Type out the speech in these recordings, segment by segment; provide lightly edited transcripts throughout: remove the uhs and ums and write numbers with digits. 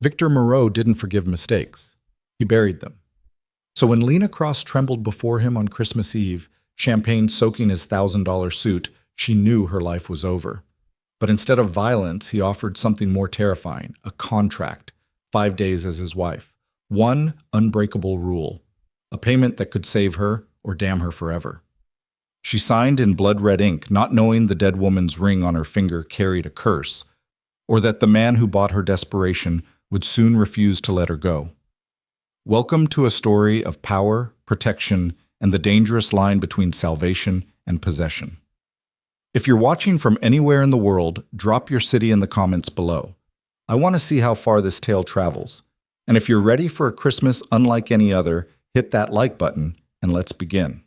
Victor Moreau didn't forgive mistakes. He buried them. So when Lena Cross trembled before him on Christmas Eve, champagne soaking his $1,000 suit, she knew her life was over. But instead of violence, he offered something more terrifying, a contract, 5 days as his wife. One unbreakable rule, a payment that could save her or damn her forever. She signed in blood-red ink, not knowing the dead woman's ring on her finger carried a curse, or that the man who bought her desperation would soon refuse to let her go. Welcome to a story of power, protection, and the dangerous line between salvation and possession. If you're watching from anywhere in the world, drop your city in the comments below. I want to see how far this tale travels. And if you're ready for a Christmas unlike any other, hit that like button and let's begin.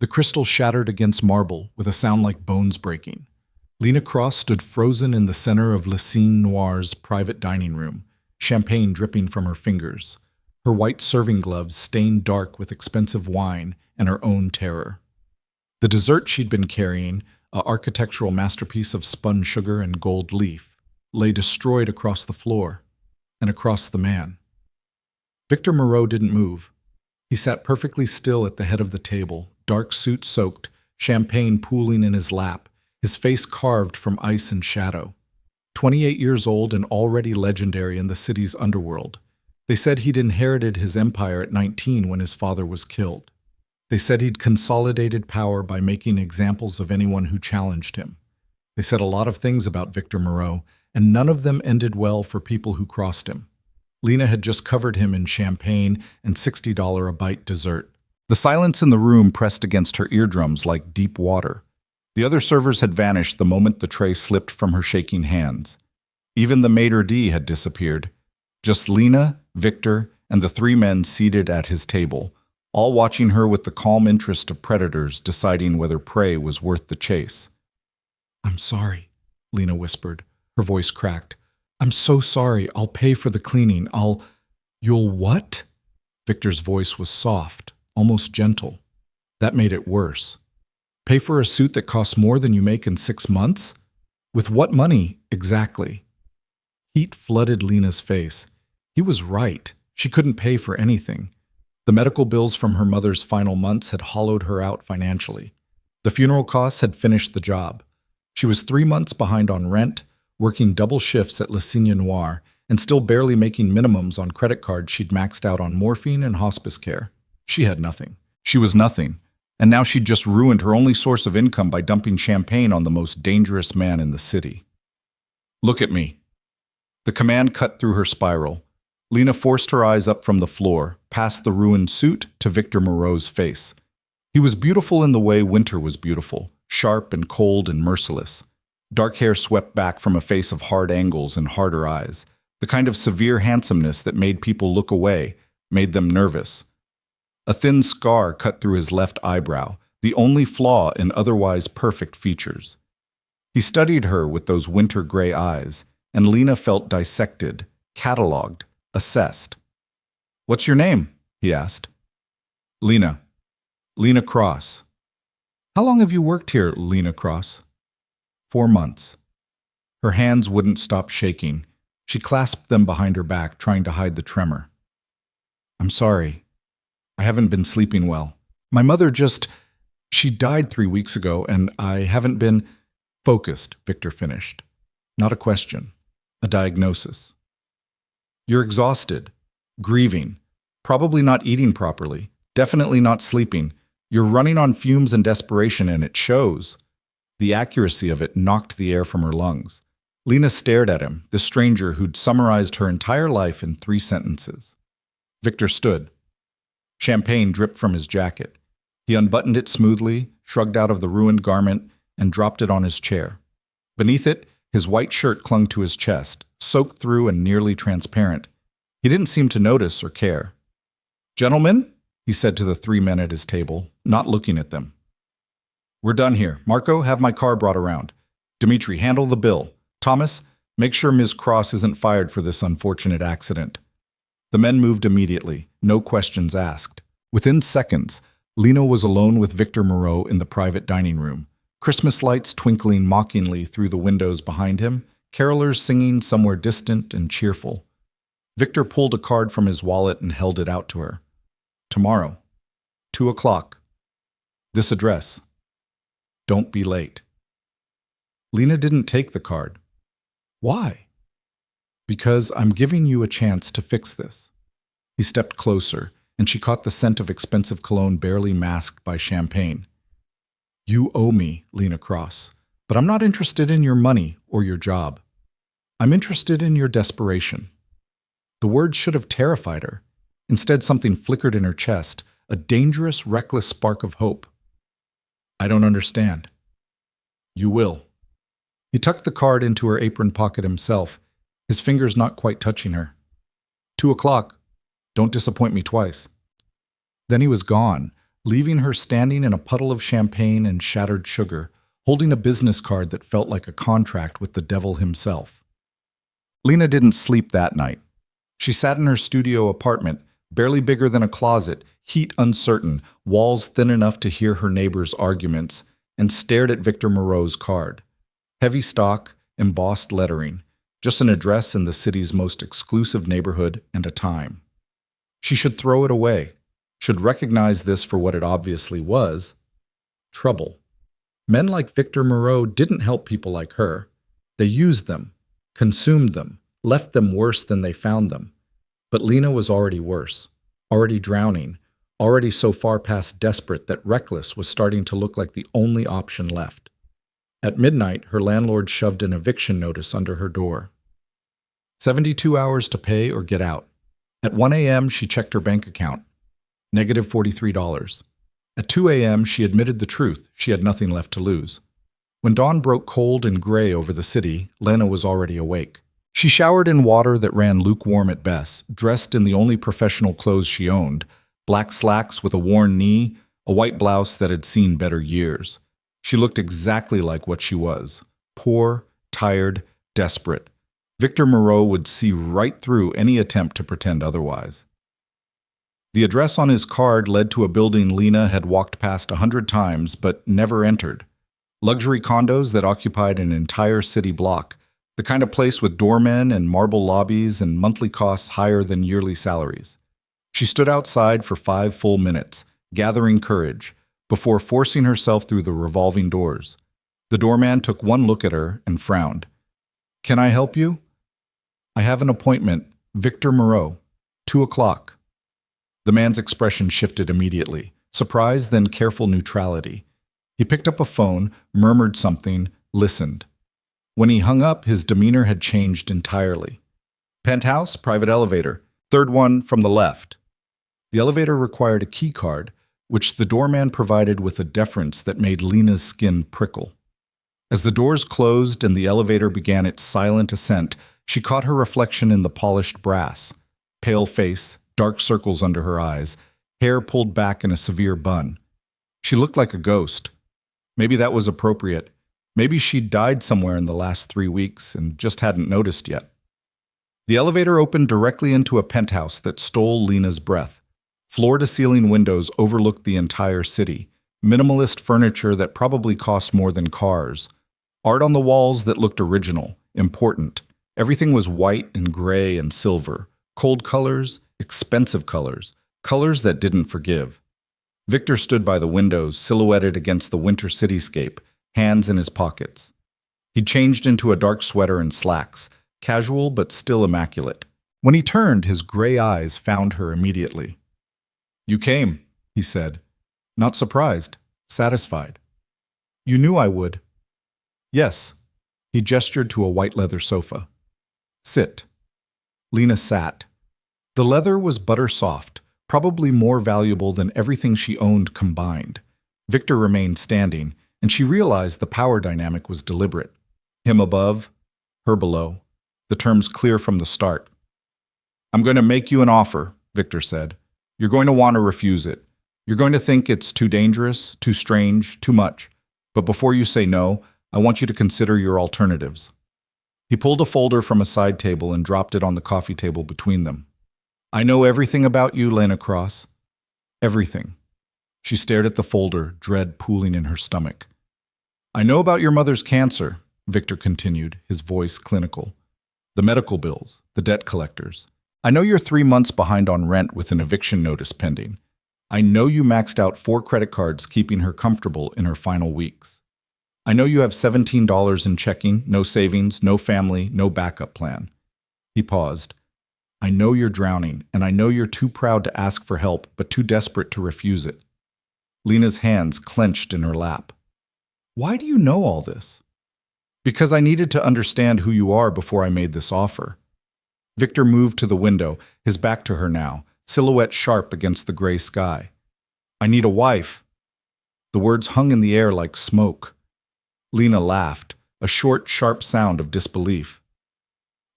The crystal shattered against marble with a sound like bones breaking. Lena Cross stood frozen in the center of Le Cygne Noir's private dining room, champagne dripping from her fingers, her white serving gloves stained dark with expensive wine and her own terror. The dessert she'd been carrying, an architectural masterpiece of spun sugar and gold leaf, lay destroyed across the floor and across the man. Victor Moreau didn't move. He sat perfectly still at the head of the table, dark suit soaked, champagne pooling in his lap, his face carved from ice and shadow. 28 years old and already legendary in the city's underworld. They said he'd inherited his empire at 19 when his father was killed. They said he'd consolidated power by making examples of anyone who challenged him. They said a lot of things about Victor Moreau, and none of them ended well for people who crossed him. Lena had just covered him in champagne and $60 a bite dessert. The silence in the room pressed against her eardrums like deep water. The other servers had vanished the moment the tray slipped from her shaking hands. Even the maitre d' had disappeared. Just Lena, Victor, and the three men seated at his table, all watching her with the calm interest of predators deciding whether prey was worth the chase. "I'm sorry," Lena whispered, her voice cracked. "I'm so sorry. I'll pay for the cleaning. You'll what?" Victor's voice was soft, almost gentle. That made it worse. "Pay for a suit that costs more than you make in 6 months? With what money, exactly?" Heat flooded Lena's face. He was right. She couldn't pay for anything. The medical bills from her mother's final months had hollowed her out financially. The funeral costs had finished the job. She was 3 months behind on rent, working double shifts at Le Cygne Noir, and still barely making minimums on credit cards she'd maxed out on morphine and hospice care. She had nothing. She was nothing. And now she'd just ruined her only source of income by dumping champagne on the most dangerous man in the city. "Look at me." The command cut through her spiral. Lena forced her eyes up from the floor, past the ruined suit to Victor Moreau's face. He was beautiful in the way winter was beautiful, sharp and cold and merciless. Dark hair swept back from a face of hard angles and harder eyes, the kind of severe handsomeness that made people look away, made them nervous. A thin scar cut through his left eyebrow, the only flaw in otherwise perfect features. He studied her with those winter gray eyes, and Lena felt dissected, catalogued, assessed. "What's your name?" he asked. "Lena. Lena Cross." "How long have you worked here, Lena Cross?" 4 months. Her hands wouldn't stop shaking. She clasped them behind her back, trying to hide the tremor. "I'm sorry. I haven't been sleeping well. My mother she died 3 weeks ago, and I haven't been—" "Focused," Victor finished. "Not a question. A diagnosis. You're exhausted, grieving, probably not eating properly, definitely not sleeping. You're running on fumes and desperation, and it shows." The accuracy of it knocked the air from her lungs. Lena stared at him, this stranger who'd summarized her entire life in 3 sentences. Victor stood. Champagne dripped from his jacket. He unbuttoned it smoothly, shrugged out of the ruined garment, and dropped it on his chair. Beneath it, his white shirt clung to his chest, soaked through and nearly transparent. He didn't seem to notice or care. "Gentlemen," he said to the 3 men at his table, not looking at them. "We're done here. Marco, have my car brought around. Dimitri, handle the bill. Thomas, make sure Ms. Cross isn't fired for this unfortunate accident." The men moved immediately, no questions asked. Within seconds, Lena was alone with Victor Moreau in the private dining room, Christmas lights twinkling mockingly through the windows behind him, carolers singing somewhere distant and cheerful. Victor pulled a card from his wallet and held it out to her. Tomorrow, 2 o'clock. This address. Don't be late. Lena didn't take the card. Why? Because I'm giving you a chance to fix this. He stepped closer, and she caught the scent of expensive cologne barely masked by champagne. You owe me, Lena Cross, but I'm not interested in your money or your job. I'm interested in your desperation. The words should have terrified her. Instead, something flickered in her chest, a dangerous, reckless spark of hope. I don't understand. You will. He tucked the card into her apron pocket himself, his fingers not quite touching her. 2 o'clock. Don't disappoint me twice. Then he was gone, leaving her standing in a puddle of champagne and shattered sugar, holding a business card that felt like a contract with the devil himself. Lena didn't sleep that night. She sat in her studio apartment, barely bigger than a closet, heat uncertain, walls thin enough to hear her neighbors' arguments, and stared at Victor Moreau's card. Heavy stock, embossed lettering, just an address in the city's most exclusive neighborhood and a time. She should throw it away, should recognize this for what it obviously was: trouble. Men like Victor Moreau didn't help people like her. They used them, consumed them, left them worse than they found them. But Lena was already worse, already drowning, already so far past desperate that reckless was starting to look like the only option left. At midnight, her landlord shoved an eviction notice under her door. 72 hours to pay or get out. At 1 a.m., she checked her bank account. Negative $43. At 2 a.m., she admitted the truth. She had nothing left to lose. When dawn broke cold and gray over the city, Lena was already awake. She showered in water that ran lukewarm at best, dressed in the only professional clothes she owned, black slacks with a worn knee, a white blouse that had seen better years. She looked exactly like what she was: poor, tired, desperate. Victor Moreau would see right through any attempt to pretend otherwise. The address on his card led to a building Lena had walked past 100 times but never entered. Luxury condos that occupied an entire city block, the kind of place with doormen and marble lobbies and monthly costs higher than yearly salaries. She stood outside for 5 full minutes, gathering courage, before forcing herself through the revolving doors. The doorman took one look at her and frowned. Can I help you? I have an appointment. Victor Moreau. 2 o'clock. The man's expression shifted immediately. Surprise, then careful neutrality. He picked up a phone, murmured something, listened. When he hung up, his demeanor had changed entirely. Penthouse, private elevator. Third one from the left. The elevator required a key card, which the doorman provided with a deference that made Lena's skin prickle. As the doors closed and the elevator began its silent ascent, she caught her reflection in the polished brass. Pale face, dark circles under her eyes, hair pulled back in a severe bun. She looked like a ghost. Maybe that was appropriate. Maybe she'd died somewhere in the last 3 weeks and just hadn't noticed yet. The elevator opened directly into a penthouse that stole Lena's breath. Floor-to-ceiling windows overlooked the entire city. Minimalist furniture that probably cost more than cars. Art on the walls that looked original, important. Everything was white and gray and silver. Cold colors, expensive colors, colors that didn't forgive. Victor stood by the windows, silhouetted against the winter cityscape, hands in his pockets. He'd changed into a dark sweater and slacks, casual but still immaculate. When he turned, his gray eyes found her immediately. You came, he said. Not surprised, satisfied. You knew I would. Yes. He gestured to a white leather sofa. Sit. Lena sat. The leather was butter soft, probably more valuable than everything she owned combined. Victor remained standing, and she realized the power dynamic was deliberate. Him above, her below. The terms clear from the start. I'm going to make you an offer, Victor said. You're going to want to refuse it. You're going to think it's too dangerous, too strange, too much. But before you say no, I want you to consider your alternatives. He pulled a folder from a side table and dropped it on the coffee table between them. I know everything about you, Lena Cross. Everything. She stared at the folder, dread pooling in her stomach. I know about your mother's cancer, Victor continued, his voice clinical. The medical bills, the debt collectors. I know you're 3 months behind on rent with an eviction notice pending. I know you maxed out 4 credit cards, keeping her comfortable in her final weeks. I know you have $17 in checking, no savings, no family, no backup plan. He paused. I know you're drowning, and I know you're too proud to ask for help, but too desperate to refuse it. Lena's hands clenched in her lap. Why do you know all this? Because I needed to understand who you are before I made this offer. Victor moved to the window, his back to her now, silhouette sharp against the gray sky. I need a wife. The words hung in the air like smoke. Lena laughed, a short, sharp sound of disbelief.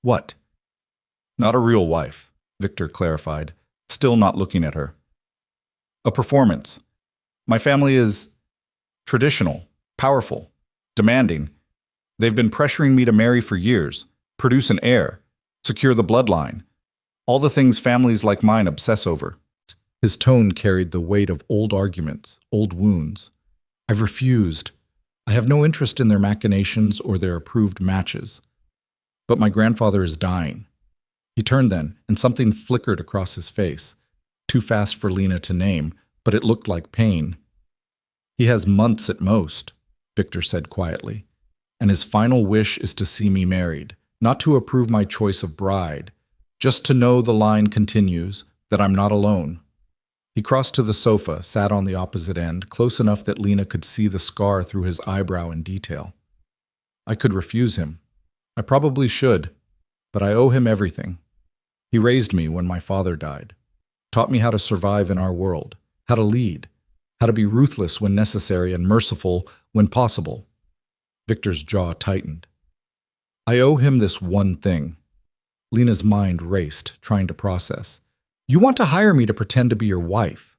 What? Not a real wife, Victor clarified, still not looking at her. A performance. My family is traditional, powerful, demanding. They've been pressuring me to marry for years, produce an heir, secure the bloodline, all the things families like mine obsess over. His tone carried the weight of old arguments, old wounds. I've refused. I have no interest in their machinations or their approved matches. But my grandfather is dying. He turned then, and something flickered across his face, too fast for Lena to name, but it looked like pain. He has months at most, Victor said quietly, and his final wish is to see me married, not to approve my choice of bride, just to know the line continues, that I'm not alone. He crossed to the sofa, sat on the opposite end, close enough that Lena could see the scar through his eyebrow in detail. I could refuse him. I probably should, but I owe him everything. He raised me when my father died, taught me how to survive in our world, how to lead, how to be ruthless when necessary and merciful when possible. Victor's jaw tightened. I owe him this one thing. Lena's mind raced, trying to process. You want to hire me to pretend to be your wife?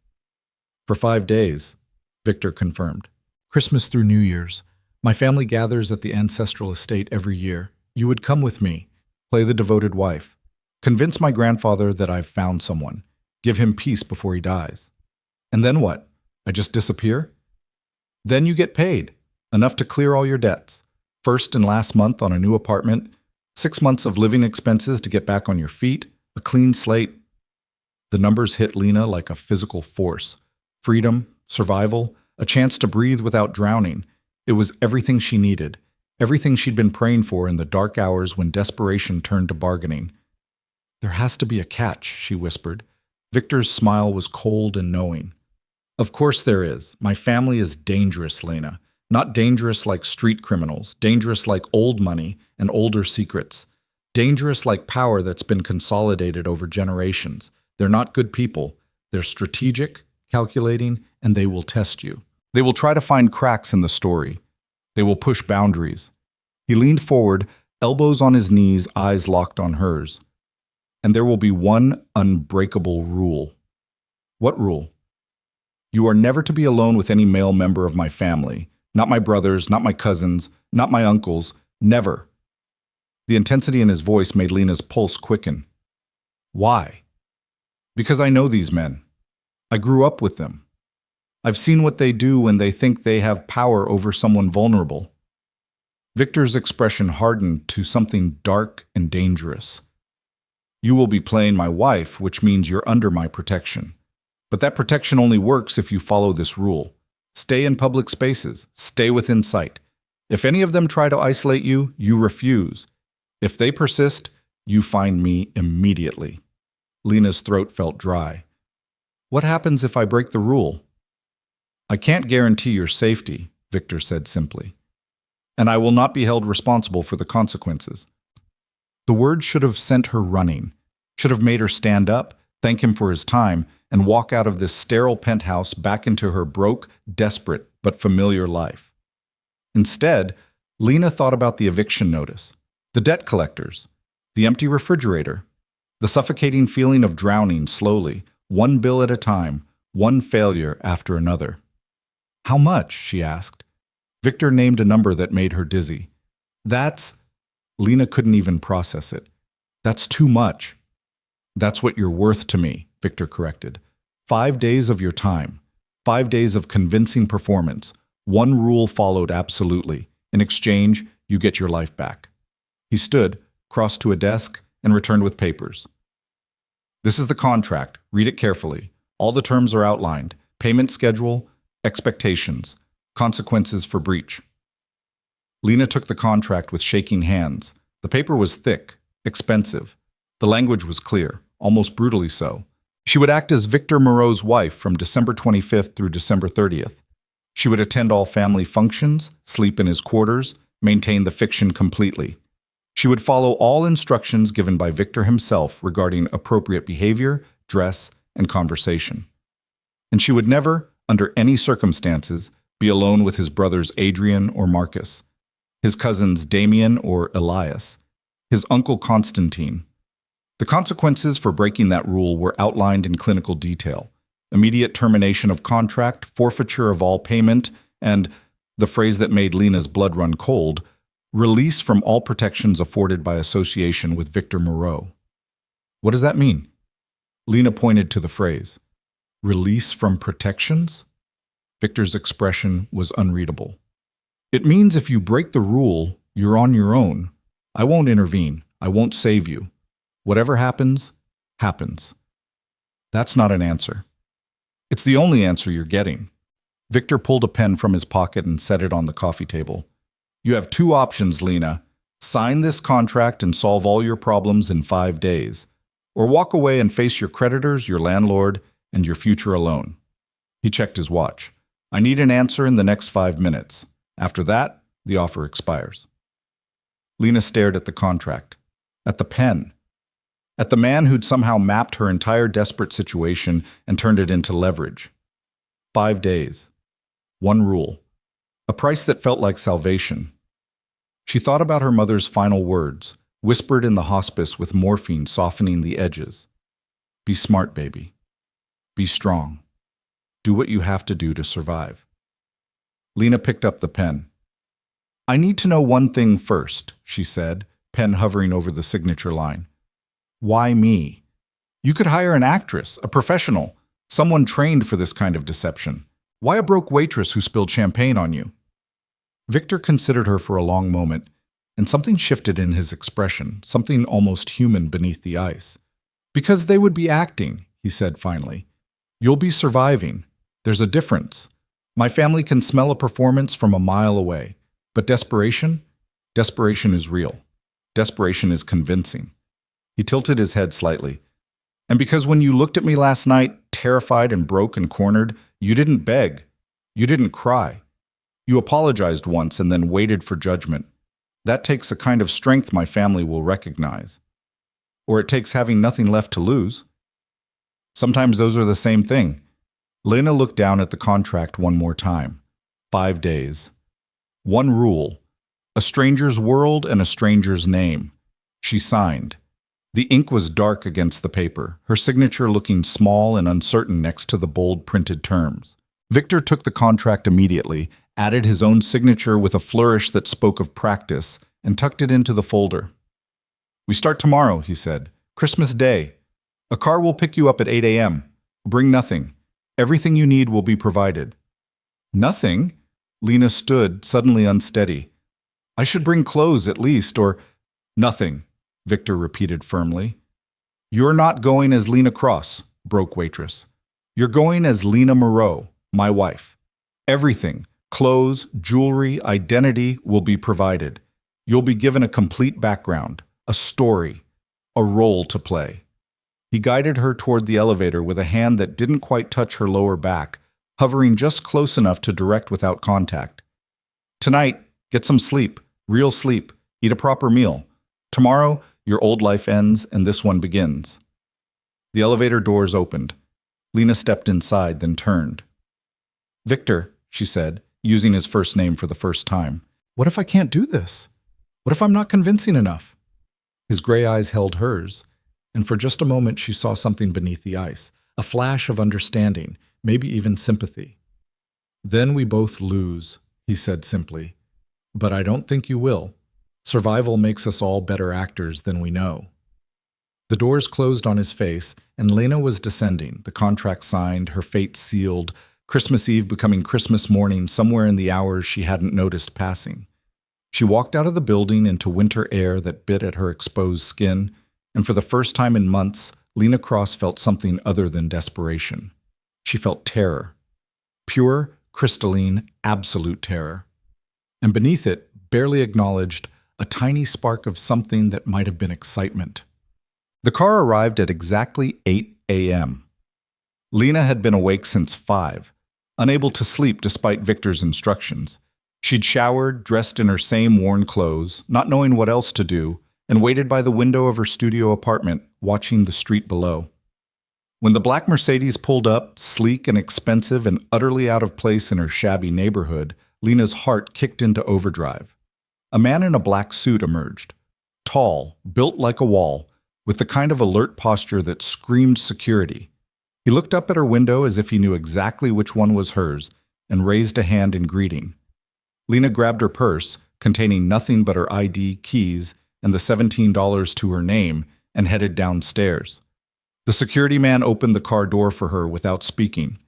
For 5 days, Victor confirmed. Christmas through New Year's. My family gathers at the ancestral estate every year. You would come with me, play the devoted wife. Convince my grandfather that I've found someone. Give him peace before he dies. And then what? I just disappear? Then you get paid. Enough to clear all your debts. First and last month on a new apartment. 6 months of living expenses to get back on your feet. A clean slate. The numbers hit Lena like a physical force. Freedom, survival, a chance to breathe without drowning. It was everything she needed. Everything she'd been praying for in the dark hours when desperation turned to bargaining. There has to be a catch, she whispered. Victor's smile was cold and knowing. Of course there is. My family is dangerous, Lena. Not dangerous like street criminals. Dangerous like old money and older secrets. Dangerous like power that's been consolidated over generations. They're not good people. They're strategic, calculating, and they will test you. They will try to find cracks in the story. They will push boundaries. He leaned forward, elbows on his knees, eyes locked on hers. And there will be one unbreakable rule. What rule? You are never to be alone with any male member of my family. Not my brothers, not my cousins, not my uncles. Never. The intensity in his voice made Lena's pulse quicken. Why? Because I know these men. I grew up with them. I've seen what they do when they think they have power over someone vulnerable. Victor's expression hardened to something dark and dangerous. You will be playing my wife, which means you're under my protection. But that protection only works if you follow this rule. Stay in public spaces. Stay within sight. If any of them try to isolate you, you refuse. If they persist, you find me immediately. Lena's throat felt dry. What happens if I break the rule? I can't guarantee your safety, Victor said simply. And I will not be held responsible for the consequences. The words should have sent her running, should have made her stand up, thank him for his time, and walk out of this sterile penthouse back into her broke, desperate, but familiar life. Instead, Lena thought about the eviction notice, the debt collectors, the empty refrigerator, the suffocating feeling of drowning slowly, one bill at a time, one failure after another. How much? She asked. Victor named a number that made her dizzy. Lena couldn't even process it. That's too much. That's what you're worth to me, Victor corrected. 5 days of your time. 5 days of convincing performance. One rule followed absolutely. In exchange, you get your life back. He stood, crossed to a desk, and returned with papers. This is the contract. Read it carefully. All the terms are outlined. Payment schedule, expectations, consequences for breach. Lena took the contract with shaking hands. The paper was thick, expensive. The language was clear, almost brutally so. She would act as Victor Moreau's wife from December 25th through December 30th. She would attend all family functions, sleep in his quarters, maintain the fiction completely. She would follow all instructions given by Victor himself regarding appropriate behavior, dress, and conversation. And she would never, under any circumstances, be alone with his brothers Adrian or Marcus, his cousins Damien or Elias, his uncle Constantine. The consequences for breaking that rule were outlined in clinical detail: immediate termination of contract, forfeiture of all payment, and, the phrase that made Lena's blood run cold, release from all protections afforded by association with Victor Moreau. What does that mean? Lena pointed to the phrase. Release from protections? Victor's expression was unreadable. It means if you break the rule, you're on your own. I won't intervene. I won't save you. Whatever happens, happens. That's not an answer. It's the only answer you're getting. Victor pulled a pen from his pocket and set it on the coffee table. You have two options, Lena. Sign this contract and solve all your problems in 5 days, or walk away and face your creditors, your landlord, and your future alone. He checked his watch. I need an answer in the next 5 minutes. After that, the offer expires. Lena stared at the contract, at the pen, at the man who'd somehow mapped her entire desperate situation and turned it into leverage. 5 days. One rule. A price that felt like salvation. She thought about her mother's final words, whispered in the hospice with morphine softening the edges. Be smart, baby. Be strong. Do what you have to do to survive. Lena picked up the pen. I need to know one thing first, she said, pen hovering over the signature line. Why me? You could hire an actress, a professional, someone trained for this kind of deception. Why a broke waitress who spilled champagne on you? Victor considered her for a long moment, and something shifted in his expression, something almost human beneath the ice. Because they would be acting, he said finally. You'll be surviving. There's a difference. My family can smell a performance from a mile away. But desperation? Desperation is real. Desperation is convincing. He tilted his head slightly. And because when you looked at me last night, terrified and broke and cornered, you didn't beg. You didn't cry. You apologized once and then waited for judgment. That takes a kind of strength my family will recognize. Or it takes having nothing left to lose. Sometimes those are the same thing. Lena looked down at the contract one more time. 5 days. One rule. A stranger's world and a stranger's name. She signed. The ink was dark against the paper, her signature looking small and uncertain next to the bold printed terms. Victor took the contract immediately, added his own signature with a flourish that spoke of practice, and tucked it into the folder. We start tomorrow, he said. Christmas Day. A car will pick you up at 8 a.m. Bring nothing. Everything you need will be provided. Nothing? Lena stood, suddenly unsteady. I should bring clothes at least, or... Nothing, Victor repeated firmly. You're not going as Lena Cross, broke waitress. You're going as Lena Moreau, my wife. Everything, clothes, jewelry, identity, will be provided. You'll be given a complete background, a story, a role to play. He guided her toward the elevator with a hand that didn't quite touch her lower back, hovering just close enough to direct without contact. Tonight, get some sleep, real sleep, eat a proper meal. Tomorrow, your old life ends and this one begins. The elevator doors opened. Lena stepped inside, then turned. Victor, she said, using his first name for the first time. What if I can't do this? What if I'm not convincing enough? His gray eyes held hers, and for just a moment she saw something beneath the ice, a flash of understanding, maybe even sympathy. Then we both lose, he said simply. But I don't think you will. Survival makes us all better actors than we know. The doors closed on his face, and Lena was descending, the contract signed, her fate sealed, Christmas Eve becoming Christmas morning somewhere in the hours she hadn't noticed passing. She walked out of the building into winter air that bit at her exposed skin, and for the first time in months, Lena Cross felt something other than desperation. She felt terror. Pure, crystalline, absolute terror. And beneath it, barely acknowledged, a tiny spark of something that might have been excitement. The car arrived at exactly 8 a.m. Lena had been awake since 5, unable to sleep despite Victor's instructions. She'd showered, dressed in her same worn clothes, not knowing what else to do, and waited by the window of her studio apartment, watching the street below. When the black Mercedes pulled up, sleek and expensive and utterly out of place in her shabby neighborhood, Lena's heart kicked into overdrive. A man in a black suit emerged. Tall, built like a wall, with the kind of alert posture that screamed security. He looked up at her window as if he knew exactly which one was hers, and raised a hand in greeting. Lena grabbed her purse, containing nothing but her ID, keys, and the $17 to her name, and headed downstairs. The security man opened the car door for her without speaking.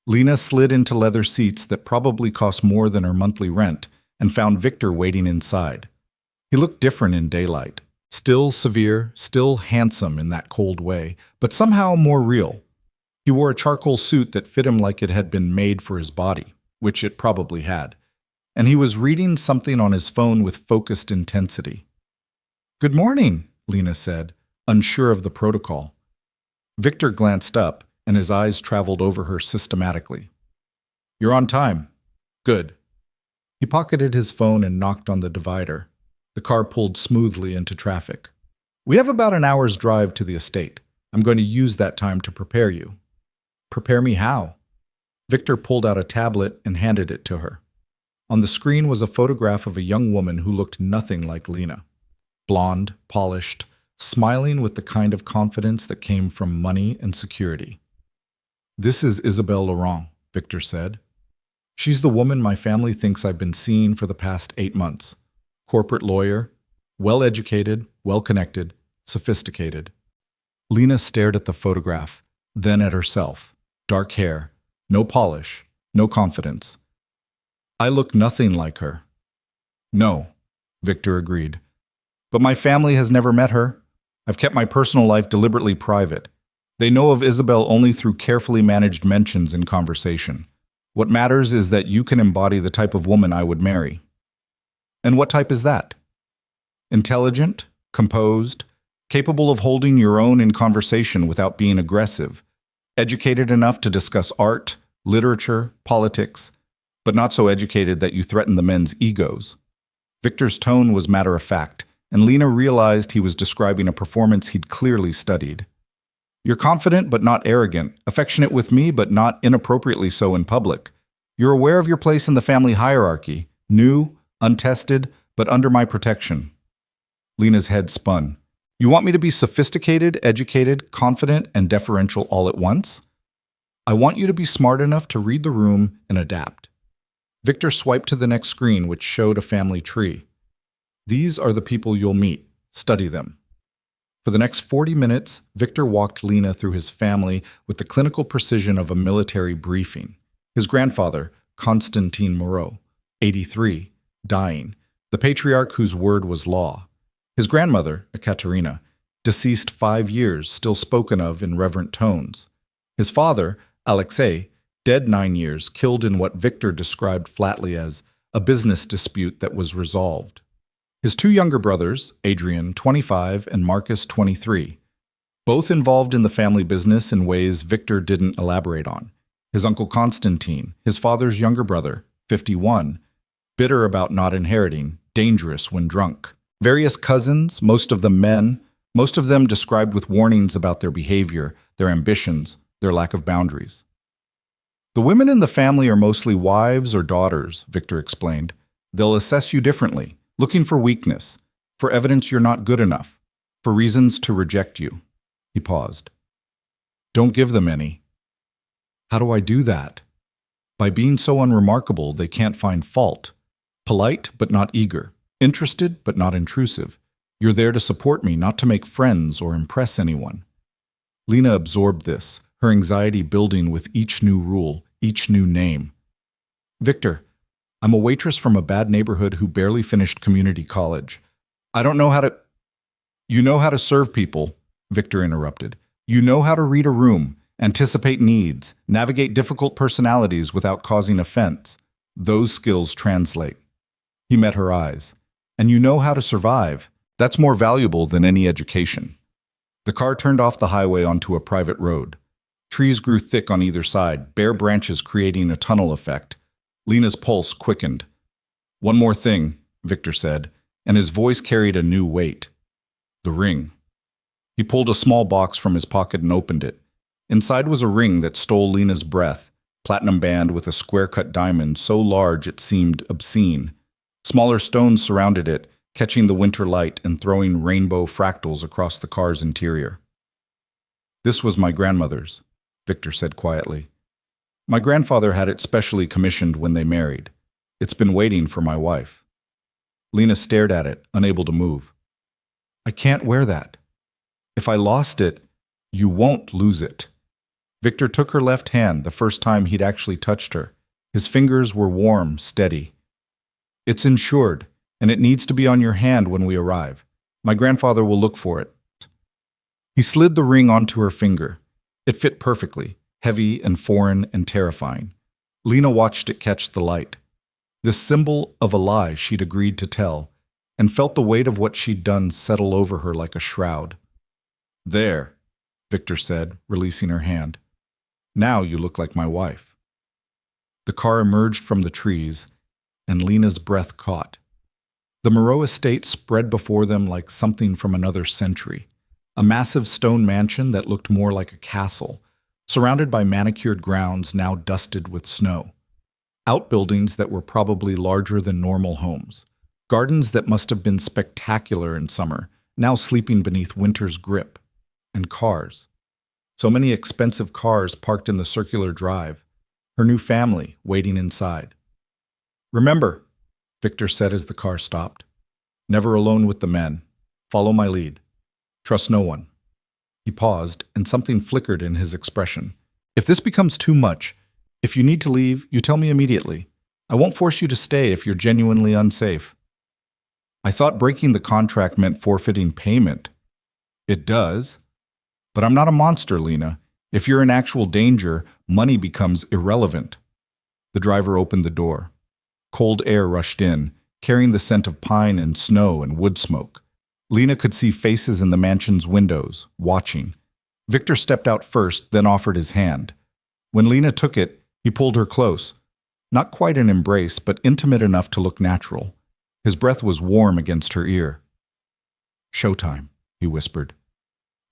Lena slid into leather seats that probably cost more than her monthly rent, and found Victor waiting inside. He looked different in daylight. Still severe, still handsome in that cold way, but somehow more real. He wore a charcoal suit that fit him like it had been made for his body, which it probably had. And he was reading something on his phone with focused intensity. "Good morning," Lena said, unsure of the protocol. Victor glanced up, and his eyes traveled over her systematically. "You're on time. Good." He pocketed his phone and knocked on the divider. The car pulled smoothly into traffic. "We have about an hour's drive to the estate. I'm going to use that time to prepare you." "Prepare me how?" Victor pulled out a tablet and handed it to her. On the screen was a photograph of a young woman who looked nothing like Lena. Blonde, polished, smiling with the kind of confidence that came from money and security. "This is Isabelle Laurent," Victor said. "She's the woman my family thinks I've been seeing for the past 8 months. Corporate lawyer, well-educated, well-connected, sophisticated." Lena stared at the photograph, then at herself. Dark hair, no polish, no confidence. "I look nothing like her." "No," Victor agreed. "But my family has never met her. I've kept my personal life deliberately private. They know of Isabel only through carefully managed mentions in conversation. What matters is that you can embody the type of woman I would marry." "And what type is that?" "Intelligent, composed, capable of holding your own in conversation without being aggressive, educated enough to discuss art, literature, politics, but not so educated that you threaten the men's egos." Victor's tone was matter-of-fact, and Lena realized he was describing a performance he'd clearly studied. "You're confident but not arrogant, affectionate with me but not inappropriately so in public. You're aware of your place in the family hierarchy, new, untested, but under my protection." Lena's head spun. "You want me to be sophisticated, educated, confident, and deferential all at once?" "I want you to be smart enough to read the room and adapt." Victor swiped to the next screen, which showed a family tree. "These are the people you'll meet. Study them." For the next 40 minutes, Victor walked Lena through his family with the clinical precision of a military briefing. His grandfather, Constantine Moreau, 83, dying, the patriarch whose word was law. His grandmother, Ekaterina, deceased 5 years, still spoken of in reverent tones. His father, Alexei, dead 9 years, killed in what Victor described flatly as a business dispute that was resolved. His 2 younger brothers, Adrian, 25, and Marcus, 23, both involved in the family business in ways Victor didn't elaborate on. His uncle Constantine, his father's younger brother, 51, bitter about not inheriting, dangerous when drunk. Various cousins, most of them men, most of them described with warnings about their behavior, their ambitions, their lack of boundaries. "The women in the family are mostly wives or daughters," Victor explained. "They'll assess you differently, looking for weakness, for evidence you're not good enough, for reasons to reject you." He paused. "Don't give them any." "How do I do that?" "By being so unremarkable they can't find fault. Polite but not eager. Interested but not intrusive. You're there to support me, not to make friends or impress anyone." Lena absorbed this, her anxiety building with each new rule, each new name. "Victor, I'm a waitress from a bad neighborhood who barely finished community college. I don't know how to—" "You know how to serve people," Victor interrupted. You know how to read a room, anticipate needs, navigate difficult personalities without causing offense. Those skills translate. He met her eyes. And you know how to survive. That's more valuable than any education. The car turned off the highway onto a private road. Trees grew thick on either side, bare branches creating a tunnel effect. Lena's pulse quickened. One more thing, Victor said, and his voice carried a new weight. The ring. He pulled a small box from his pocket and opened it. Inside was a ring that stole Lena's breath, platinum band with a square-cut diamond so large it seemed obscene. Smaller stones surrounded it, catching the winter light and throwing rainbow fractals across the car's interior. This was my grandmother's, Victor said quietly. My grandfather had it specially commissioned when they married. It's been waiting for my wife. Lena stared at it, unable to move. I can't wear that. If I lost it, you won't lose it. Victor took her left hand the first time he'd actually touched her. His fingers were warm, steady. It's insured, and it needs to be on your hand when we arrive. My grandfather will look for it. He slid the ring onto her finger. It fit perfectly, heavy and foreign and terrifying. Lena watched it catch the light. This symbol of a lie she'd agreed to tell, and felt the weight of what she'd done settle over her like a shroud. There, Victor said, releasing her hand. Now you look like my wife. The car emerged from the trees, and Lena's breath caught. The Moreau estate spread before them like something from another century. A massive stone mansion that looked more like a castle, surrounded by manicured grounds now dusted with snow. Outbuildings that were probably larger than normal homes. Gardens that must have been spectacular in summer, now sleeping beneath winter's grip. And cars. So many expensive cars parked in the circular drive. Her new family waiting inside. Remember, Victor said as the car stopped. Never alone with the men. Follow my lead. Trust no one. He paused, and something flickered in his expression. If this becomes too much, if you need to leave, you tell me immediately. I won't force you to stay if you're genuinely unsafe. I thought breaking the contract meant forfeiting payment. It does. But I'm not a monster, Lena. If you're in actual danger, money becomes irrelevant. The driver opened the door. Cold air rushed in, carrying the scent of pine and snow and wood smoke. Lena could see faces in the mansion's windows, watching. Victor stepped out first, then offered his hand. When Lena took it, he pulled her close. Not quite an embrace, but intimate enough to look natural. His breath was warm against her ear. Showtime, he whispered.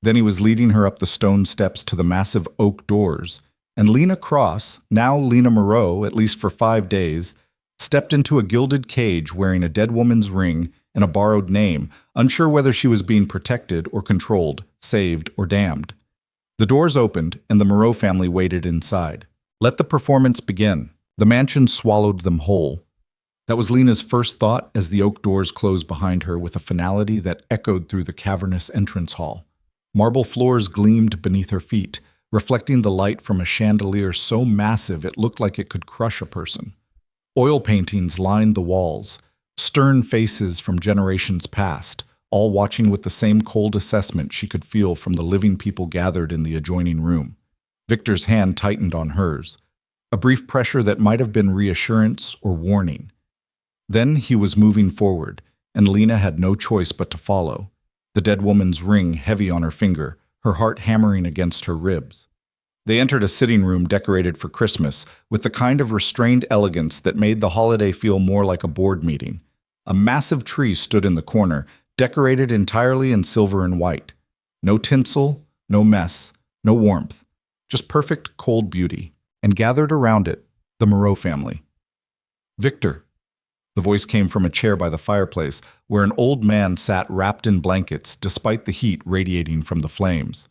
Then he was leading her up the stone steps to the massive oak doors, and Lena Cross, now Lena Moreau, at least for 5 days, stepped into a gilded cage wearing a dead woman's ring and a borrowed name, unsure whether she was being protected or controlled, saved or damned. The doors opened, and the Moreau family waited inside. Let the performance begin. The mansion swallowed them whole. That was Lena's first thought as the oak doors closed behind her with a finality that echoed through the cavernous entrance hall. Marble floors gleamed beneath her feet, reflecting the light from a chandelier so massive it looked like it could crush a person. Oil paintings lined the walls, stern faces from generations past, all watching with the same cold assessment she could feel from the living people gathered in the adjoining room. Victor's hand tightened on hers, a brief pressure that might have been reassurance or warning. Then he was moving forward, and Lena had no choice but to follow, the dead woman's ring heavy on her finger, her heart hammering against her ribs. They entered a sitting room decorated for Christmas, with the kind of restrained elegance that made the holiday feel more like a board meeting. A massive tree stood in the corner, decorated entirely in silver and white. No tinsel, no mess, no warmth, just perfect cold beauty. And gathered around it, the Moreau family. Victor. The voice came from a chair by the fireplace, where an old man sat wrapped in blankets despite the heat radiating from the flames.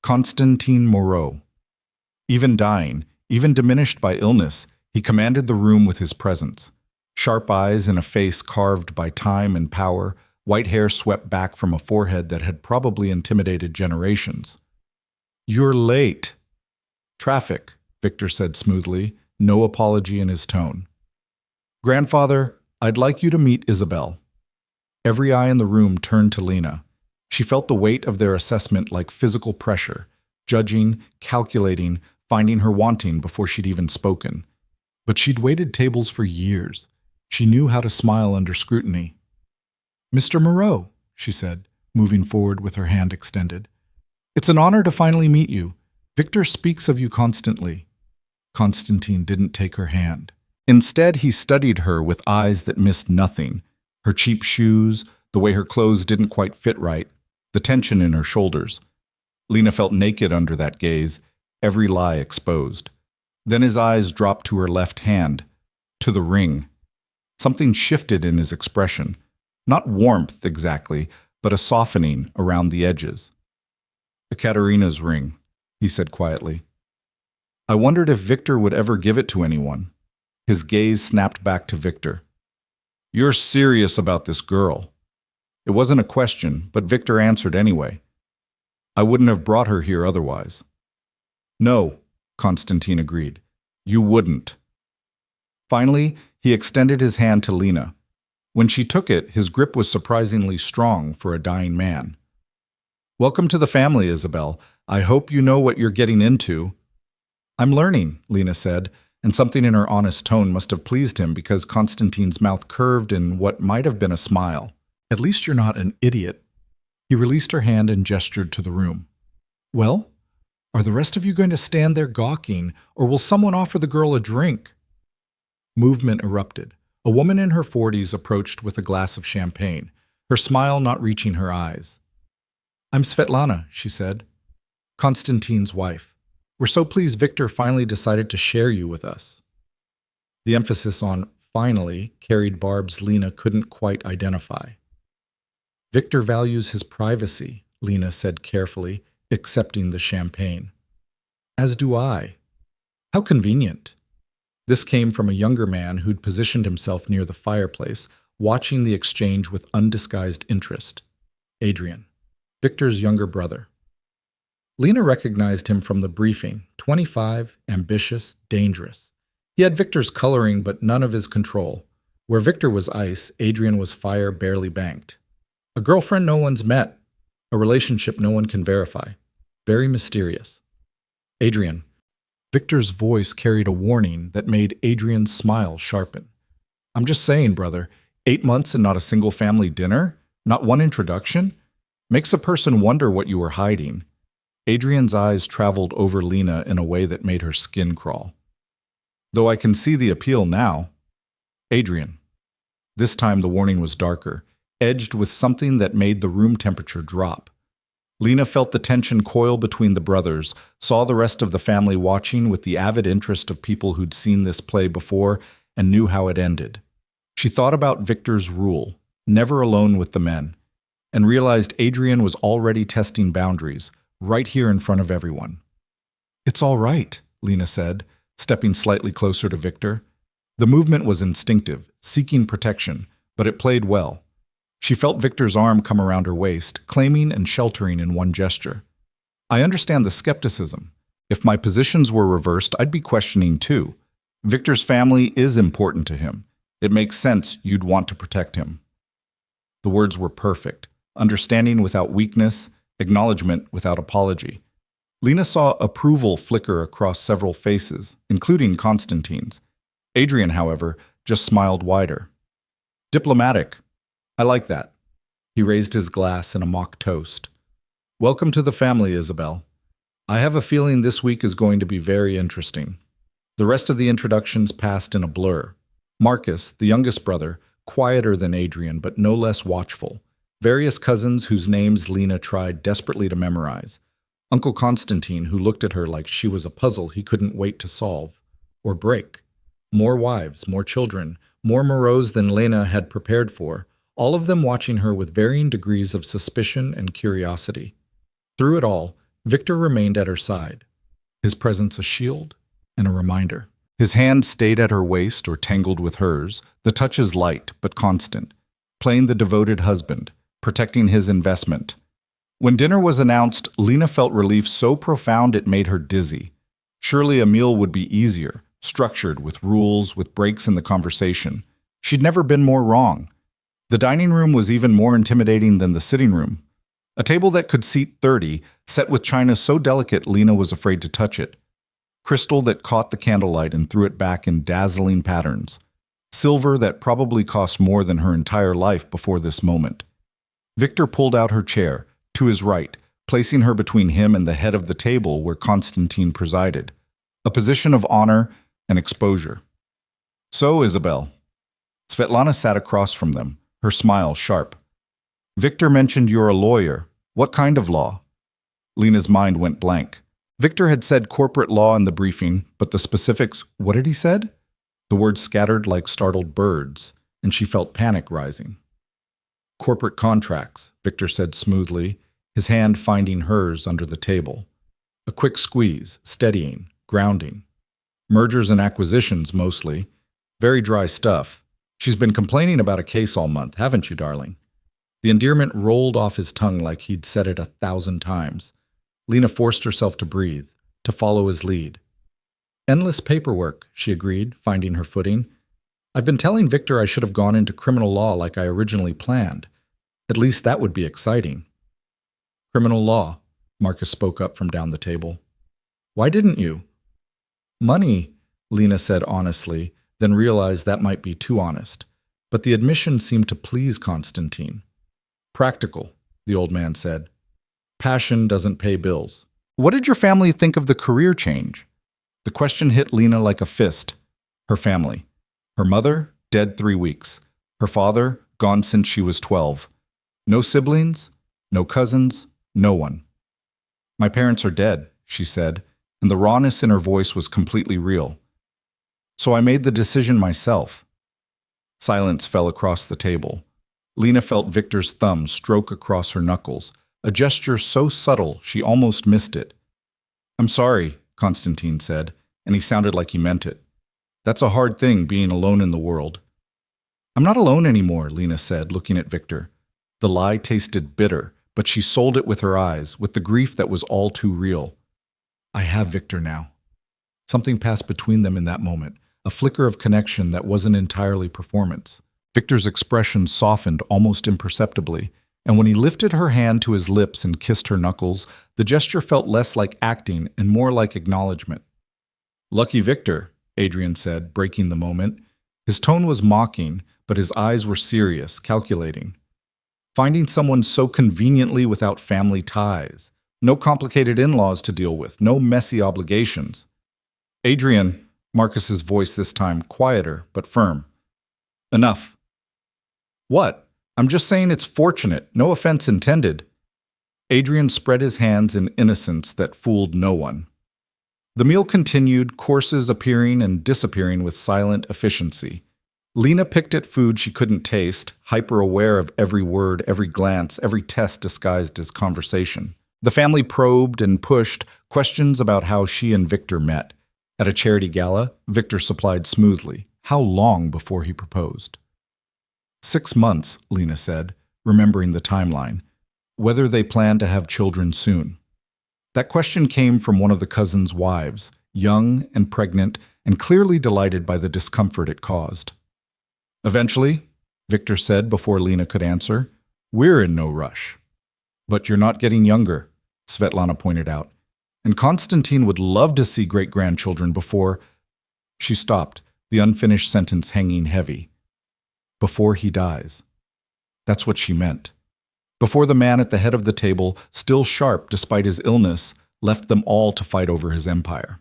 Constantine Moreau. Even dying, even diminished by illness, he commanded the room with his presence. Sharp eyes and a face carved by time and power, white hair swept back from a forehead that had probably intimidated generations. You're late. Traffic, Victor said smoothly, no apology in his tone. Grandfather, I'd like you to meet Isabel. Every eye in the room turned to Lena. She felt the weight of their assessment like physical pressure, judging, calculating, finding her wanting before she'd even spoken. But she'd waited tables for years. She knew how to smile under scrutiny. "Mr. Moreau," she said, moving forward with her hand extended. "It's an honor to finally meet you. Victor speaks of you constantly." Constantine didn't take her hand. Instead, he studied her with eyes that missed nothing. Her cheap shoes, the way her clothes didn't quite fit right, the tension in her shoulders. Lena felt naked under that gaze, every lie exposed. Then his eyes dropped to her left hand, to the ring. Something shifted in his expression. Not warmth exactly, but a softening around the edges. "Ekaterina's ring," he said quietly. I wondered if Victor would ever give it to anyone. His gaze snapped back to Victor. "You're serious about this girl." It wasn't a question, but Victor answered anyway. "I wouldn't have brought her here otherwise." "No," Constantine agreed. "You wouldn't." Finally, he extended his hand to Lena. When she took it, his grip was surprisingly strong for a dying man. "Welcome to the family, Isabel. I hope you know what you're getting into." "I'm learning," Lena said, and something in her honest tone must have pleased him because Constantine's mouth curved in what might have been a smile. "At least you're not an idiot." He released her hand and gestured to the room. "Well, are the rest of you going to stand there gawking, or will someone offer the girl a drink?" Movement erupted. A woman in her 40s approached with a glass of champagne, her smile not reaching her eyes. "I'm Svetlana," she said, "Constantine's wife. We're so pleased Victor finally decided to share you with us." The emphasis on "finally" carried barbs Lena couldn't quite identify. "Victor values his privacy," Lena said carefully, accepting the champagne. "As do I." How convenient. This came from a younger man who'd positioned himself near the fireplace, watching the exchange with undisguised interest. Adrian, Victor's younger brother. Lena recognized him from the briefing, 25, ambitious, dangerous. He had Victor's coloring but none of his control. Where Victor was ice, Adrian was fire barely banked. A girlfriend no one's met, a relationship no one can verify. Very mysterious. "Adrian." Victor's voice carried a warning that made Adrian's smile sharpen. "I'm just saying, brother, 8 months and not a single family dinner? Not one introduction? Makes a person wonder what you were hiding." Adrian's eyes traveled over Lena in a way that made her skin crawl. "Though I can see the appeal now." "Adrian." This time the warning was darker, edged with something that made the room temperature drop. Lena felt the tension coil between the brothers, saw the rest of the family watching with the avid interest of people who'd seen this play before and knew how it ended. She thought about Victor's rule, never alone with the men, and realized Adrian was already testing boundaries, right here in front of everyone. "It's all right," Lena said, stepping slightly closer to Victor. The movement was instinctive, seeking protection, but it played well. She felt Victor's arm come around her waist, claiming and sheltering in one gesture. "I understand the skepticism. If my positions were reversed, I'd be questioning too. Victor's family is important to him. It makes sense you'd want to protect him." The words were perfect. Understanding without weakness, acknowledgement without apology. Lena saw approval flicker across several faces, including Constantine's. Adrian, however, just smiled wider. "Diplomatic. I like that." He raised his glass in a mock toast. "Welcome to the family, Isabel. I have a feeling this week is going to be very interesting." The rest of the introductions passed in a blur. Marcus, the youngest brother, quieter than Adrian but no less watchful. Various cousins whose names Lena tried desperately to memorize. Uncle Constantine, who looked at her like she was a puzzle he couldn't wait to solve or break. More wives, more children, more Moreaus than Lena had prepared for, all of them watching her with varying degrees of suspicion and curiosity. Through it all, Victor remained at her side, his presence a shield and a reminder. His hand stayed at her waist or tangled with hers, the touches light but constant, playing the devoted husband, protecting his investment. When dinner was announced, Lena felt relief so profound it made her dizzy. Surely a meal would be easier, structured, with rules, with breaks in the conversation. She'd never been more wrong. The dining room was even more intimidating than the sitting room. A table that could seat 30, set with china so delicate Lena was afraid to touch it. Crystal that caught the candlelight and threw it back in dazzling patterns. Silver that probably cost more than her entire life before this moment. Victor pulled out her chair, to his right, placing her between him and the head of the table where Constantine presided. A position of honor and exposure. So, Isabel. Svetlana sat across from them, her smile sharp. Victor mentioned you're a lawyer. What kind of law? Lena's mind went blank. Victor had said corporate law in the briefing, but the specifics, what had he said? The words scattered like startled birds, and she felt panic rising. Corporate contracts, Victor said smoothly, his hand finding hers under the table. A quick squeeze, steadying, grounding. Mergers and acquisitions, mostly. Very dry stuff. She's been complaining about a case all month, haven't you, darling? The endearment rolled off his tongue like he'd said it 1,000 times. Lena forced herself to breathe, to follow his lead. Endless paperwork, she agreed, finding her footing. I've been telling Victor I should have gone into criminal law like I originally planned. At least that would be exciting. Criminal law, Marcus spoke up from down the table. Why didn't you? Money, Lena said honestly, then realized that might be too honest. But the admission seemed to please Constantine. Practical, the old man said. Passion doesn't pay bills. What did your family think of the career change? The question hit Lena like a fist. Her family. Her mother, dead 3 weeks. Her father, gone since she was 12. No siblings, no cousins, no one. My parents are dead, she said, and the rawness in her voice was completely real. So I made the decision myself. Silence fell across the table. Lena felt Victor's thumb stroke across her knuckles, a gesture so subtle she almost missed it. I'm sorry, Constantine said, and he sounded like he meant it. That's a hard thing, being alone in the world. I'm not alone anymore, Lena said, looking at Victor. The lie tasted bitter, but she sold it with her eyes, with the grief that was all too real. I have Victor now. Something passed between them in that moment, a flicker of connection that wasn't entirely performance. Victor's expression softened almost imperceptibly, and when he lifted her hand to his lips and kissed her knuckles, the gesture felt less like acting and more like acknowledgement. Lucky Victor, Adrian said, breaking the moment. His tone was mocking, but his eyes were serious, calculating. Finding someone so conveniently without family ties. No complicated in-laws to deal with, no messy obligations. Adrian, Marcus's voice this time quieter but firm. Enough. What? I'm just saying it's fortunate, no offense intended. Adrian spread his hands in innocence that fooled no one. The meal continued, courses appearing and disappearing with silent efficiency. Lena picked at food she couldn't taste, hyper-aware of every word, every glance, every test disguised as conversation. The family probed and pushed questions about how she and Victor met. At a charity gala, Victor supplied smoothly. How long before he proposed? 6 months, Lena said, remembering the timeline. Whether they planned to have children soon. That question came from one of the cousins' wives, young and pregnant, and clearly delighted by the discomfort it caused. Eventually, Victor said before Lena could answer, we're in no rush. But you're not getting younger, Svetlana pointed out. And Constantine would love to see great-grandchildren before... She stopped, the unfinished sentence hanging heavy. Before he dies. That's what she meant. Before the man at the head of the table, still sharp despite his illness, left them all to fight over his empire.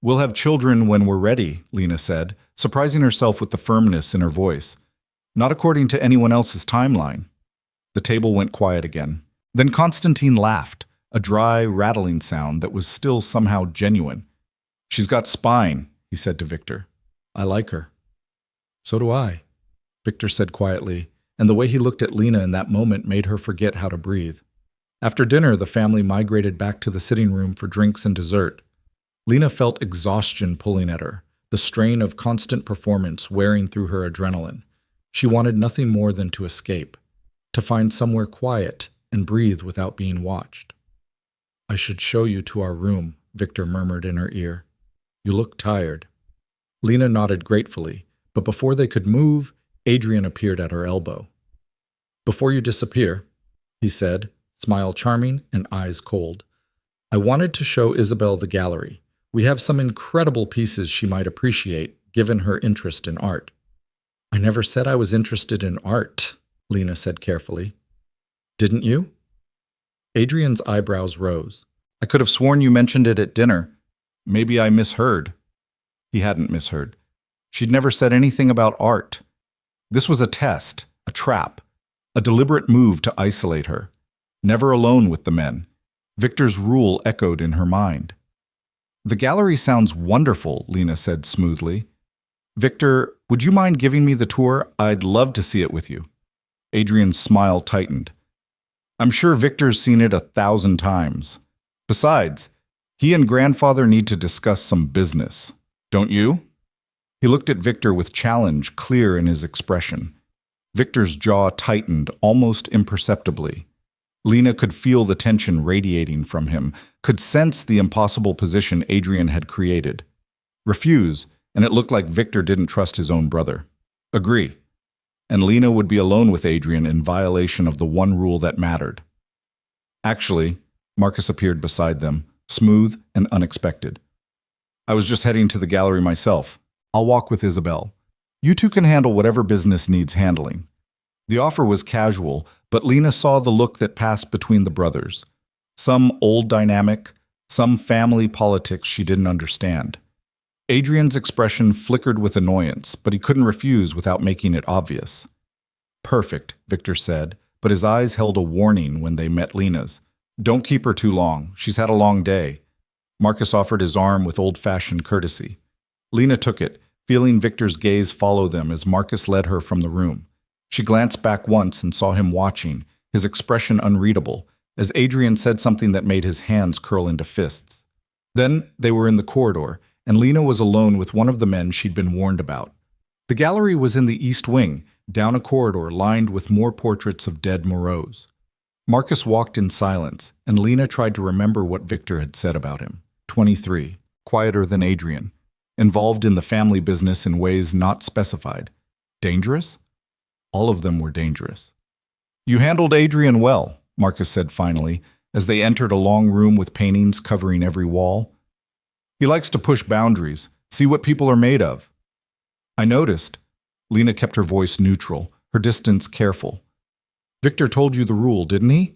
We'll have children when we're ready, Lena said, surprising herself with the firmness in her voice. Not according to anyone else's timeline. The table went quiet again. Then Constantine laughed, a dry, rattling sound that was still somehow genuine. She's got spine, he said to Victor. I like her. So do I, Victor said quietly, and the way he looked at Lena in that moment made her forget how to breathe. After dinner, the family migrated back to the sitting room for drinks and dessert. Lena felt exhaustion pulling at her, the strain of constant performance wearing through her adrenaline. She wanted nothing more than to escape, to find somewhere quiet and breathe without being watched. I should show you to our room, Victor murmured in her ear. You look tired. Lena nodded gratefully, but before they could move, Adrian appeared at her elbow. Before you disappear, he said, smile charming and eyes cold. I wanted to show Isabel the gallery. We have some incredible pieces she might appreciate, given her interest in art. I never said I was interested in art, Lena said carefully. Didn't you? Adrian's eyebrows rose. I could have sworn you mentioned it at dinner. Maybe I misheard. He hadn't misheard. She'd never said anything about art. This was a test, a trap, a deliberate move to isolate her. Never alone with the men. Victor's rule echoed in her mind. The gallery sounds wonderful, Lena said smoothly. Victor, would you mind giving me the tour? I'd love to see it with you. Adrian's smile tightened. I'm sure Victor's seen it 1,000 times. Besides, he and grandfather need to discuss some business. Don't you? He looked at Victor with challenge clear in his expression. Victor's jaw tightened almost imperceptibly. Lena could feel the tension radiating from him, could sense the impossible position Adrian had created. Refuse, and it looked like Victor didn't trust his own brother. Agree. And Lena would be alone with Adrian in violation of the one rule that mattered. Actually, Marcus appeared beside them, smooth and unexpected. I was just heading to the gallery myself. I'll walk with Isabel. You two can handle whatever business needs handling. The offer was casual, but Lena saw the look that passed between the brothers. Some old dynamic, some family politics she didn't understand. Adrian's expression flickered with annoyance, but he couldn't refuse without making it obvious. Perfect, Victor said, but his eyes held a warning when they met Lena's. Don't keep her too long. She's had a long day. Marcus offered his arm with old-fashioned courtesy. Lena took it, feeling Victor's gaze follow them as Marcus led her from the room. She glanced back once and saw him watching, his expression unreadable, as Adrian said something that made his hands curl into fists. Then they were in the corridor, and Lena was alone with one of the men she'd been warned about. The gallery was in the east wing, down a corridor lined with more portraits of dead Moreaus. Marcus walked in silence, and Lena tried to remember what Victor had said about him. 23, quieter than Adrian, involved in the family business in ways not specified. Dangerous? All of them were dangerous. You handled Adrian well, Marcus said finally, as they entered a long room with paintings covering every wall. He likes to push boundaries, see what people are made of. I noticed. Lena kept her voice neutral, her distance careful. Victor told you the rule, didn't he?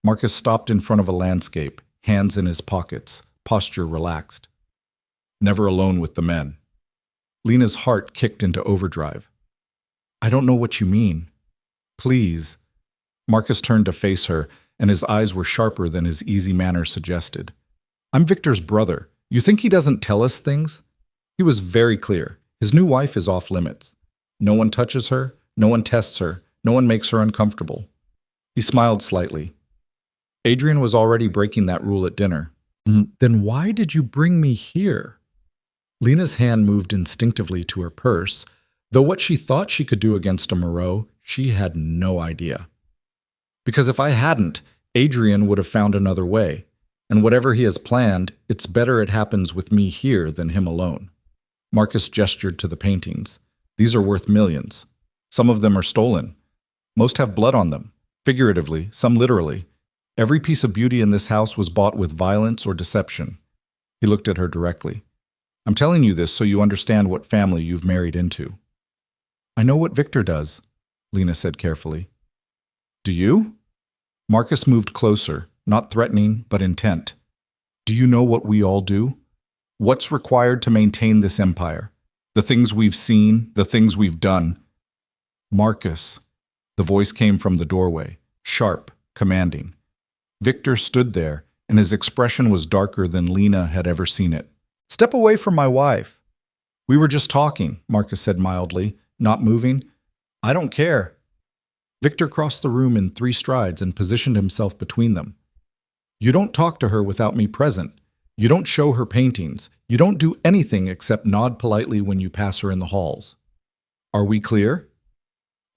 Marcus stopped in front of a landscape, hands in his pockets, posture relaxed. Never alone with the men. Lena's heart kicked into overdrive. I don't know what you mean. Please. Marcus turned to face her, and his eyes were sharper than his easy manner suggested. I'm Victor's brother. You think he doesn't tell us things? He was very clear. His new wife is off limits. No one touches her, no one tests her, no one makes her uncomfortable. He smiled slightly. Adrian was already breaking that rule at dinner. Then why did you bring me here? Lena's hand moved instinctively to her purse, though what she thought she could do against a Moreau, she had no idea. Because if I hadn't, Adrian would have found another way, and whatever he has planned, it's better it happens with me here than him alone. Marcus gestured to the paintings. These are worth millions. Some of them are stolen. Most have blood on them, figuratively, some literally. Every piece of beauty in this house was bought with violence or deception. He looked at her directly. I'm telling you this so you understand what family you've married into. I know what Victor does, Lena said carefully. Do you? Marcus moved closer, not threatening, but intent. Do you know what we all do? What's required to maintain this empire? The things we've seen, the things we've done. Marcus. The voice came from the doorway, sharp, commanding. Victor stood there, and his expression was darker than Lena had ever seen it. Step away from my wife. We were just talking, Marcus said mildly, not moving. I don't care. Victor crossed the room in 3 strides and positioned himself between them. You don't talk to her without me present. You don't show her paintings. You don't do anything except nod politely when you pass her in the halls. Are we clear?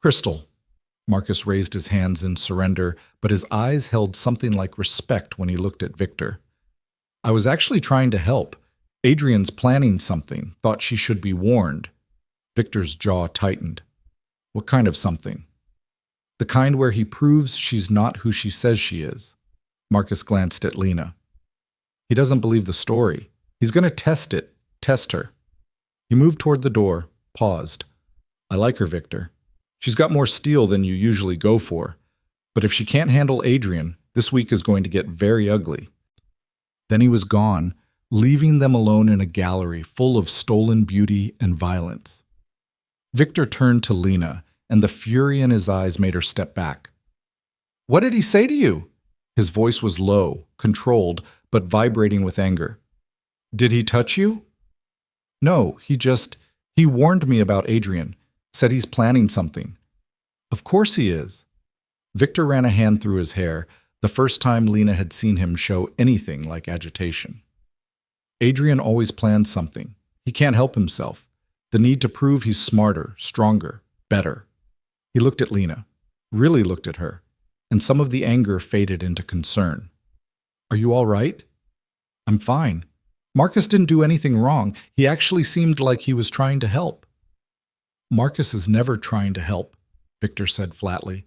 Crystal. Marcus raised his hands in surrender, but his eyes held something like respect when he looked at Victor. I was actually trying to help. Adrian's planning something, thought she should be warned. Victor's jaw tightened. What kind of something? The The kind where he proves she's not who she says she is. Marcus glanced at Lena. He doesn't believe the story. He's going to test her. He moved toward the door, paused. I like her, Victor. She's got more steel than you usually go for. But if she can't handle Adrian, this week is going to get very ugly. Then he was gone, leaving them alone in a gallery full of stolen beauty and violence. Victor turned to Lena, and the fury in his eyes made her step back. What did he say to you? His voice was low, controlled, but vibrating with anger. Did he touch you? No, he warned me about Adrian, said he's planning something. Of course he is. Victor ran a hand through his hair, the first time Lena had seen him show anything like agitation. Adrian always plans something. He can't help himself. The need to prove he's smarter, stronger, better. He looked at Lena, really looked at her, and some of the anger faded into concern. Are you all right? I'm fine. Marcus didn't do anything wrong. He actually seemed like he was trying to help. Marcus is never trying to help, Victor said flatly.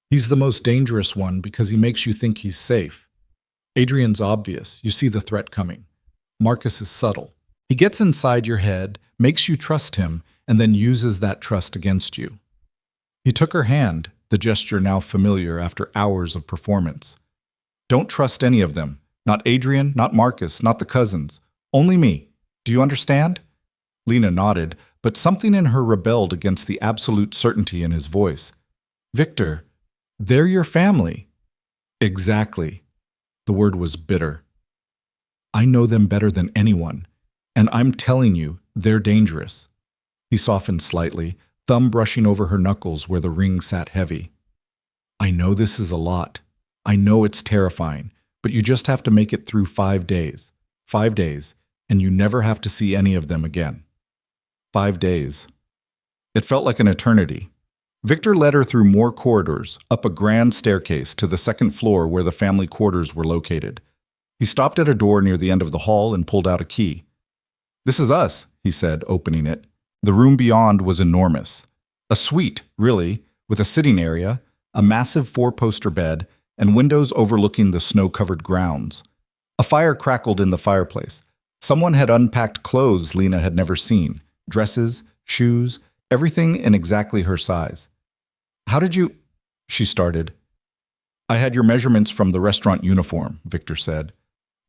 He's the most dangerous one because he makes you think he's safe. Adrian's obvious. You see the threat coming. Marcus is subtle. He gets inside your head, makes you trust him, and then uses that trust against you. He took her hand, the gesture now familiar after hours of performance. Don't trust any of them. Not Adrian, not Marcus, not the cousins. Only me. Do you understand? Lena nodded, but something in her rebelled against the absolute certainty in his voice. Victor, they're your family. Exactly. The word was bitter. I know them better than anyone, and I'm telling you, they're dangerous. He softened slightly, thumb brushing over her knuckles where the ring sat heavy. I know this is a lot. I know it's terrifying, but you just have to make it through 5 days. 5 days, and you never have to see any of them again. 5 days. It felt like an eternity. Victor led her through more corridors, up a grand staircase to the second floor where the family quarters were located. He stopped at a door near the end of the hall and pulled out a key. This is us, he said, opening it. The room beyond was enormous. A suite, really, with a sitting area, a massive 4-poster bed, and windows overlooking the snow-covered grounds. A fire crackled in the fireplace. Someone had unpacked clothes Lena had never seen. Dresses, shoes, everything in exactly her size. How did you... she started. I had your measurements from the restaurant uniform, Victor said.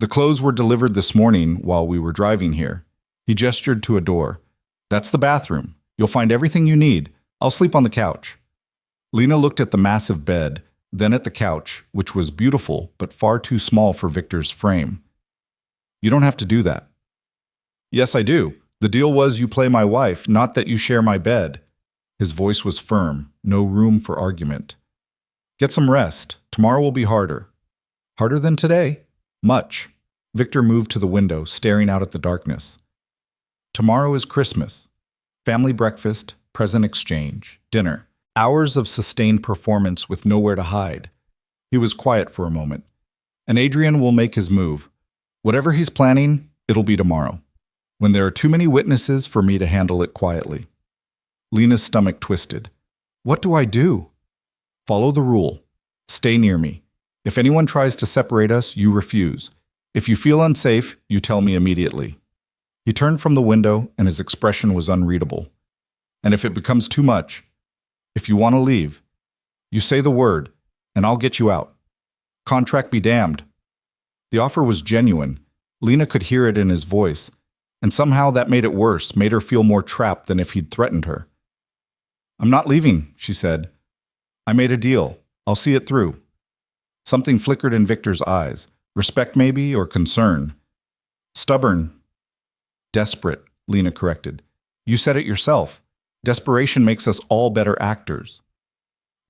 The clothes were delivered this morning while we were driving here. He gestured to a door. That's the bathroom. You'll find everything you need. I'll sleep on the couch. Lena looked at the massive bed, then at the couch, which was beautiful but far too small for Victor's frame. You don't have to do that. Yes, I do. The deal was you play my wife, not that you share my bed. His voice was firm, no room for argument. Get some rest. Tomorrow will be harder. Harder than today? Much. Victor moved to the window, staring out at the darkness. Tomorrow is Christmas. Family breakfast, present exchange, dinner. Hours of sustained performance with nowhere to hide. He was quiet for a moment. And Adrian will make his move. Whatever he's planning, it'll be tomorrow, when there are too many witnesses for me to handle it quietly. Lena's stomach twisted. What do I do? Follow the rule. Stay near me. If anyone tries to separate us, you refuse. If you feel unsafe, you tell me immediately. He turned from the window, and his expression was unreadable. And if it becomes too much, if you want to leave, you say the word, and I'll get you out. Contract be damned. The offer was genuine. Lena could hear it in his voice, and somehow that made it worse, made her feel more trapped than if he'd threatened her. I'm not leaving, she said. I made a deal. I'll see it through. Something flickered in Victor's eyes. Respect maybe, or concern. Stubborn. Desperate, Lena corrected. You said it yourself. Desperation makes us all better actors.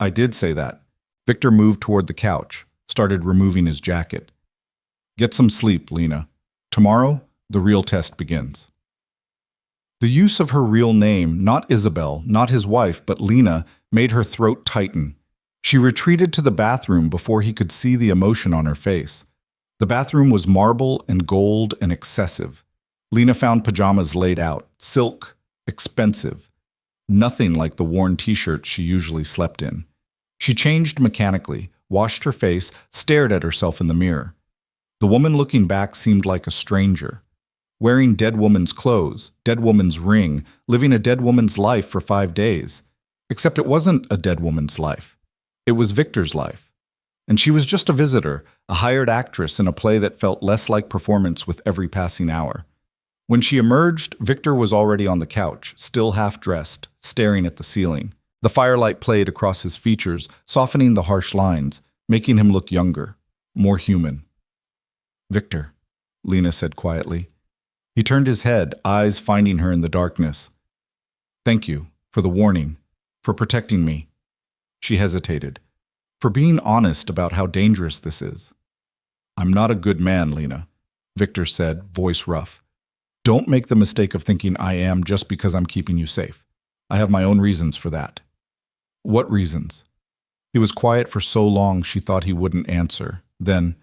I did say that. Victor moved toward the couch, started removing his jacket. Get some sleep, Lena. Tomorrow, the real test begins. The use of her real name, not Isabel, not his wife, but Lena, made her throat tighten. She retreated to the bathroom before he could see the emotion on her face. The bathroom was marble and gold and excessive. Lena found pajamas laid out, silk, expensive. Nothing like the worn t-shirt she usually slept in. She changed mechanically, washed her face, stared at herself in the mirror. The woman looking back seemed like a stranger, wearing dead woman's clothes, dead woman's ring, living a dead woman's life for 5 days. Except it wasn't a dead woman's life. It was Victor's life. And she was just a visitor, a hired actress in a play that felt less like performance with every passing hour. When she emerged, Victor was already on the couch, still half-dressed, staring at the ceiling. The firelight played across his features, softening the harsh lines, making him look younger, more human. "Victor," Lena said quietly. He turned his head, eyes finding her in the darkness. "Thank you for the warning, for protecting me." She hesitated. "For being honest about how dangerous this is." "I'm not a good man, Lena," Victor said, voice rough. "Don't make the mistake of thinking I am just because I'm keeping you safe. I have my own reasons for that." "What reasons?" He was quiet for so long she thought he wouldn't answer. Then,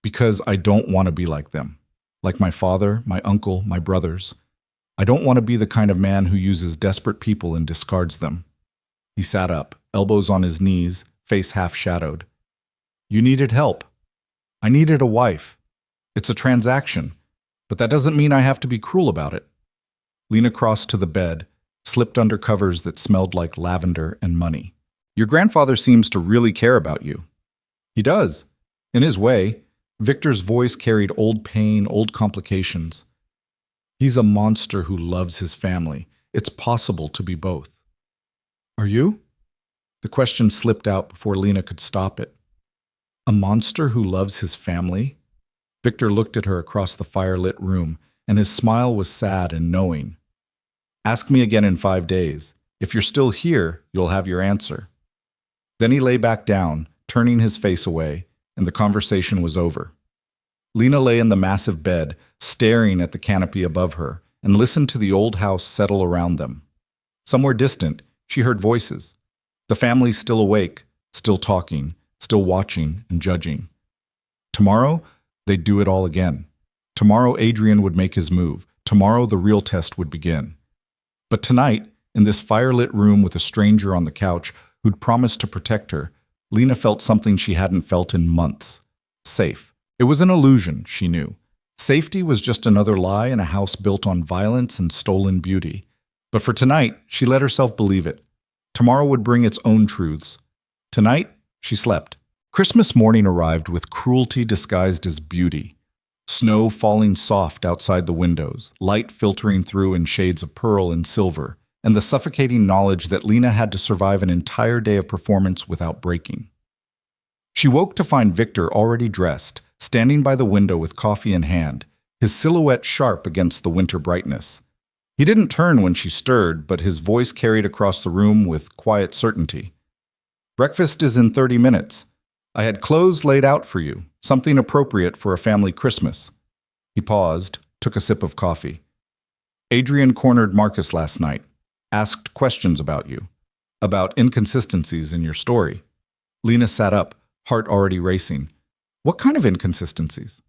"Because I don't want to be like them. Like my father, my uncle, my brothers. I don't want to be the kind of man who uses desperate people and discards them." He sat up, elbows on his knees, face half-shadowed. "You needed help. I needed a wife. It's a transaction, but that doesn't mean I have to be cruel about it." Lena crossed to the bed, slipped under covers that smelled like lavender and money. "Your grandfather seems to really care about you." "He does. In his way." Victor's voice carried old pain, old complications. "He's a monster who loves his family. It's possible to be both." "Are you?" The question slipped out before Lena could stop it. "A monster who loves his family?" Victor looked at her across the firelit room, and his smile was sad and knowing. "Ask me again in 5 days. If you're still here, you'll have your answer." Then he lay back down, turning his face away, and the conversation was over. Lena lay in the massive bed, staring at the canopy above her, and listened to the old house settle around them. Somewhere distant, she heard voices. The family still awake, still talking, still watching and judging. Tomorrow, they'd do it all again. Tomorrow, Adrian would make his move. Tomorrow, the real test would begin. But tonight, in this firelit room with a stranger on the couch who'd promised to protect her, Lena felt something she hadn't felt in months. Safe. It was an illusion, she knew. Safety was just another lie in a house built on violence and stolen beauty. But for tonight, she let herself believe it. Tomorrow would bring its own truths. Tonight, she slept. Christmas morning arrived with cruelty disguised as beauty. Snow falling soft outside the windows, light filtering through in shades of pearl and silver, and the suffocating knowledge that Lena had to survive an entire day of performance without breaking. She woke to find Victor already dressed, standing by the window with coffee in hand, his silhouette sharp against the winter brightness. He didn't turn when she stirred, but his voice carried across the room with quiet certainty. "Breakfast is in 30 minutes. I had clothes laid out for you, something appropriate for a family Christmas." He paused, took a sip of coffee. "Adrian cornered Marcus last night, asked questions about you, about inconsistencies in your story." Lena sat up, heart already racing. "What kind of inconsistencies?"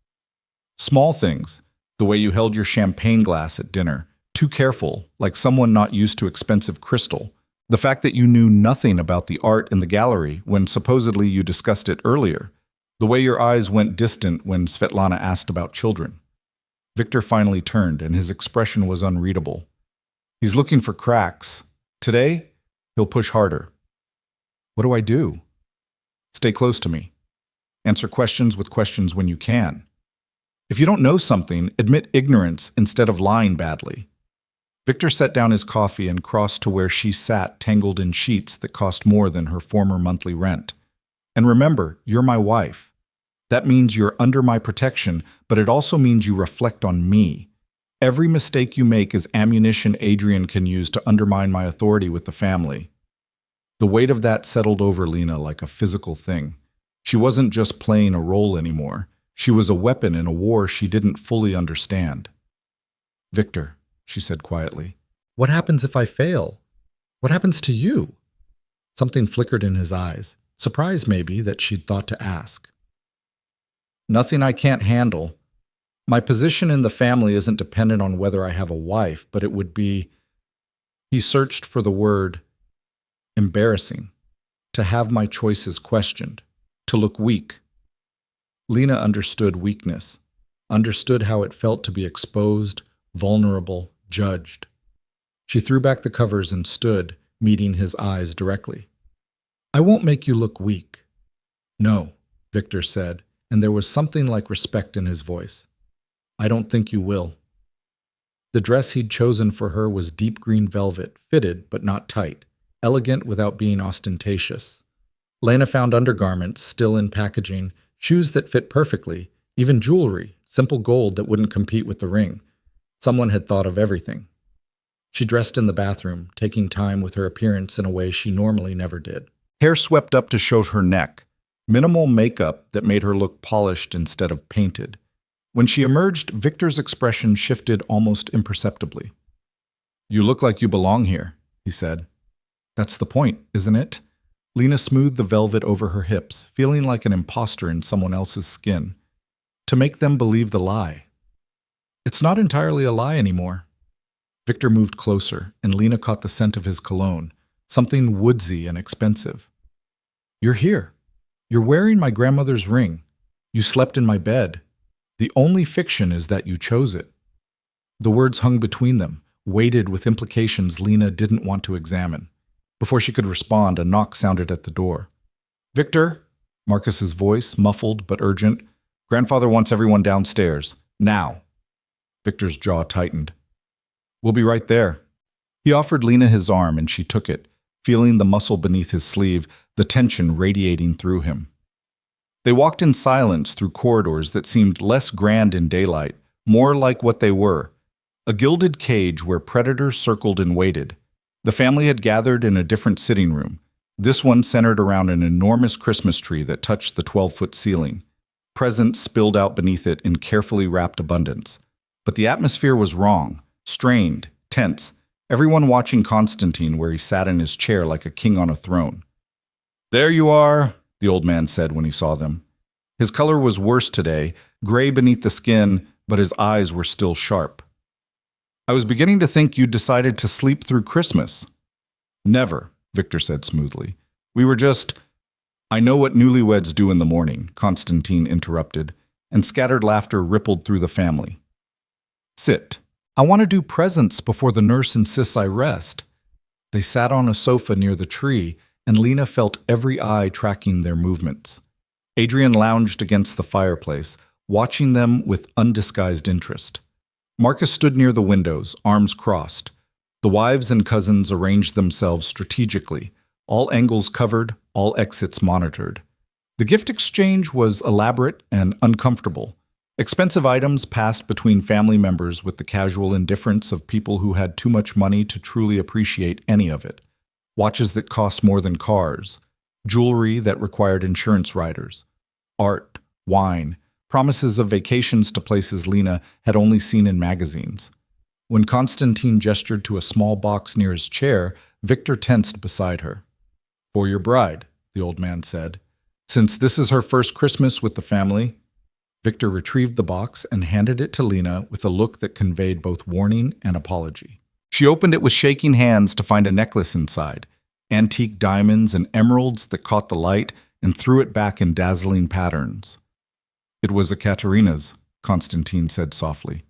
"Small things. The way you held your champagne glass at dinner, too careful, like someone not used to expensive crystal. The fact that you knew nothing about the art in the gallery when supposedly you discussed it earlier. The way your eyes went distant when Svetlana asked about children." Victor finally turned, and his expression was unreadable. He's looking for cracks. Today, he'll push harder. "What do I do?" "Stay close to me. Answer questions with questions when you can. If you don't know something, admit ignorance instead of lying badly." Victor set down his coffee and crossed to where she sat, tangled in sheets that cost more than her former monthly rent. "And remember, you're my wife. That means you're under my protection, but it also means you reflect on me. Every mistake you make is ammunition Adrian can use to undermine my authority with the family." The weight of that settled over Lena like a physical thing. She wasn't just playing a role anymore. She was a weapon in a war she didn't fully understand. "Victor," she said quietly, "what happens if I fail? What happens to you?" Something flickered in his eyes, surprised maybe that she'd thought to ask. "Nothing I can't handle. My position in the family isn't dependent on whether I have a wife, but it would be..." He searched for the word embarrassing. to have my choices questioned, to look weak. Lena understood weakness, understood how it felt to be exposed, vulnerable, judged. She threw back the covers and stood, meeting his eyes directly. "I won't make you look weak." "No," Victor said, and there was something like respect in his voice. "I don't think you will." The dress he'd chosen for her was deep green velvet, fitted but not tight, elegant without being ostentatious. Lena found undergarments still in packaging, shoes that fit perfectly, even jewelry, simple gold that wouldn't compete with the ring. Someone had thought of everything. She dressed in the bathroom, taking time with her appearance in a way she normally never did. Hair swept up to show her neck, minimal makeup that made her look polished instead of painted. When she emerged, Victor's expression shifted almost imperceptibly. "You look like you belong here," he said. "That's the point, isn't it?" Lena smoothed the velvet over her hips, feeling like an imposter in someone else's skin. To make them believe the lie. It's not entirely a lie anymore. Victor moved closer, and Lena caught the scent of his cologne, something woodsy and expensive. "You're here. You're wearing my grandmother's ring. You slept in my bed. The only fiction is that you chose it." The words hung between them, weighted with implications Lena didn't want to examine. Before she could respond, a knock sounded at the door. "Victor," Marcus's voice, muffled but urgent. "Grandfather wants everyone downstairs. Now." Victor's jaw tightened. "We'll be right there." He offered Lena his arm, and she took it, feeling the muscle beneath his sleeve, the tension radiating through him. They walked in silence through corridors that seemed less grand in daylight, more like what they were, a gilded cage where predators circled and waited. The family had gathered in a different sitting room, this one centered around an enormous Christmas tree that touched the 12-foot ceiling. Presents spilled out beneath it in carefully wrapped abundance. But the atmosphere was wrong, strained, tense, everyone watching Constantine where he sat in his chair like a king on a throne. "There you are," the old man said when he saw them. His color was worse today, gray beneath the skin, but his eyes were still sharp. "I was beginning to think you'd decided to sleep through Christmas." "Never," Victor said smoothly. "We were just—" "I know what newlyweds do in the morning," Constantine interrupted, and scattered laughter rippled through the family. "Sit. I want to do presents before the nurse insists I rest." They sat on a sofa near the tree, and Lena felt every eye tracking their movements. Adrian lounged against the fireplace, watching them with undisguised interest. Marcus stood near the windows, arms crossed. The wives and cousins arranged themselves strategically, all angles covered, all exits monitored. The gift exchange was elaborate and uncomfortable. Expensive items passed between family members with the casual indifference of people who had too much money to truly appreciate any of it. Watches that cost more than cars, jewelry that required insurance riders, art, wine, promises of vacations to places Lena had only seen in magazines. When Constantine gestured to a small box near his chair, Victor tensed beside her. "For your bride," the old man said. "Since this is her first Christmas with the family." Victor retrieved the box and handed it to Lena with a look that conveyed both warning and apology. She opened it with shaking hands to find a necklace inside, antique diamonds and emeralds that caught the light, and threw it back in dazzling patterns. "It was Ekaterina's," Constantine said softly.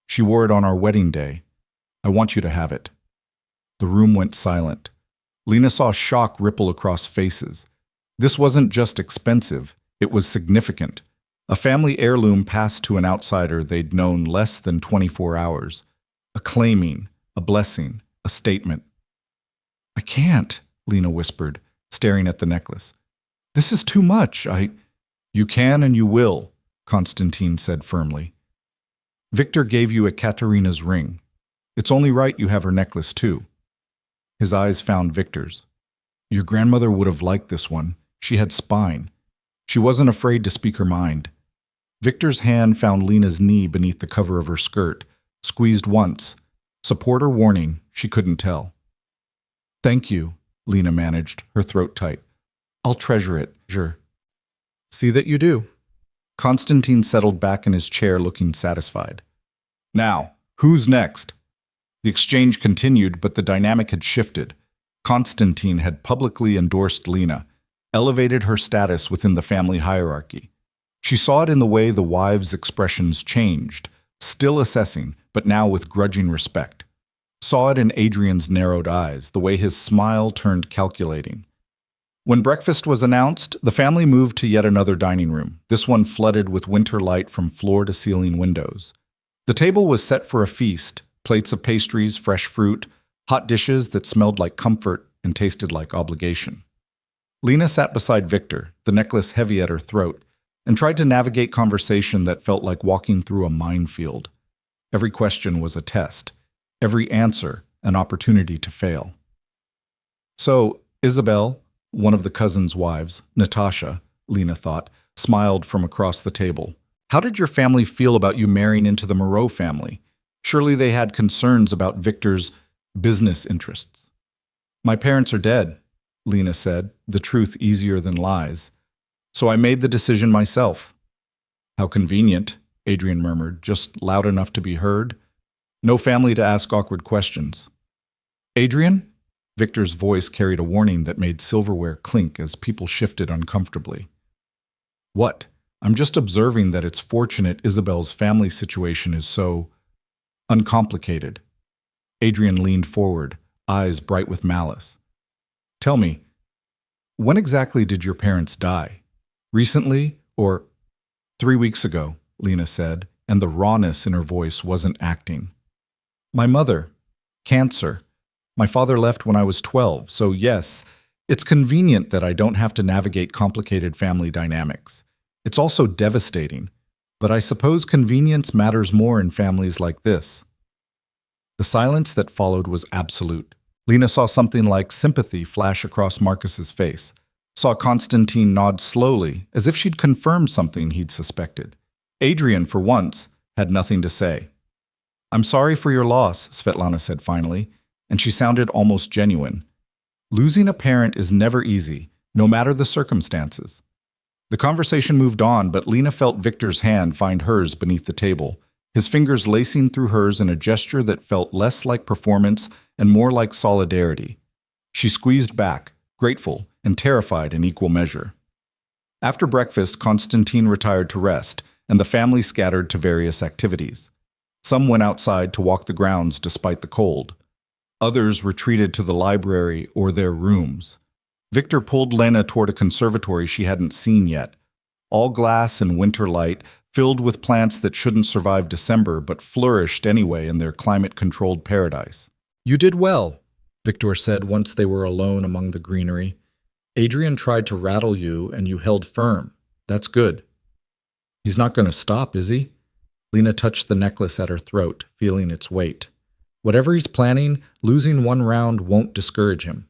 "She wore it on our wedding day. I want you to have it." The room went silent. Lena saw shock ripple across faces. This wasn't just expensive, it was significant. A family heirloom passed to an outsider they'd known less than 24 hours. A claiming, a blessing, a statement. "I can't," Lena whispered, staring at the necklace. "This is too much. You can and you will," Constantine said firmly. "Victor gave you Ekaterina's ring. It's only right you have her necklace too." His eyes found Victor's. "Your grandmother would have liked this one. She had spine. She wasn't afraid to speak her mind." Victor's hand found Lena's knee beneath the cover of her skirt, squeezed once. Support or warning, she couldn't tell. "Thank you," Lena managed, her throat tight. "I'll treasure it, sure." "See that you do." Constantine settled back in his chair looking satisfied. "Now, who's next?" The exchange continued, but the dynamic had shifted. Constantine had publicly endorsed Lena, elevated her status within the family hierarchy. She saw it in the way the wives' expressions changed, still assessing, but now with grudging respect. Saw it in Adrian's narrowed eyes, the way his smile turned calculating. When breakfast was announced, the family moved to yet another dining room, this one flooded with winter light from floor to ceiling windows. The table was set for a feast, plates of pastries, fresh fruit, hot dishes that smelled like comfort and tasted like obligation. Lena sat beside Victor, the necklace heavy at her throat, and tried to navigate conversation that felt like walking through a minefield. Every question was a test, every answer an opportunity to fail. So, Isabel, one of the cousins' wives, Natasha, Lena thought, smiled from across the table. How did your family feel about you marrying into the Moreau family? Surely they had concerns about Victor's business interests. My parents are dead, Lena said, the truth easier than lies. So I made the decision myself. How convenient, Adrian murmured, just loud enough to be heard. No family to ask awkward questions. Adrian? Victor's voice carried a warning that made silverware clink as people shifted uncomfortably. What? I'm just observing that it's fortunate Isabel's family situation is so uncomplicated. Adrian leaned forward, eyes bright with malice. Tell me, when exactly did your parents die? Recently or 3 weeks ago, Lena said, and the rawness in her voice wasn't acting. My mother, cancer. My father left when I was 12, so yes, it's convenient that I don't have to navigate complicated family dynamics. It's also devastating, but I suppose convenience matters more in families like this. The silence that followed was absolute. Lena saw something like sympathy flash across Marcus's face, saw Constantine nod slowly, as if she'd confirmed something he'd suspected. Adrian, for once, had nothing to say. I'm sorry for your loss, Svetlana said finally, and she sounded almost genuine. Losing a parent is never easy, no matter the circumstances. The conversation moved on, but Lena felt Victor's hand find hers beneath the table, his fingers lacing through hers in a gesture that felt less like performance and more like solidarity. She squeezed back, grateful and terrified in equal measure. After breakfast, Constantine retired to rest, and the family scattered to various activities. Some went outside to walk the grounds despite the cold. Others retreated to the library or their rooms. Victor pulled Lena toward a conservatory she hadn't seen yet, all glass and winter light, filled with plants that shouldn't survive December but flourished anyway in their climate-controlled paradise. You did well, Victor said once they were alone among the greenery. Adrian tried to rattle you and you held firm. That's good. He's not going to stop, is he? Lena touched the necklace at her throat, feeling its weight. Whatever he's planning, losing one round won't discourage him.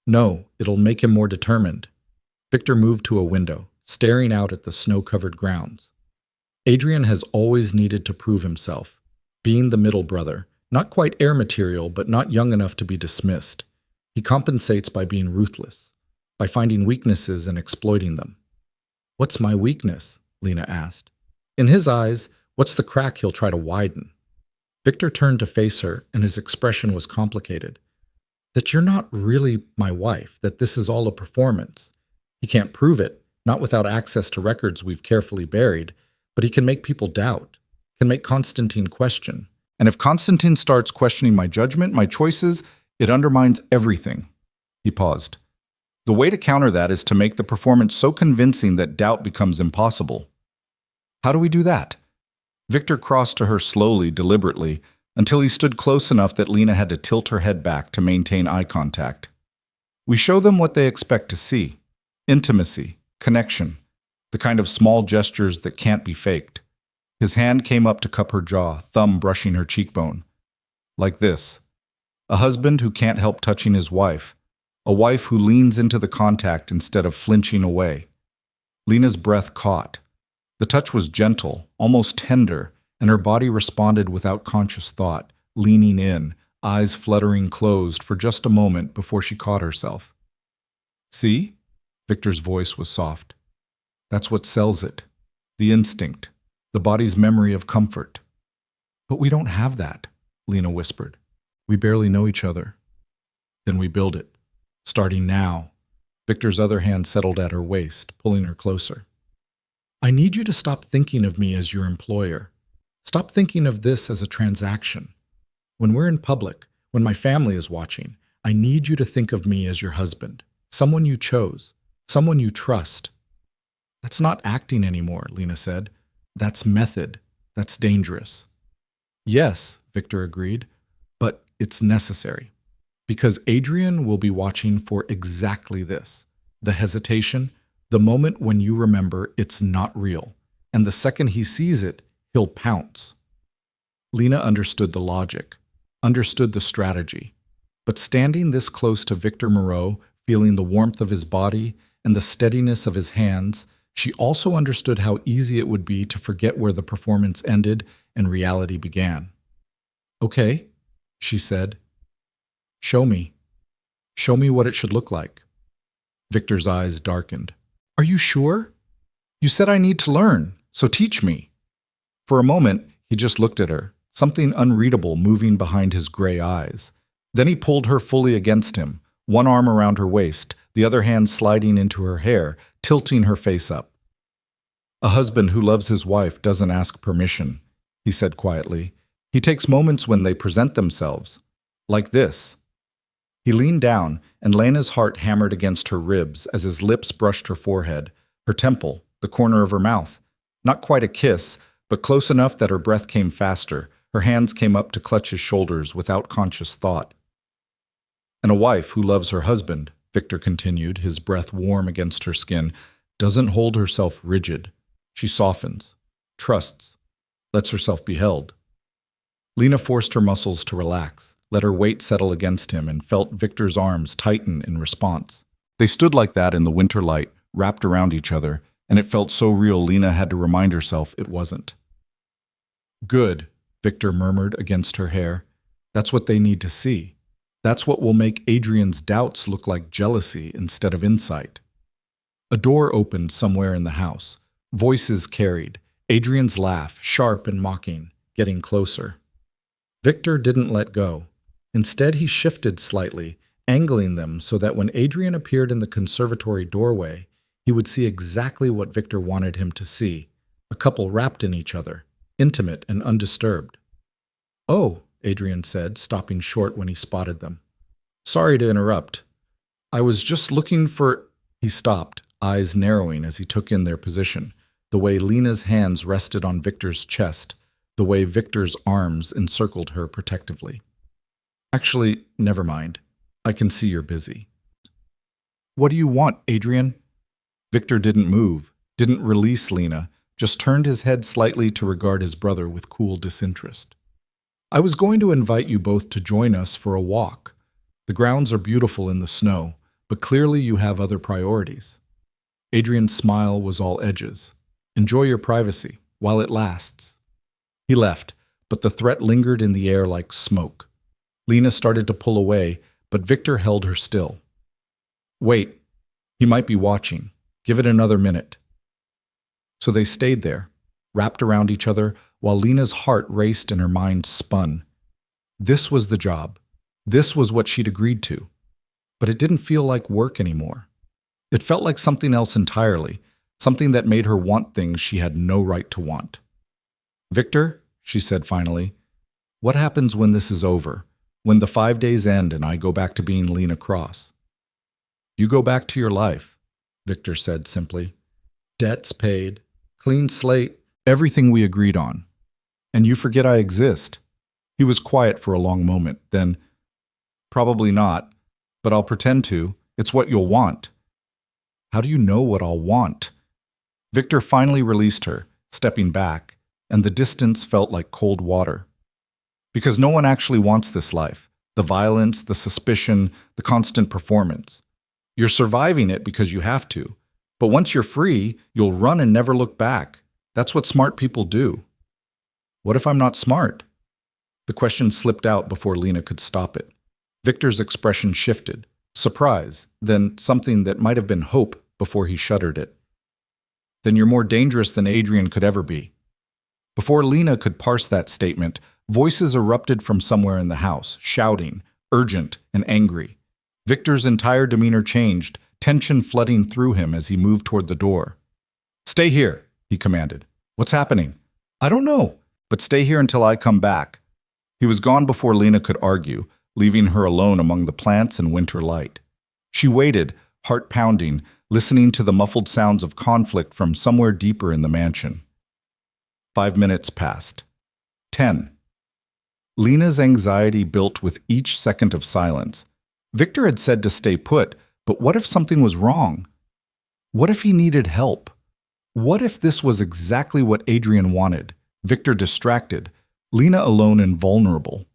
No, it'll make him more determined. Victor moved to a window, staring out at the snow-covered grounds. Adrian has always needed to prove himself, being the middle brother, not quite heir material, but not young enough to be dismissed. He compensates by being ruthless, by finding weaknesses and exploiting them. What's my weakness? Lena asked. In his eyes, what's the crack he'll try to widen? Victor turned to face her, and his expression was complicated. That you're not really my wife, that this is all a performance. He can't prove it, not without access to records we've carefully buried, but he can make people doubt, can make Constantine question. And if Constantine starts questioning my judgment, my choices, it undermines everything. He paused. The way to counter that is to make the performance so convincing that doubt becomes impossible. How do we do that? Victor crossed to her slowly, deliberately, until he stood close enough that Lena had to tilt her head back to maintain eye contact. We show them what they expect to see. Intimacy, connection, the kind of small gestures that can't be faked. His hand came up to cup her jaw, thumb brushing her cheekbone. Like this. A husband who can't help touching his wife. A wife who leans into the contact instead of flinching away. Lena's breath caught. The touch was gentle, almost tender, and her body responded without conscious thought, leaning in, eyes fluttering closed for just a moment before she caught herself. See? Victor's voice was soft. That's what sells it. The instinct. The body's memory of comfort. But we don't have that, Lena whispered. We barely know each other. Then we build it. Starting now. Victor's other hand settled at her waist, pulling her closer. I need you to stop thinking of me as your employer. Stop thinking of this as a transaction. When we're in public, when my family is watching, I need you to think of me as your husband, someone you chose, someone you trust. That's not acting anymore, Lena said. That's method. That's dangerous. Yes, Victor agreed, but it's necessary. Because Adrian will be watching for exactly this. The hesitation, the moment when you remember it's not real, and the second he sees it, he'll pounce. Lena understood the logic, understood the strategy, but standing this close to Victor Moreau, feeling the warmth of his body and the steadiness of his hands, she also understood how easy it would be to forget where the performance ended and reality began. Okay, she said. Show me. Show me what it should look like. Victor's eyes darkened. Are you sure? You said I need to learn, so teach me. For a moment, he just looked at her, something unreadable moving behind his gray eyes. Then he pulled her fully against him, one arm around her waist, the other hand sliding into her hair, tilting her face up. A husband who loves his wife doesn't ask permission, he said quietly. He takes moments when they present themselves. Like this. He leaned down, and Lena's heart hammered against her ribs as his lips brushed her forehead, her temple, the corner of her mouth. Not quite a kiss, but close enough that her breath came faster. Her hands came up to clutch his shoulders without conscious thought. And a wife who loves her husband, Victor continued, his breath warm against her skin, doesn't hold herself rigid. She softens, trusts, lets herself be held. Lena forced her muscles to relax, let her weight settle against him, and felt Victor's arms tighten in response. They stood like that in the winter light, wrapped around each other, and it felt so real Lena had to remind herself it wasn't. Good, Victor murmured against her hair. That's what they need to see. That's what will make Adrian's doubts look like jealousy instead of insight. A door opened somewhere in the house. Voices carried. Adrian's laugh, sharp and mocking, getting closer. Victor didn't let go. Instead, he shifted slightly, angling them so that when Adrian appeared in the conservatory doorway, he would see exactly what Victor wanted him to see, a couple wrapped in each other, intimate and undisturbed. Oh, Adrian said, stopping short when he spotted them. Sorry to interrupt. I was just looking for... He stopped, eyes narrowing as he took in their position, the way Lena's hands rested on Victor's chest, the way Victor's arms encircled her protectively. Actually, never mind. I can see you're busy. What do you want, Adrian? Victor didn't move, didn't release Lena, just turned his head slightly to regard his brother with cool disinterest. I was going to invite you both to join us for a walk. The grounds are beautiful in the snow, but clearly you have other priorities. Adrian's smile was all edges. Enjoy your privacy, while it lasts. He left, but the threat lingered in the air like smoke. Lena started to pull away, but Victor held her still. Wait, he might be watching. Give it another minute. So they stayed there, wrapped around each other, while Lena's heart raced and her mind spun. This was the job. This was what she'd agreed to. But it didn't feel like work anymore. It felt like something else entirely, something that made her want things she had no right to want. Victor, she said finally, what happens when this is over, when the 5 days end and I go back to being Lena Cross? You go back to your life, Victor said simply. Debts paid, clean slate, everything we agreed on. And you forget I exist. He was quiet for a long moment, then, probably not, but I'll pretend to. It's what you'll want. How do you know what I'll want? Victor finally released her, stepping back, and the distance felt like cold water. Because no one actually wants this life, the violence, the suspicion, the constant performance. You're surviving it because you have to. But once you're free, you'll run and never look back. That's what smart people do. What if I'm not smart? The question slipped out before Lena could stop it. Victor's expression shifted, surprise, then something that might have been hope before he shuddered it. Then you're more dangerous than Adrian could ever be. Before Lena could parse that statement, voices erupted from somewhere in the house, shouting, urgent and angry. Victor's entire demeanor changed, tension flooding through him as he moved toward the door. "Stay here," he commanded. "What's happening?" "I don't know, but stay here until I come back." He was gone before Lena could argue, leaving her alone among the plants and winter light. She waited, heart pounding, listening to the muffled sounds of conflict from somewhere deeper in the mansion. 5 minutes passed. 10. Lena's anxiety built with each second of silence. Victor had said to stay put, but what if something was wrong? What if he needed help? What if this was exactly what Adrian wanted? Victor distracted, Lena alone and vulnerable.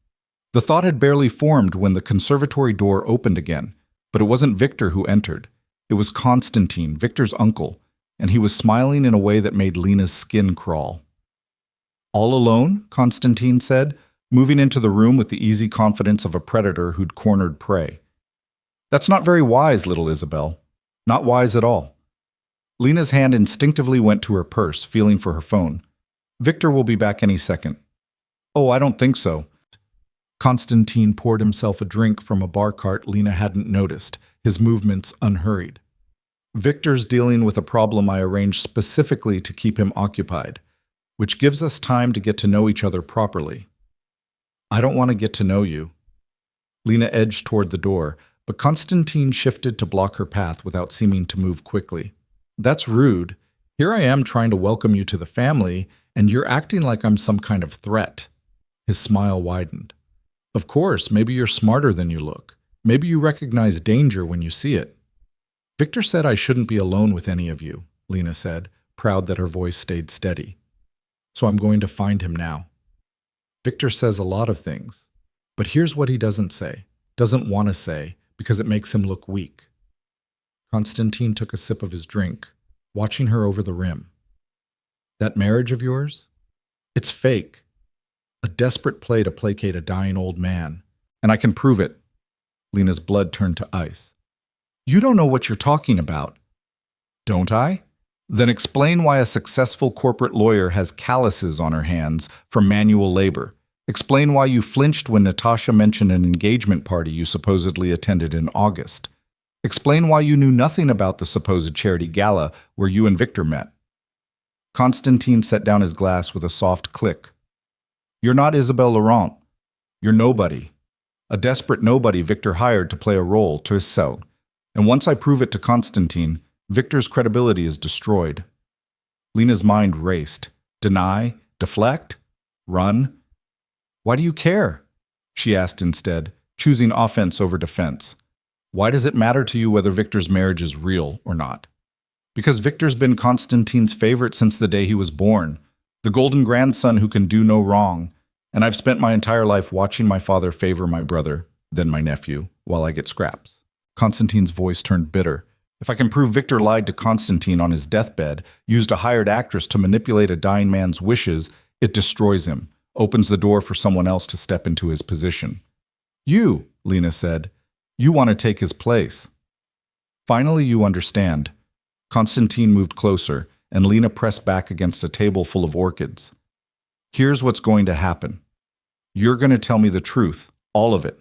The thought had barely formed when the conservatory door opened again, but it wasn't Victor who entered. It was Constantine, Victor's uncle, and he was smiling in a way that made Lena's skin crawl. "All alone?" Constantine said, moving into the room with the easy confidence of a predator who'd cornered prey. "That's not very wise, little Isabel. Not wise at all." Lena's hand instinctively went to her purse, feeling for her phone. "Victor will be back any second." "Oh, I don't think so." Constantine poured himself a drink from a bar cart Lena hadn't noticed, his movements unhurried. "Victor's dealing with a problem I arranged specifically to keep him occupied, which gives us time to get to know each other properly." "I don't want to get to know you." Lena edged toward the door, but Constantine shifted to block her path without seeming to move quickly. "That's rude. Here I am trying to welcome you to the family, and you're acting like I'm some kind of threat." His smile widened. "Of course, maybe you're smarter than you look. Maybe you recognize danger when you see it." "Victor said I shouldn't be alone with any of you," Lena said, proud that her voice stayed steady. "So I'm going to find him now." Victor says a lot of things, but here's what he doesn't say, doesn't want to say, because it makes him look weak. Constantine took a sip of his drink, watching her over the rim. "That marriage of yours? It's fake. A desperate play to placate a dying old man. And I can prove it." Lena's blood turned to ice. "You don't know what you're talking about." "Don't I? Then explain why a successful corporate lawyer has calluses on her hands from manual labor. Explain why you flinched when Natasha mentioned an engagement party you supposedly attended in August. Explain why you knew nothing about the supposed charity gala where you and Victor met." Constantine set down his glass with a soft click. "You're not Isabelle Laurent. You're nobody. A desperate nobody Victor hired to play a role to his cell. And once I prove it to Constantine, Victor's credibility is destroyed." Lena's mind raced. Deny? Deflect? Run? "Why do you care?" she asked instead, choosing offense over defense. "Why does it matter to you whether Victor's marriage is real or not?" "Because Victor's been Constantine's favorite since the day he was born, the golden grandson who can do no wrong, and I've spent my entire life watching my father favor my brother, then my nephew, while I get scraps." Constantine's voice turned bitter. "If I can prove Victor lied to Constantine on his deathbed, used a hired actress to manipulate a dying man's wishes, it destroys him, opens the door for someone else to step into his position." "You," Lena said, "you want to take his place." "Finally you understand." Constantine moved closer, and Lena pressed back against a table full of orchids. "Here's what's going to happen. You're going to tell me the truth, all of it.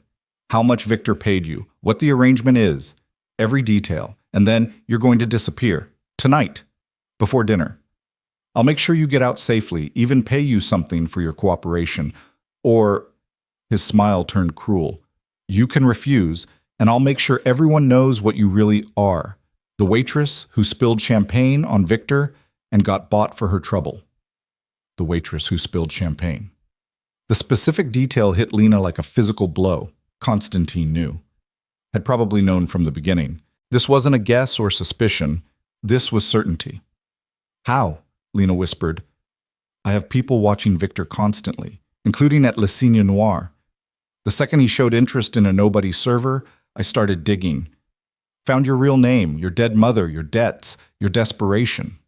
How much Victor paid you, what the arrangement is, every detail, and then you're going to disappear. Tonight, before dinner. I'll make sure you get out safely, even pay you something for your cooperation. Or," his smile turned cruel, "you can refuse, and I'll make sure everyone knows what you really are. The waitress who spilled champagne on Victor and got bought for her trouble." The waitress who spilled champagne. The specific detail hit Lena like a physical blow. Constantine knew. Had probably known from the beginning. This wasn't a guess or suspicion. This was certainty. "How?" Lena whispered. "I have people watching Victor constantly, including at Le Cygne Noir. The second he showed interest in a nobody server, I started digging. Found your real name, your dead mother, your debts, your desperation."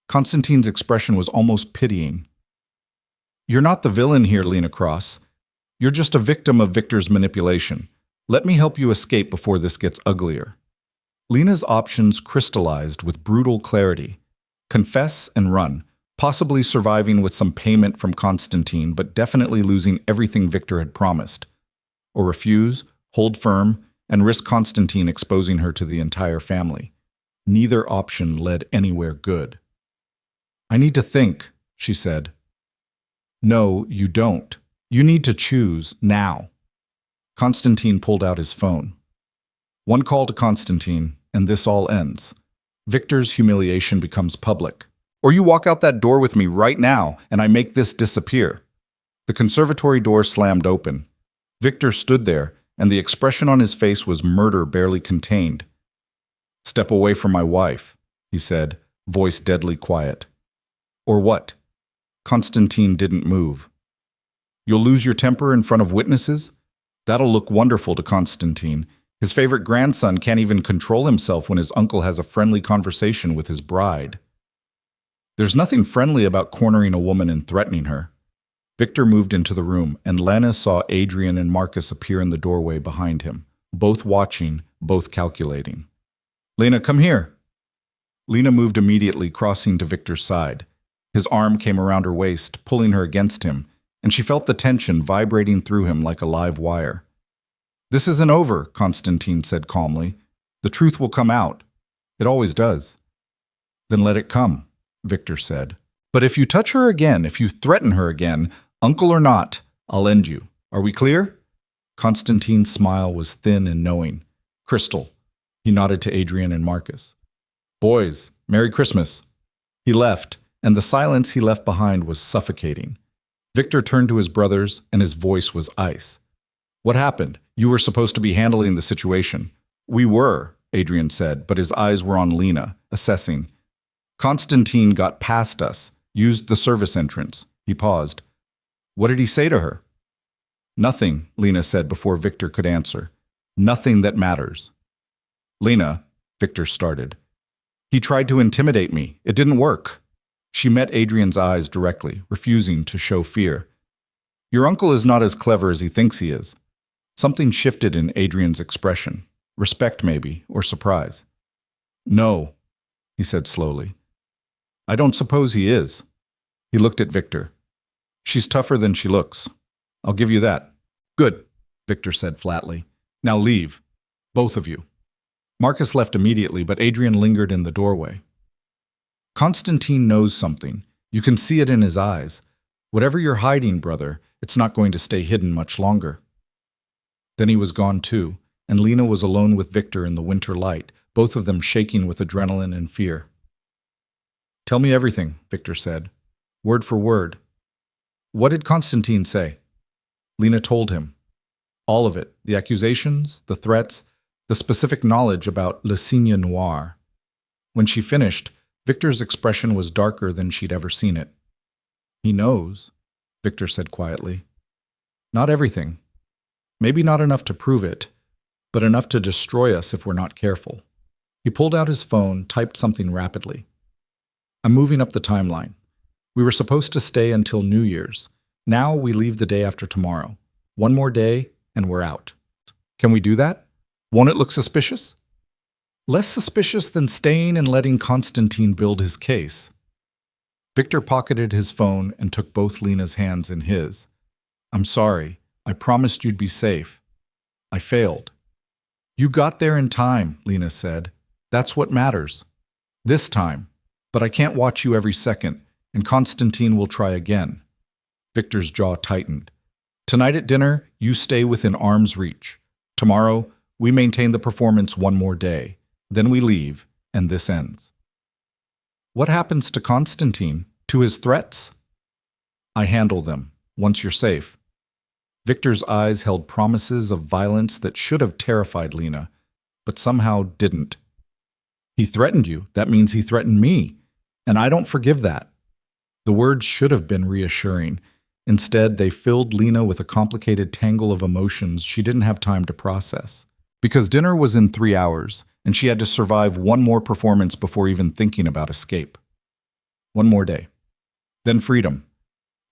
Constantine's expression was almost pitying. "You're not the villain here, Lena Cross. You're just a victim of Victor's manipulation. Let me help you escape before this gets uglier." Lena's options crystallized with brutal clarity. Confess and run, possibly surviving with some payment from Constantine, but definitely losing everything Victor had promised. Or refuse, hold firm, and risk Constantine exposing her to the entire family. Neither option led anywhere good. "I need to think," she said. "No, you don't. You need to choose now." Constantine pulled out his phone. One call to Constantine, and this all ends. Victor's humiliation becomes public. "Or you walk out that door with me right now, and I make this disappear." The conservatory door slammed open. Victor stood there, and the expression on his face was murder barely contained. "Step away from my wife," he said, voice deadly quiet. "Or what?" Constantine didn't move. "You'll lose your temper in front of witnesses? That'll look wonderful to Constantine. His favorite grandson can't even control himself when his uncle has a friendly conversation with his bride." "There's nothing friendly about cornering a woman and threatening her." Victor moved into the room, and Lena saw Adrian and Marcus appear in the doorway behind him, both watching, both calculating. "Lena, come here." Lena moved immediately, crossing to Victor's side. His arm came around her waist, pulling her against him, and she felt the tension vibrating through him like a live wire. "This isn't over," Constantine said calmly. "The truth will come out. It always does." "Then let it come," Victor said. "But if you touch her again, if you threaten her again, uncle or not, I'll end you. Are we clear?" Constantine's smile was thin and knowing. "Crystal." He nodded to Adrian and Marcus. "Boys, Merry Christmas." He left, and the silence he left behind was suffocating. Victor turned to his brothers, and his voice was ice. "What happened? You were supposed to be handling the situation." "We were," Adrian said, but his eyes were on Lena, assessing. "Constantine got past us, used the service entrance." He paused. "What did he say to her?" "Nothing," Lena said before Victor could answer. "Nothing that matters." "Lena," Victor started. "He tried to intimidate me. It didn't work." She met Adrian's eyes directly, refusing to show fear. "Your uncle is not as clever as he thinks he is." Something shifted in Adrian's expression. Respect, maybe, or surprise. "No," he said slowly. "I don't suppose he is." He looked at Victor. "She's tougher than she looks. I'll give you that." "Good," Victor said flatly. "Now leave. Both of you." Marcus left immediately, but Adrian lingered in the doorway. "Constantine knows something. You can see it in his eyes. Whatever you're hiding, brother, it's not going to stay hidden much longer." Then he was gone too, and Lena was alone with Victor in the winter light, both of them shaking with adrenaline and fear. "Tell me everything," Victor said. "Word for word." "What did Constantine say?" Lena told him. All of it, the accusations, the threats, the specific knowledge about Le Cygne Noir. When she finished, Victor's expression was darker than she'd ever seen it. "He knows," Victor said quietly. "Not everything. Maybe not enough to prove it, but enough to destroy us if we're not careful." He pulled out his phone, typed something rapidly. "I'm moving up the timeline. We were supposed to stay until New Year's. Now we leave the day after tomorrow. One more day, and we're out. Can we do that? Won't it look suspicious?" "Less suspicious than staying and letting Constantine build his case." Victor pocketed his phone and took both Lena's hands in his. "I'm sorry. I promised you'd be safe. I failed." "You got there in time," Lena said. "That's what matters. This time. But I can't watch you every second, and Constantine will try again." Victor's jaw tightened. "Tonight at dinner, you stay within arm's reach. Tomorrow, we maintain the performance one more day. Then we leave, and this ends." "What happens to Constantine? To his threats?" "I handle them, once you're safe." Victor's eyes held promises of violence that should have terrified Lena, but somehow didn't. "He threatened you. That means he threatened me. And I don't forgive that." The words should have been reassuring. Instead, they filled Lena with a complicated tangle of emotions she didn't have time to process. Because dinner was in 3 hours, and she had to survive one more performance before even thinking about escape. One more day. Then freedom.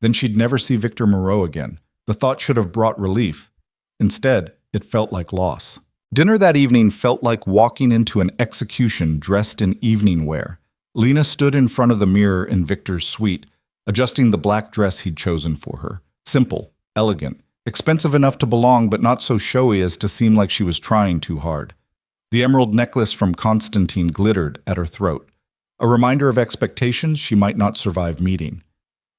Then she'd never see Victor Moreau again. The thought should have brought relief. Instead, it felt like loss. Dinner that evening felt like walking into an execution dressed in evening wear. Lena stood in front of the mirror in Victor's suite, adjusting the black dress he'd chosen for her. Simple, elegant, Expensive enough to belong, but not so showy as to seem like she was trying too hard. The emerald necklace from Constantine glittered at her throat, a reminder of expectations she might not survive meeting.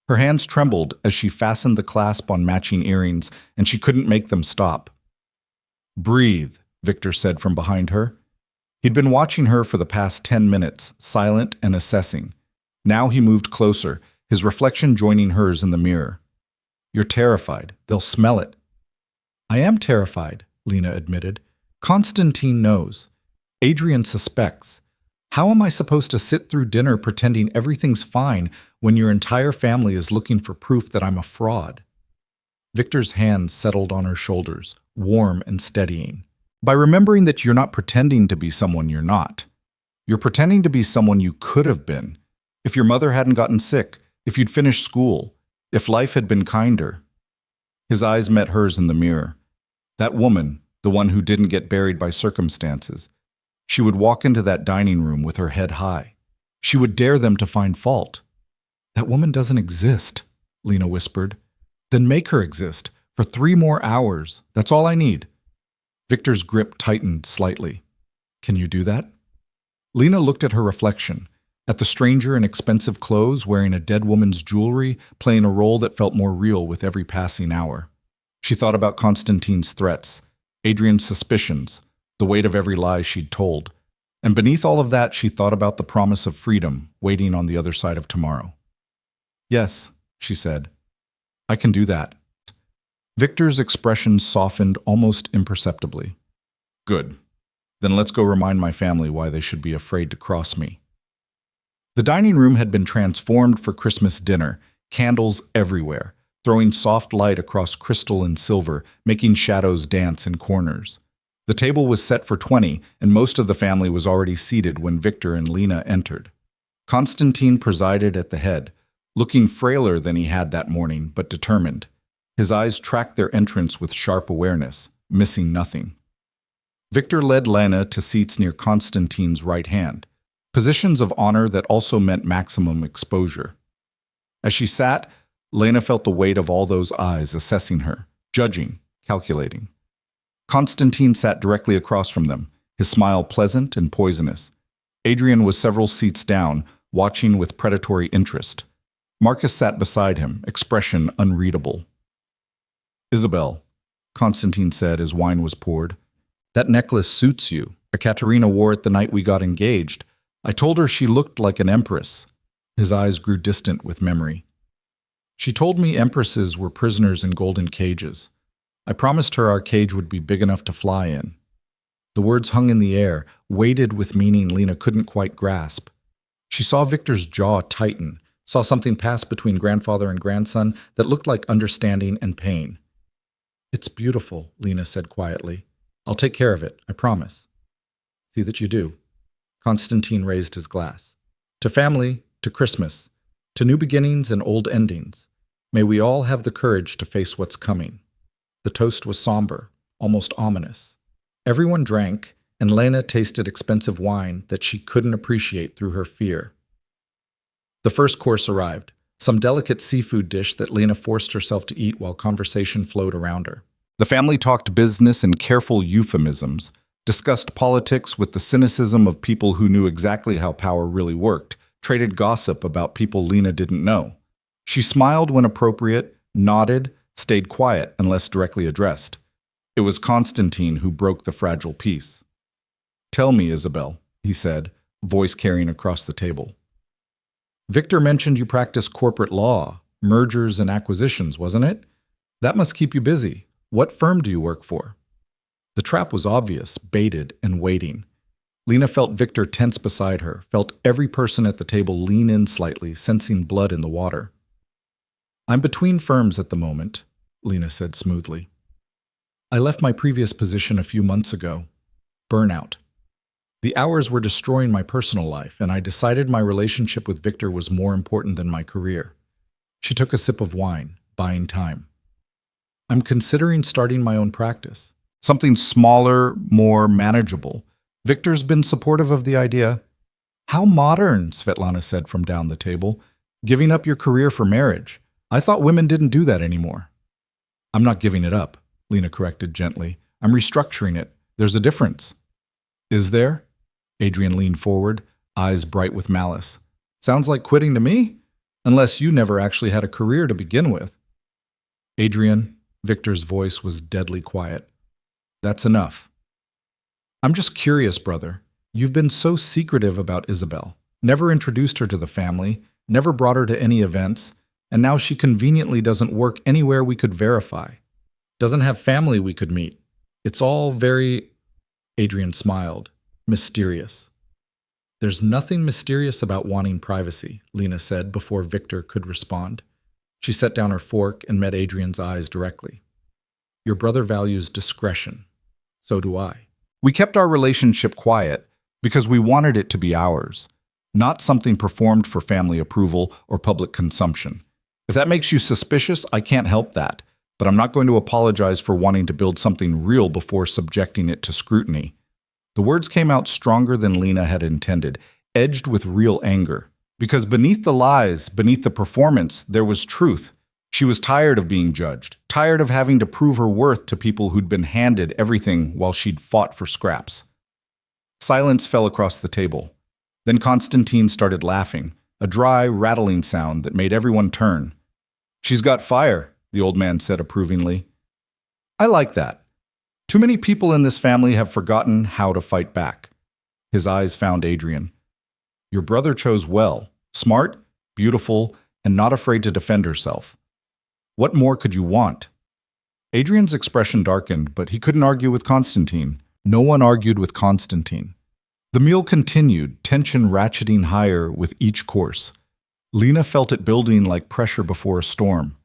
Her hands trembled as she fastened the clasp on matching earrings, and she couldn't make them stop. "Breathe," Victor said from behind her. He'd been watching her for the past 10 minutes, silent and assessing. Now he moved closer, his reflection joining hers in the mirror. "You're terrified. They'll smell it." "I am terrified," Lena admitted. "Constantine knows. Adrian suspects. How am I supposed to sit through dinner pretending everything's fine when your entire family is looking for proof that I'm a fraud?" Victor's hands settled on her shoulders, warm and steadying. "By remembering that you're not pretending to be someone you're not. You're pretending to be someone you could have been. If your mother hadn't gotten sick, if you'd finished school, if life had been kinder." His eyes met hers in the mirror. That woman, the one who didn't get buried by circumstances. She would walk into that dining room with her head high. She would dare them to find fault. "That woman doesn't exist," Lena whispered. "Then make her exist, for 3 more hours. That's all I need." Victor's grip tightened slightly. "Can you do that?" Lena looked at her reflection, at the stranger in expensive clothes wearing a dead woman's jewelry, playing a role that felt more real with every passing hour. She thought about Constantine's threats, Adrian's suspicions, the weight of every lie she'd told. And beneath all of that, she thought about the promise of freedom waiting on the other side of tomorrow. "Yes," she said. "I can do that." Victor's expression softened almost imperceptibly. "Good. Then let's go remind my family why they should be afraid to cross me." The dining room had been transformed for Christmas dinner, candles everywhere, throwing soft light across crystal and silver, making shadows dance in corners. The table was set for 20, and most of the family was already seated when Victor and Lena entered. Constantine presided at the head, looking frailer than he had that morning, but determined. His eyes tracked their entrance with sharp awareness, missing nothing. Victor led Lena to seats near Constantine's right hand, positions of honor that also meant maximum exposure. As she sat, Lena felt the weight of all those eyes assessing her, judging, calculating. Constantine sat directly across from them, his smile pleasant and poisonous. Adrian was several seats down, watching with predatory interest. Marcus sat beside him, expression unreadable. "Isabel," Constantine said as wine was poured, "that necklace suits you. Ekaterina wore it the night we got engaged. I told her she looked like an empress." His eyes grew distant with memory. "She told me empresses were prisoners in golden cages. I promised her our cage would be big enough to fly in." The words hung in the air, weighted with meaning Lena couldn't quite grasp. She saw Victor's jaw tighten, saw something pass between grandfather and grandson that looked like understanding and pain. "It's beautiful," Lena said quietly. "I'll take care of it, I promise." "See that you do." Constantine raised his glass. "To family, to Christmas, to new beginnings and old endings. May we all have the courage to face what's coming." The toast was somber, almost ominous. Everyone drank, and Lena tasted expensive wine that she couldn't appreciate through her fear. The first course arrived, some delicate seafood dish that Lena forced herself to eat while conversation flowed around her. The family talked business in careful euphemisms, discussed politics with the cynicism of people who knew exactly how power really worked, traded gossip about people Lena didn't know. She smiled when appropriate, nodded, stayed quiet unless directly addressed. It was Constantine who broke the fragile peace. "Tell me, Isabel," he said, voice carrying across the table. "Victor mentioned you practice corporate law, mergers and acquisitions, wasn't it? That must keep you busy. What firm do you work for?" The trap was obvious, baited and waiting. Lena felt Victor tense beside her, felt every person at the table lean in slightly, sensing blood in the water. "I'm between firms at the moment," Lena said smoothly. "I left my previous position a few months ago. Burnout. The hours were destroying my personal life, and I decided my relationship with Victor was more important than my career." She took a sip of wine, buying time. "I'm considering starting my own practice. Something smaller, more manageable. Victor's been supportive of the idea." "How modern," Svetlana said from down the table. "Giving up your career for marriage. I thought women didn't do that anymore." I'm not giving it up, Lena corrected gently. I'm restructuring it. There's a difference. Is there? Adrian leaned forward, eyes bright with malice. Sounds like quitting to me? Unless you never actually had a career to begin with. Adrian, Victor's voice was deadly quiet. That's enough. I'm just curious, brother. You've been so secretive about Isabel. Never introduced her to the family, never brought her to any events, and now she conveniently doesn't work anywhere we could verify. Doesn't have family we could meet. It's all very, Adrian smiled, mysterious. There's nothing mysterious about wanting privacy, Lena said before Victor could respond. She set down her fork and met Adrian's eyes directly. Your brother values discretion. So do I. We kept our relationship quiet because we wanted it to be ours, not something performed for family approval or public consumption. If that makes you suspicious, I can't help that, but I'm not going to apologize for wanting to build something real before subjecting it to scrutiny. The words came out stronger than Lena had intended, edged with real anger. Because beneath the lies, beneath the performance, there was truth. She was tired of being judged, tired of having to prove her worth to people who'd been handed everything while she'd fought for scraps. Silence fell across the table. Then Constantine started laughing, a dry, rattling sound that made everyone turn. She's got fire, the old man said approvingly. I like that. Too many people in this family have forgotten how to fight back. His eyes found Adrian. Your brother chose well, smart, beautiful, and not afraid to defend herself. What more could you want? Adrian's expression darkened, but he couldn't argue with Constantine. No one argued with Constantine. The meal continued, tension ratcheting higher with each course. Lena felt it building like pressure before a storm.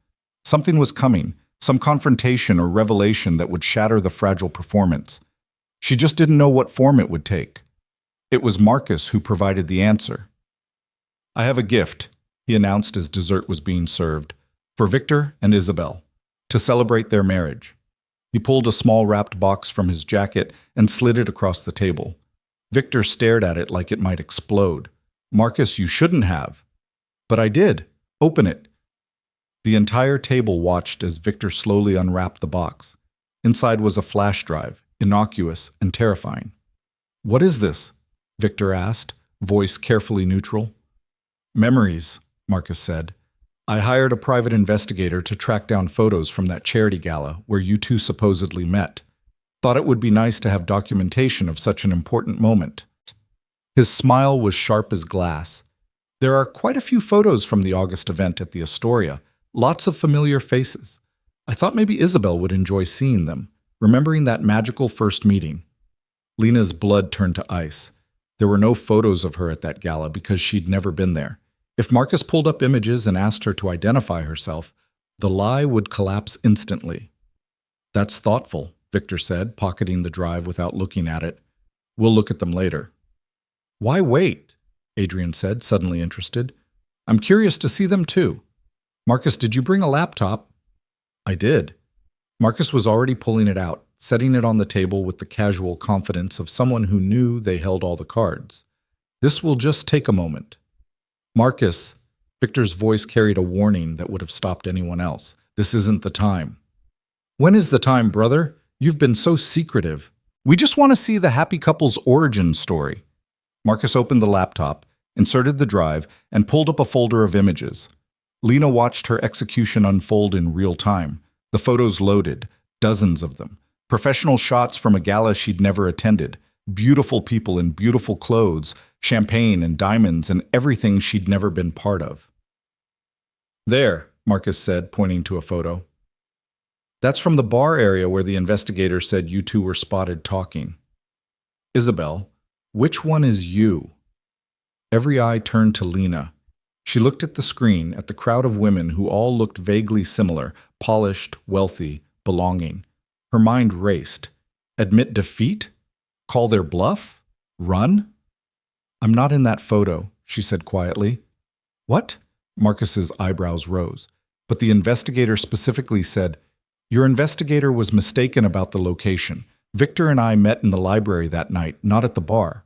Something was coming, some confrontation or revelation that would shatter the fragile performance. She just didn't know what form it would take. It was Marcus who provided the answer. I have a gift, he announced as dessert was being served, for Victor and Isabel, to celebrate their marriage. He pulled a small wrapped box from his jacket and slid it across the table. Victor stared at it like it might explode. Marcus, you shouldn't have. But I did. Open it. The entire table watched as Victor slowly unwrapped the box. Inside was a flash drive, innocuous and terrifying. What is this? Victor asked, voice carefully neutral. Memories, Marcus said. I hired a private investigator to track down photos from that charity gala where you two supposedly met. Thought it would be nice to have documentation of such an important moment. His smile was sharp as glass. There are quite a few photos from the August event at the Astoria, lots of familiar faces. I thought maybe Isabel would enjoy seeing them, remembering that magical first meeting. Lena's blood turned to ice. There were no photos of her at that gala because she'd never been there. If Marcus pulled up images and asked her to identify herself, the lie would collapse instantly. That's thoughtful, Victor said, pocketing the drive without looking at it. We'll look at them later. Why wait? Adrian said, suddenly interested. I'm curious to see them too. Marcus, did you bring a laptop? I did. Marcus was already pulling it out, setting it on the table with the casual confidence of someone who knew they held all the cards. This will just take a moment. Marcus, Victor's voice carried a warning that would have stopped anyone else. This isn't the time. When is the time, brother? You've been so secretive. We just want to see the happy couple's origin story. Marcus opened the laptop, inserted the drive, and pulled up a folder of images. Lena watched her execution unfold in real time. The photos loaded, dozens of them. Professional shots from a gala she'd never attended. Beautiful people in beautiful clothes, champagne and diamonds and everything she'd never been part of. There, Marcus said, pointing to a photo. That's from the bar area where the investigator said you two were spotted talking. Isabel, which one is you? Every eye turned to Lena. She looked at the screen, at the crowd of women who all looked vaguely similar, polished, wealthy, belonging. Her mind raced. Admit defeat? Call their bluff? Run? I'm not in that photo, she said quietly. What? Marcus's eyebrows rose. But the investigator specifically said, your investigator was mistaken about the location. Victor and I met in the library that night, not at the bar.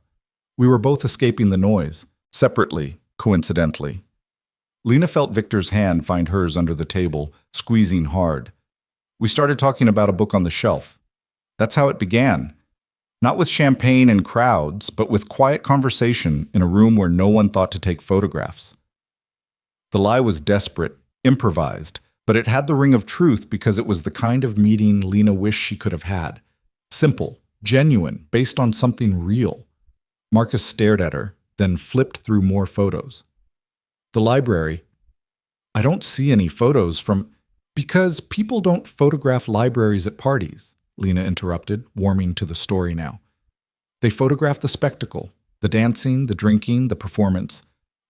We were both escaping the noise, separately, coincidentally. Lena felt Victor's hand find hers under the table, squeezing hard. We started talking about a book on the shelf. That's how it began. Not with champagne and crowds, but with quiet conversation in a room where no one thought to take photographs. The lie was desperate, improvised, but it had the ring of truth because it was the kind of meeting Lena wished she could have had. Simple, genuine, based on something real. Marcus stared at her, then flipped through more photos. The library. I don't see any photos from... Because people don't photograph libraries at parties, Lena interrupted, warming to the story now. They photograph the spectacle, the dancing, the drinking, the performance.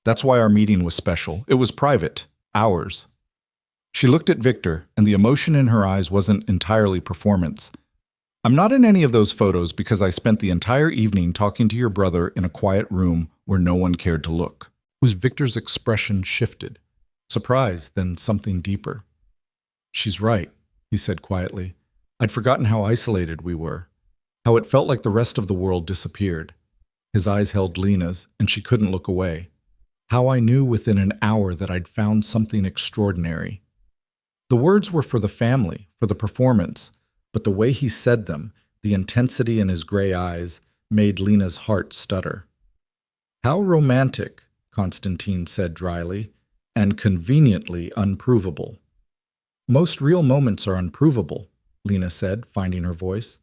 That's why our meeting was special. It was private, ours. She looked at Victor, and the emotion in her eyes wasn't entirely performance. I'm not in any of those photos because I spent the entire evening talking to your brother in a quiet room where no one cared to look. Victor's expression shifted. Surprise, then something deeper. She's right, he said quietly. I'd forgotten how isolated we were, how it felt like the rest of the world disappeared. His eyes held Lena's, and she couldn't look away. How I knew within an hour that I'd found something extraordinary. The words were for the family, for the performance, but the way he said them, the intensity in his gray eyes, made Lena's heart stutter. How romantic, Constantine said dryly, and conveniently unprovable. Most real moments are unprovable, Lena said, finding her voice.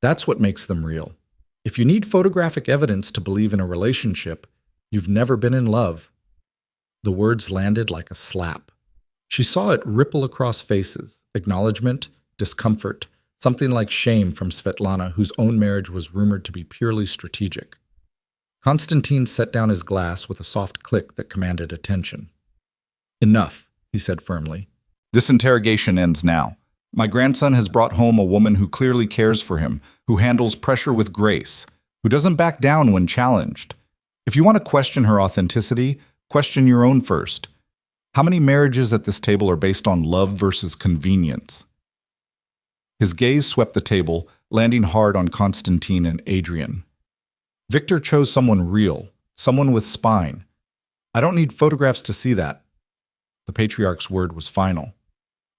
That's what makes them real. If you need photographic evidence to believe in a relationship, you've never been in love. The words landed like a slap. She saw it ripple across faces, acknowledgement, discomfort, something like shame from Svetlana, whose own marriage was rumored to be purely strategic. Constantine set down his glass with a soft click that commanded attention. Enough, he said firmly. This interrogation ends now. My grandson has brought home a woman who clearly cares for him, who handles pressure with grace, who doesn't back down when challenged. If you want to question her authenticity, question your own first. How many marriages at this table are based on love versus convenience? His gaze swept the table, landing hard on Constantine and Adrian. Victor chose someone real, someone with spine. I don't need photographs to see that. The patriarch's word was final.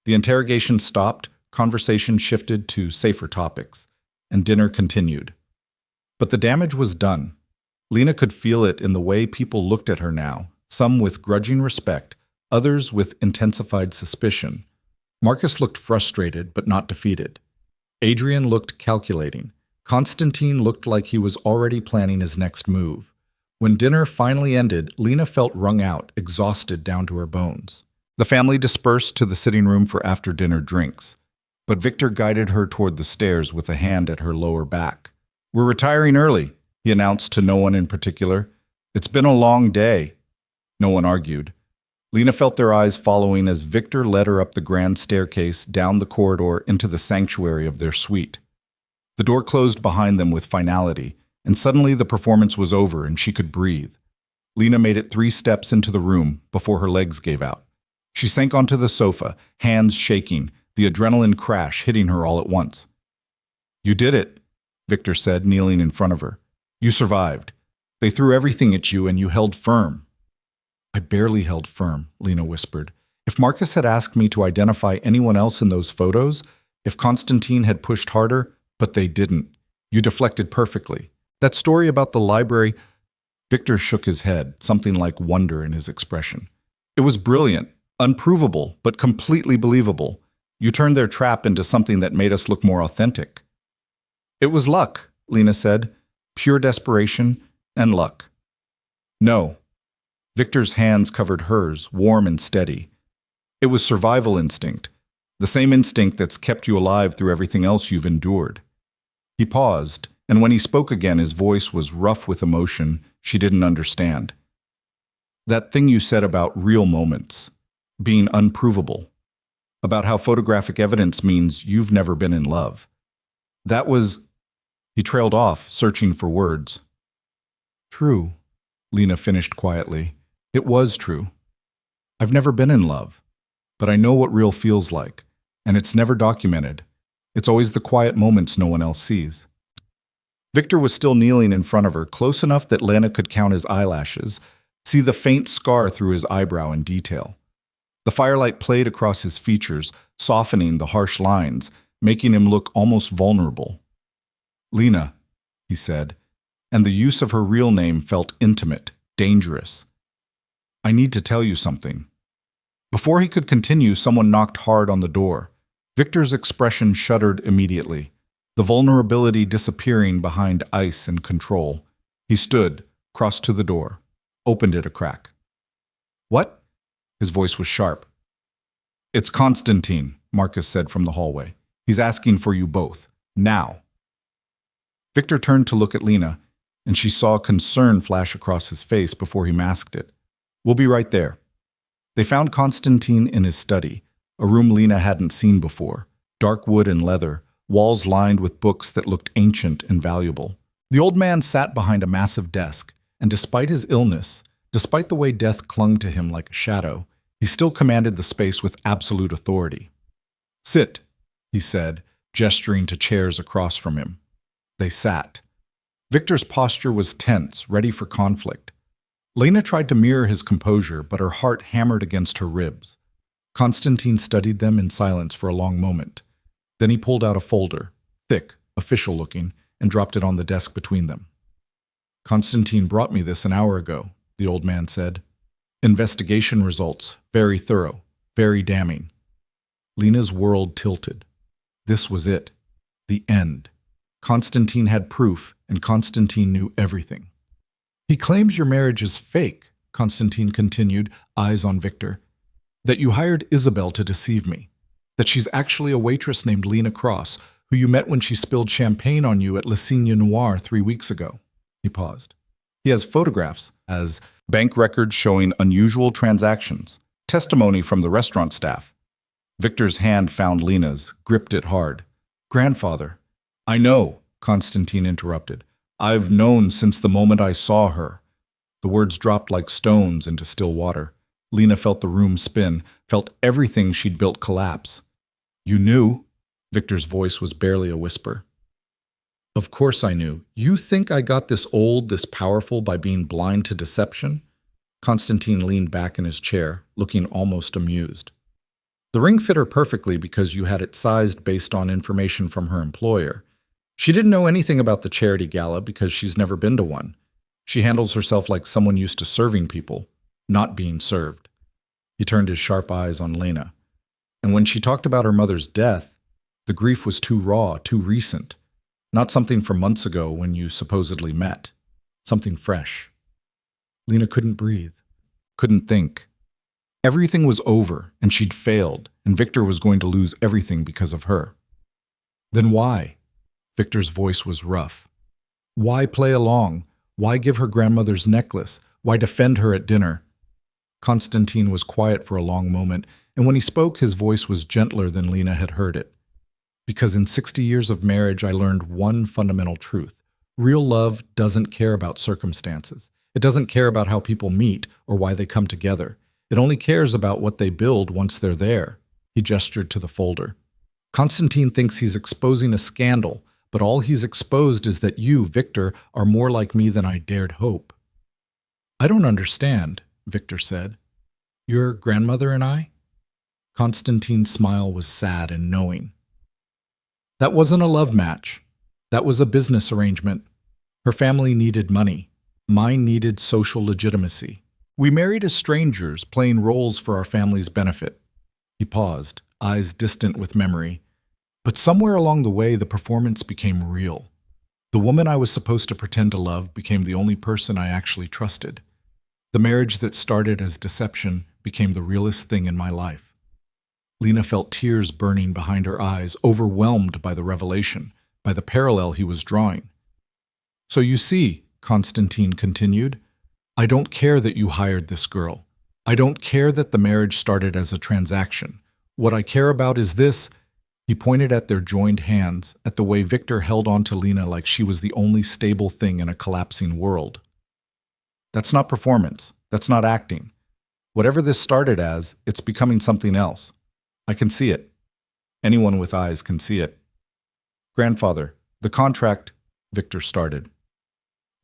The interrogation stopped, conversation shifted to safer topics, and dinner continued. But the damage was done. Lena could feel it in the way people looked at her now, some with grudging respect, others with intensified suspicion. Marcus looked frustrated but not defeated. Adrian looked calculating. Constantine looked like he was already planning his next move. When dinner finally ended, Lena felt wrung out, exhausted down to her bones. The family dispersed to the sitting room for after-dinner drinks, but Victor guided her toward the stairs with a hand at her lower back. We're retiring early, he announced to no one in particular. It's been a long day. No one argued. Lena felt their eyes following as Victor led her up the grand staircase, down the corridor, into the sanctuary of their suite. The door closed behind them with finality, and suddenly the performance was over and she could breathe. Lena made it 3 steps into the room before her legs gave out. She sank onto the sofa, hands shaking, the adrenaline crash hitting her all at once. You did it, Victor said, kneeling in front of her. You survived. They threw everything at you and you held firm. I barely held firm, Lena whispered. If Marcus had asked me to identify anyone else in those photos, if Constantine had pushed harder, but they didn't. You deflected perfectly. That story about the library... Victor shook his head, something like wonder in his expression. It was brilliant. Unprovable, but completely believable. You turned their trap into something that made us look more authentic. It was luck, Lena said. Pure desperation and luck. No. Victor's hands covered hers, warm and steady. It was survival instinct, the same instinct that's kept you alive through everything else you've endured. He paused, and when he spoke again, his voice was rough with emotion she didn't understand. That thing you said about real moments, being unprovable, about how photographic evidence means you've never been in love. That was... He trailed off, searching for words. True, Lena finished quietly. It was true. I've never been in love, but I know what real feels like, and it's never documented. It's always the quiet moments no one else sees. Victor was still kneeling in front of her, close enough that Lena could count his eyelashes, see the faint scar through his eyebrow in detail. The firelight played across his features, softening the harsh lines, making him look almost vulnerable. "Lena," he said, and the use of her real name felt intimate, dangerous. "I need to tell you something." Before he could continue, someone knocked hard on the door. Victor's expression shuddered immediately, the vulnerability disappearing behind ice and control. He stood, crossed to the door, opened it a crack. "What?" His voice was sharp. "It's Constantine," Marcus said from the hallway. "He's asking for you both. Now." Victor turned to look at Lena, and she saw concern flash across his face before he masked it. "We'll be right there." They found Constantine in his study, a room Lena hadn't seen before. Dark wood and leather, walls lined with books that looked ancient and valuable. The old man sat behind a massive desk, and despite his illness, despite the way death clung to him like a shadow, he still commanded the space with absolute authority. "Sit," he said, gesturing to chairs across from him. They sat. Victor's posture was tense, ready for conflict. Lena tried to mirror his composure, but her heart hammered against her ribs. Constantine studied them in silence for a long moment. Then he pulled out a folder, thick, official-looking, and dropped it on the desk between them. "Constantine brought me this an hour ago," the old man said. "Investigation results, very thorough, very damning." Lena's world tilted. This was it. The end. Constantine had proof, and Constantine knew everything. "He claims your marriage is fake," Constantine continued, eyes on Victor. "That you hired Isabel to deceive me. That she's actually a waitress named Lena Cross, who you met when she spilled champagne on you at Le Cygne Noir 3 weeks ago." He paused. "He has photographs, as bank records showing unusual transactions, testimony from the restaurant staff." Victor's hand found Lena's, gripped it hard. "Grandfather." "I know," Constantine interrupted. "I've known since the moment I saw her." The words dropped like stones into still water. Lena felt the room spin, felt everything she'd built collapse. "You knew?" Victor's voice was barely a whisper. "Of course I knew. You think I got this old, this powerful by being blind to deception?" Constantine leaned back in his chair, looking almost amused. "The ring fit her perfectly because you had it sized based on information from her employer. She didn't know anything about the charity gala because she's never been to one. She handles herself like someone used to serving people, not being served." He turned his sharp eyes on Lena. "And when she talked about her mother's death, the grief was too raw, too recent. Not something from months ago when you supposedly met. Something fresh." Lena couldn't breathe, couldn't think. Everything was over, and she'd failed, and Victor was going to lose everything because of her. "Then why?" Victor's voice was rough. "Why play along? Why give her grandmother's necklace? Why defend her at dinner?" Constantine was quiet for a long moment, and when he spoke, his voice was gentler than Lena had heard it. "Because in 60 years of marriage, I learned one fundamental truth. Real love doesn't care about circumstances. It doesn't care about how people meet or why they come together. It only cares about what they build once they're there." He gestured to the folder. "Constantine thinks he's exposing a scandal, but all he's exposed is that you, Victor, are more like me than I dared hope." "I don't understand," Victor said. "Your grandmother and I?" Constantine's smile was sad and knowing. "That wasn't a love match. That was a business arrangement. Her family needed money. Mine needed social legitimacy. We married as strangers, playing roles for our family's benefit." He paused, eyes distant with memory. "But somewhere along the way, the performance became real. The woman I was supposed to pretend to love became the only person I actually trusted. The marriage that started as deception became the realest thing in my life." Lena felt tears burning behind her eyes, overwhelmed by the revelation, by the parallel he was drawing. "So you see," Constantine continued, "I don't care that you hired this girl. I don't care that the marriage started as a transaction. What I care about is this." He pointed at their joined hands, at the way Victor held on to Lena like she was the only stable thing in a collapsing world. "That's not performance. That's not acting. Whatever this started as, it's becoming something else. I can see it. Anyone with eyes can see it." "Grandfather, the contract," Victor started.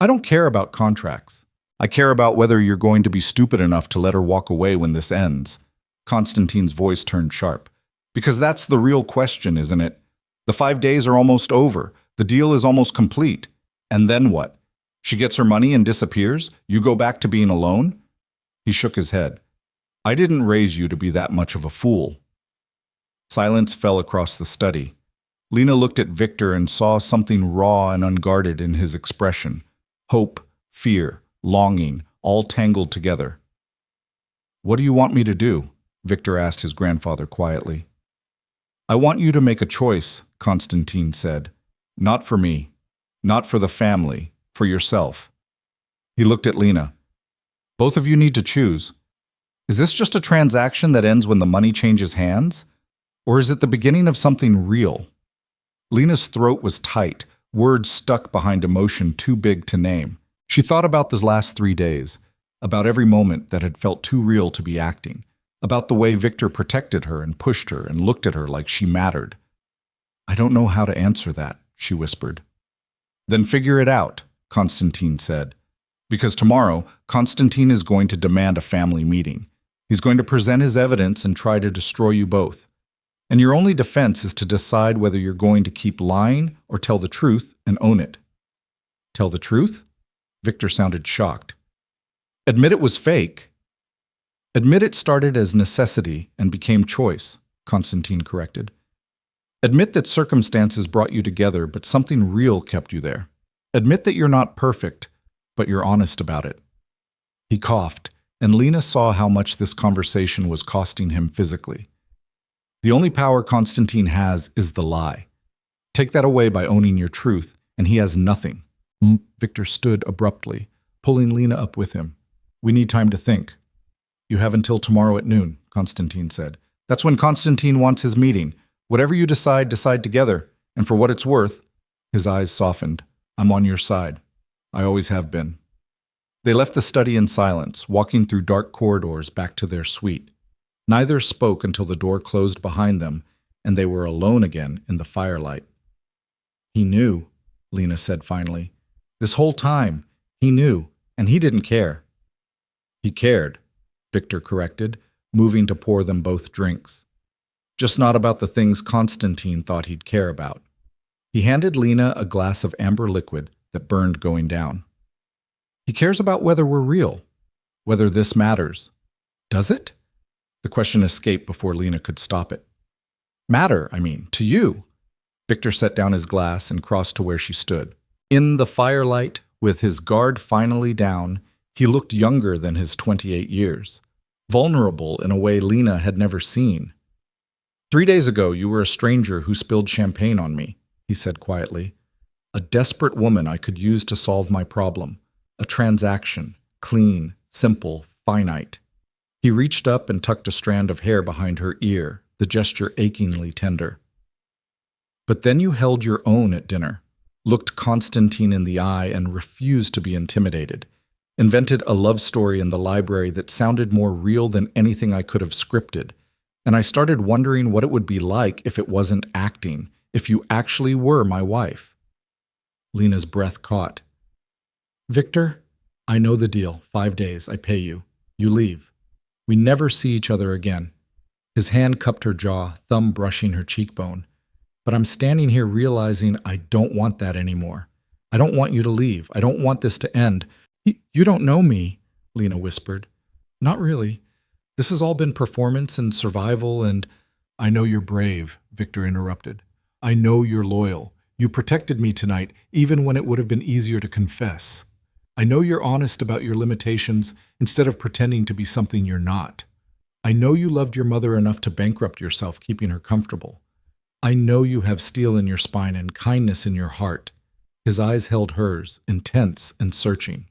"I don't care about contracts. I care about whether you're going to be stupid enough to let her walk away when this ends." Konstantine's voice turned sharp. Because that's the real question, isn't it? The 5 days are almost over. The deal is almost complete. And then what? She gets her money and disappears? You go back to being alone? He shook his head. I didn't raise you to be that much of a fool. Silence fell across the study. Lena looked at Victor and saw something raw and unguarded in his expression. Hope, fear, longing, all tangled together. What do you want me to do? Victor asked his grandfather quietly. I want you to make a choice, Constantine said. Not for me, not for the family, for yourself. He looked at Lena. Both of you need to choose. Is this just a transaction that ends when the money changes hands? Or is it the beginning of something real? Lena's throat was tight, words stuck behind emotion too big to name. She thought about the last 3 days, about every moment that had felt too real to be acting, about the way Victor protected her and pushed her and looked at her like she mattered. I don't know how to answer that, she whispered. Then figure it out, Constantine said. Because tomorrow, Constantine is going to demand a family meeting. He's going to present his evidence and try to destroy you both. And your only defense is to decide whether you're going to keep lying or tell the truth and own it. Tell the truth? Victor sounded shocked. Admit it was fake. Admit it started as necessity and became choice, Constantine corrected. Admit that circumstances brought you together, but something real kept you there. Admit that you're not perfect, but you're honest about it. He coughed, and Lena saw how much this conversation was costing him physically. The only power Constantine has is the lie. Take that away by owning your truth, and he has nothing. Victor stood abruptly, pulling Lena up with him. We need time to think. You have until tomorrow at noon, Constantine said. That's when Constantine wants his meeting. Whatever you decide, decide together. And for what it's worth, his eyes softened. I'm on your side. I always have been. They left the study in silence, walking through dark corridors back to their suite. Neither spoke until the door closed behind them, and they were alone again in the firelight. He knew, Lena said finally. This whole time, he knew, and he didn't care. He cared, Victor corrected, moving to pour them both drinks. Just not about the things Constantine thought he'd care about. He handed Lena a glass of amber liquid that burned going down. He cares about whether we're real, whether this matters. Does it? The question escaped before Lena could stop it. Matter, to you. Victor set down his glass and crossed to where she stood. In the firelight, with his guard finally down, he looked younger than his 28 years, vulnerable in a way Lena had never seen. 3 days ago, you were a stranger who spilled champagne on me, he said quietly. A desperate woman I could use to solve my problem. A transaction, clean, simple, finite. He reached up and tucked a strand of hair behind her ear, the gesture achingly tender. But then you held your own at dinner, looked Constantine in the eye and refused to be intimidated, invented a love story in the library that sounded more real than anything I could have scripted, and I started wondering what it would be like if it wasn't acting, if you actually were my wife. Lena's breath caught. Victor, I know the deal. 5 days, I pay you. You leave. We never see each other again. His hand cupped her jaw, thumb brushing her cheekbone. But I'm standing here realizing I don't want that anymore. I don't want you to leave. I don't want this to end. You don't know me, Lena whispered. Not really. This has all been performance and survival and… I know you're brave, Victor interrupted. I know you're loyal. You protected me tonight, even when it would have been easier to confess. I know you're honest about your limitations instead of pretending to be something you're not. I know you loved your mother enough to bankrupt yourself keeping her comfortable. I know you have steel in your spine and kindness in your heart. His eyes held hers, intense and searching.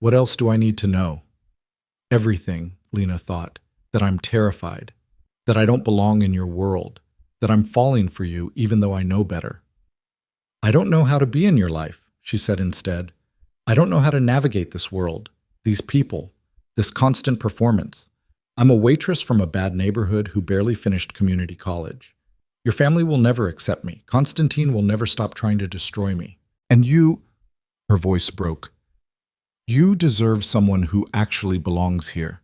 What else do I need to know? Everything, Lena thought, that I'm terrified, that I don't belong in your world, that I'm falling for you even though I know better. I don't know how to be in your life, she said instead. I don't know how to navigate this world, these people, this constant performance. I'm a waitress from a bad neighborhood who barely finished community college. Your family will never accept me. Constantine will never stop trying to destroy me. And you, her voice broke, you deserve someone who actually belongs here.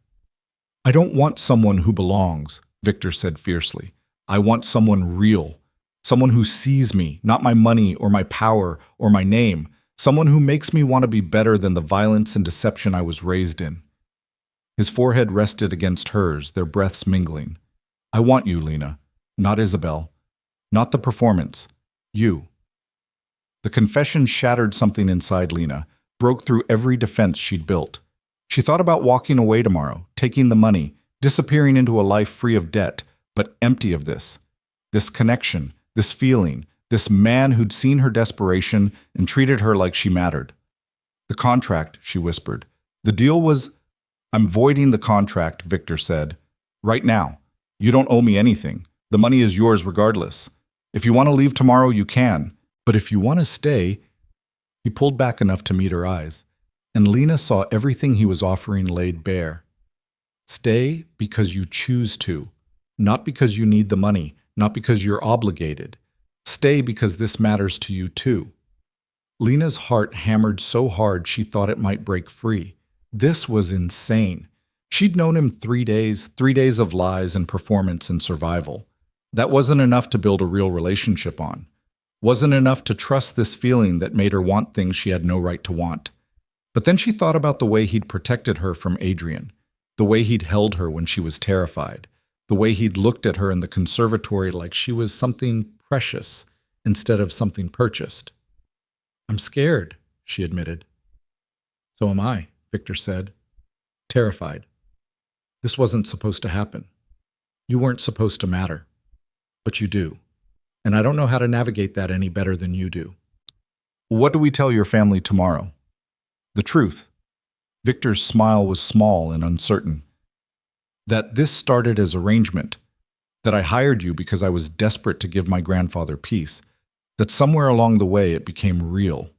I don't want someone who belongs, Victor said fiercely. I want someone real. Someone who sees me, not my money or my power or my name. Someone who makes me want to be better than the violence and deception I was raised in. His forehead rested against hers, their breaths mingling. I want you, Lena. Not Isabel. Not the performance. You. The confession shattered something inside Lena, broke through every defense she'd built. She thought about walking away tomorrow, taking the money, disappearing into a life free of debt, but empty of this. This connection, this feeling, this man who'd seen her desperation and treated her like she mattered. The contract, she whispered. The deal was, I'm voiding the contract, Victor said. Right now. You don't owe me anything. The money is yours regardless. If you want to leave tomorrow, you can. But if you want to stay, he pulled back enough to meet her eyes, and Lena saw everything he was offering laid bare. Stay because you choose to, not because you need the money, not because you're obligated. Stay because this matters to you too. Lena's heart hammered so hard she thought it might break free. This was insane. She'd known him 3 days of lies and performance and survival. That wasn't enough to build a real relationship on. Wasn't enough to trust this feeling that made her want things she had no right to want. But then she thought about the way he'd protected her from Adrian, the way he'd held her when she was terrified, the way he'd looked at her in the conservatory like she was something precious instead of something purchased. I'm scared, she admitted. So am I, Victor said, terrified. This wasn't supposed to happen. You weren't supposed to matter. But you do. And I don't know how to navigate that any better than you do. What do we tell your family tomorrow? The truth. Victor's smile was small and uncertain. That this started as arrangement. That I hired you because I was desperate to give my grandfather peace. That somewhere along the way it became real.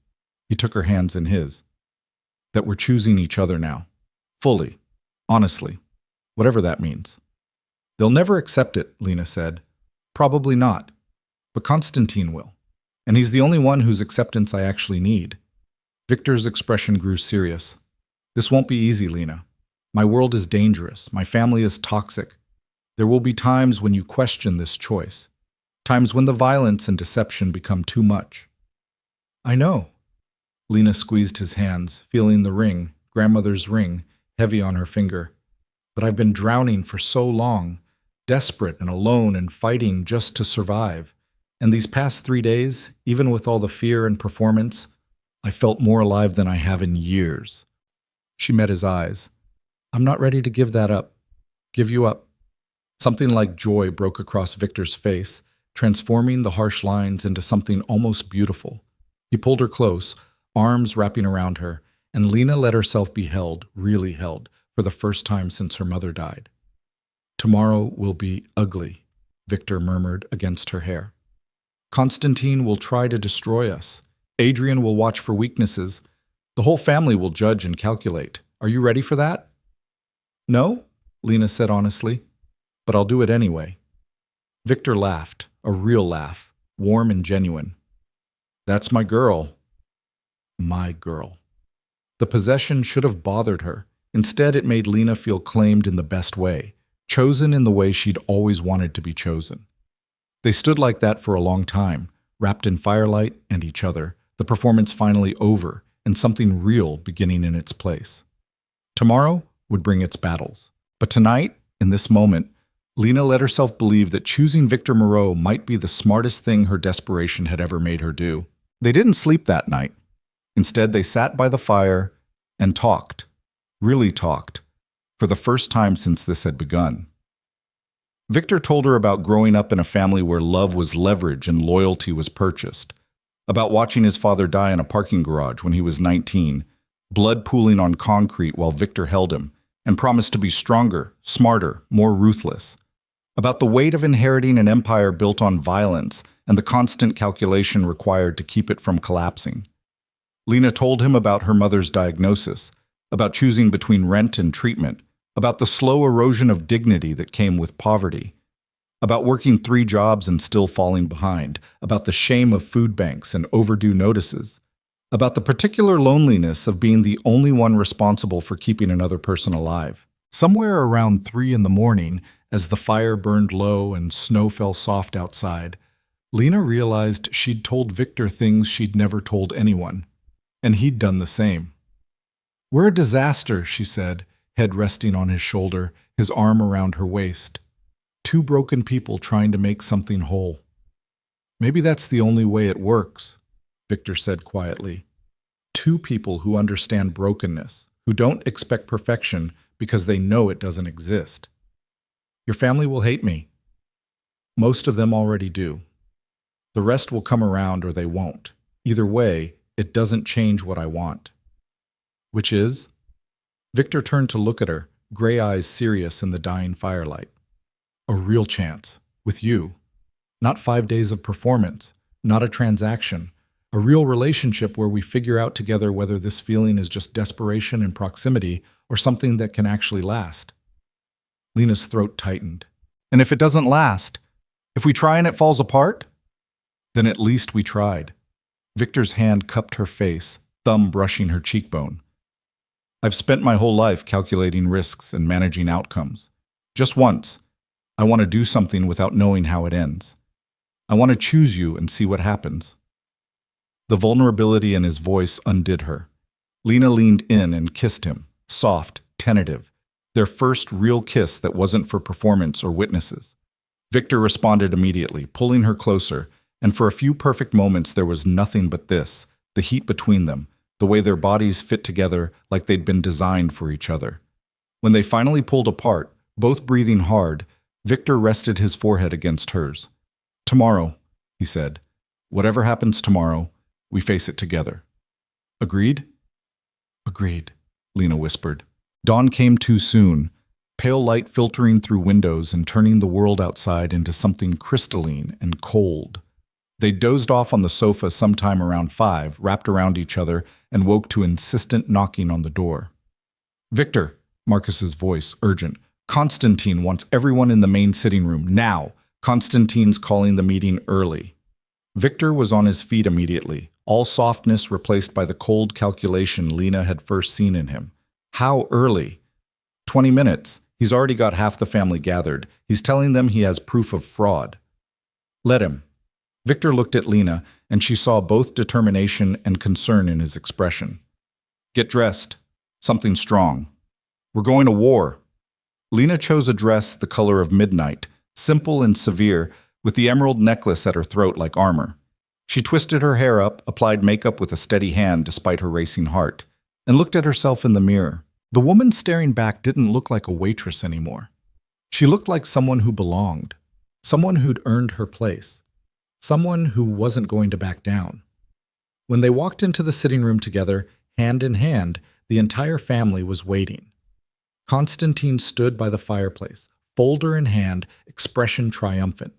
He took her hands in his. That we're choosing each other now. Fully. Honestly. Whatever that means. They'll never accept it, Lena said. Probably not. But Constantine will. And he's the only one whose acceptance I actually need. Victor's expression grew serious. This won't be easy, Lena. My world is dangerous. My family is toxic. There will be times when you question this choice. Times when the violence and deception become too much. I know. Lena squeezed his hands, feeling the ring, grandmother's ring, heavy on her finger. But I've been drowning for so long, desperate and alone and fighting just to survive. And these past 3 days, even with all the fear and performance, I felt more alive than I have in years. She met his eyes. I'm not ready to give that up. Give you up. Something like joy broke across Victor's face, transforming the harsh lines into something almost beautiful. He pulled her close, arms wrapping around her, and Lena let herself be held, really held, for the first time since her mother died. Tomorrow will be ugly, Victor murmured against her hair. Constantine will try to destroy us. Adrian will watch for weaknesses. The whole family will judge and calculate. Are you ready for that? No, Lena said honestly, but I'll do it anyway. Victor laughed, a real laugh, warm and genuine. That's my girl. My girl. The possession should have bothered her. Instead, it made Lena feel claimed in the best way, chosen in the way she'd always wanted to be chosen. They stood like that for a long time, wrapped in firelight and each other, the performance finally over and something real beginning in its place. Tomorrow would bring its battles. But tonight, in this moment, Lena let herself believe that choosing Victor Moreau might be the smartest thing her desperation had ever made her do. They didn't sleep that night. Instead, they sat by the fire and talked, really talked, for the first time since this had begun. Victor told her about growing up in a family where love was leverage and loyalty was purchased, about watching his father die in a parking garage when he was 19, blood pooling on concrete while Victor held him, and promised to be stronger, smarter, more ruthless, about the weight of inheriting an empire built on violence and the constant calculation required to keep it from collapsing. Lena told him about her mother's diagnosis, about choosing between rent and treatment, about the slow erosion of dignity that came with poverty, about working 3 jobs and still falling behind, about the shame of food banks and overdue notices, about the particular loneliness of being the only one responsible for keeping another person alive. Somewhere around 3 in the morning, as the fire burned low and snow fell soft outside, Lena realized she'd told Victor things she'd never told anyone, and he'd done the same. "We're a disaster," she said, head resting on his shoulder, his arm around her waist. "Two broken people trying to make something whole." "Maybe that's the only way it works," Victor said quietly. "Two people who understand brokenness, who don't expect perfection because they know it doesn't exist. Your family will hate me. Most of them already do. The rest will come around or they won't. Either way, it doesn't change what I want." "Which is?" Victor turned to look at her, gray eyes serious in the dying firelight. "A real chance, with you. Not 5 days of performance, not a transaction. A real relationship where we figure out together whether this feeling is just desperation and proximity or something that can actually last." Lena's throat tightened. "And if it doesn't last? If we try and it falls apart?" "Then at least we tried." Victor's hand cupped her face, thumb brushing her cheekbone. "I've spent my whole life calculating risks and managing outcomes. Just once, I want to do something without knowing how it ends. I want to choose you and see what happens." The vulnerability in his voice undid her. Lena leaned in and kissed him, soft, tentative, their first real kiss that wasn't for performance or witnesses. Victor responded immediately, pulling her closer, and for a few perfect moments there was nothing but this, the heat between them, the way their bodies fit together like they'd been designed for each other. When they finally pulled apart, both breathing hard, Victor rested his forehead against hers. "Tomorrow," he said. "Whatever happens tomorrow, we face it together. Agreed?" "Agreed," Lena whispered. Dawn came too soon, pale light filtering through windows and turning the world outside into something crystalline and cold. They dozed off on the sofa sometime around 5, wrapped around each other, and woke to insistent knocking on the door. "Victor," Marcus's voice, urgent. "Constantine wants everyone in the main sitting room, now. Constantine's calling the meeting early." Victor was on his feet immediately, all softness replaced by the cold calculation Lena had first seen in him. How early? 20 minutes. He's already got half the family gathered. He's telling them he has proof of fraud. "Let him." Victor looked at Lena, and she saw both determination and concern in his expression. "Get dressed. Something strong. We're going to war." Lena chose a dress the color of midnight, simple and severe, with the emerald necklace at her throat like armor. She twisted her hair up, applied makeup with a steady hand despite her racing heart, and looked at herself in the mirror. The woman staring back didn't look like a waitress anymore. She looked like someone who belonged, someone who'd earned her place, someone who wasn't going to back down. When they walked into the sitting room together, hand in hand, the entire family was waiting. Constantine stood by the fireplace, folder in hand, expression triumphant.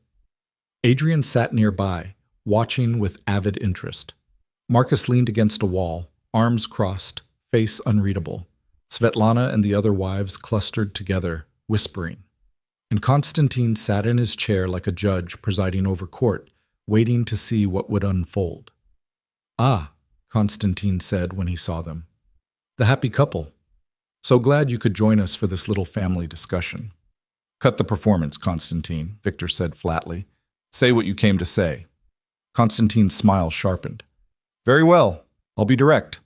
Adrian sat nearby, watching with avid interest. Marcus leaned against a wall, arms crossed, face unreadable. Svetlana and the other wives clustered together, whispering. And Constantine sat in his chair like a judge presiding over court, waiting to see what would unfold. "Ah," Constantine said when he saw them. "The happy couple. So glad you could join us for this little family discussion." "Cut the performance, Constantine," Victor said flatly. "Say what you came to say." Constantine's smile sharpened. "Very well. I'll be direct."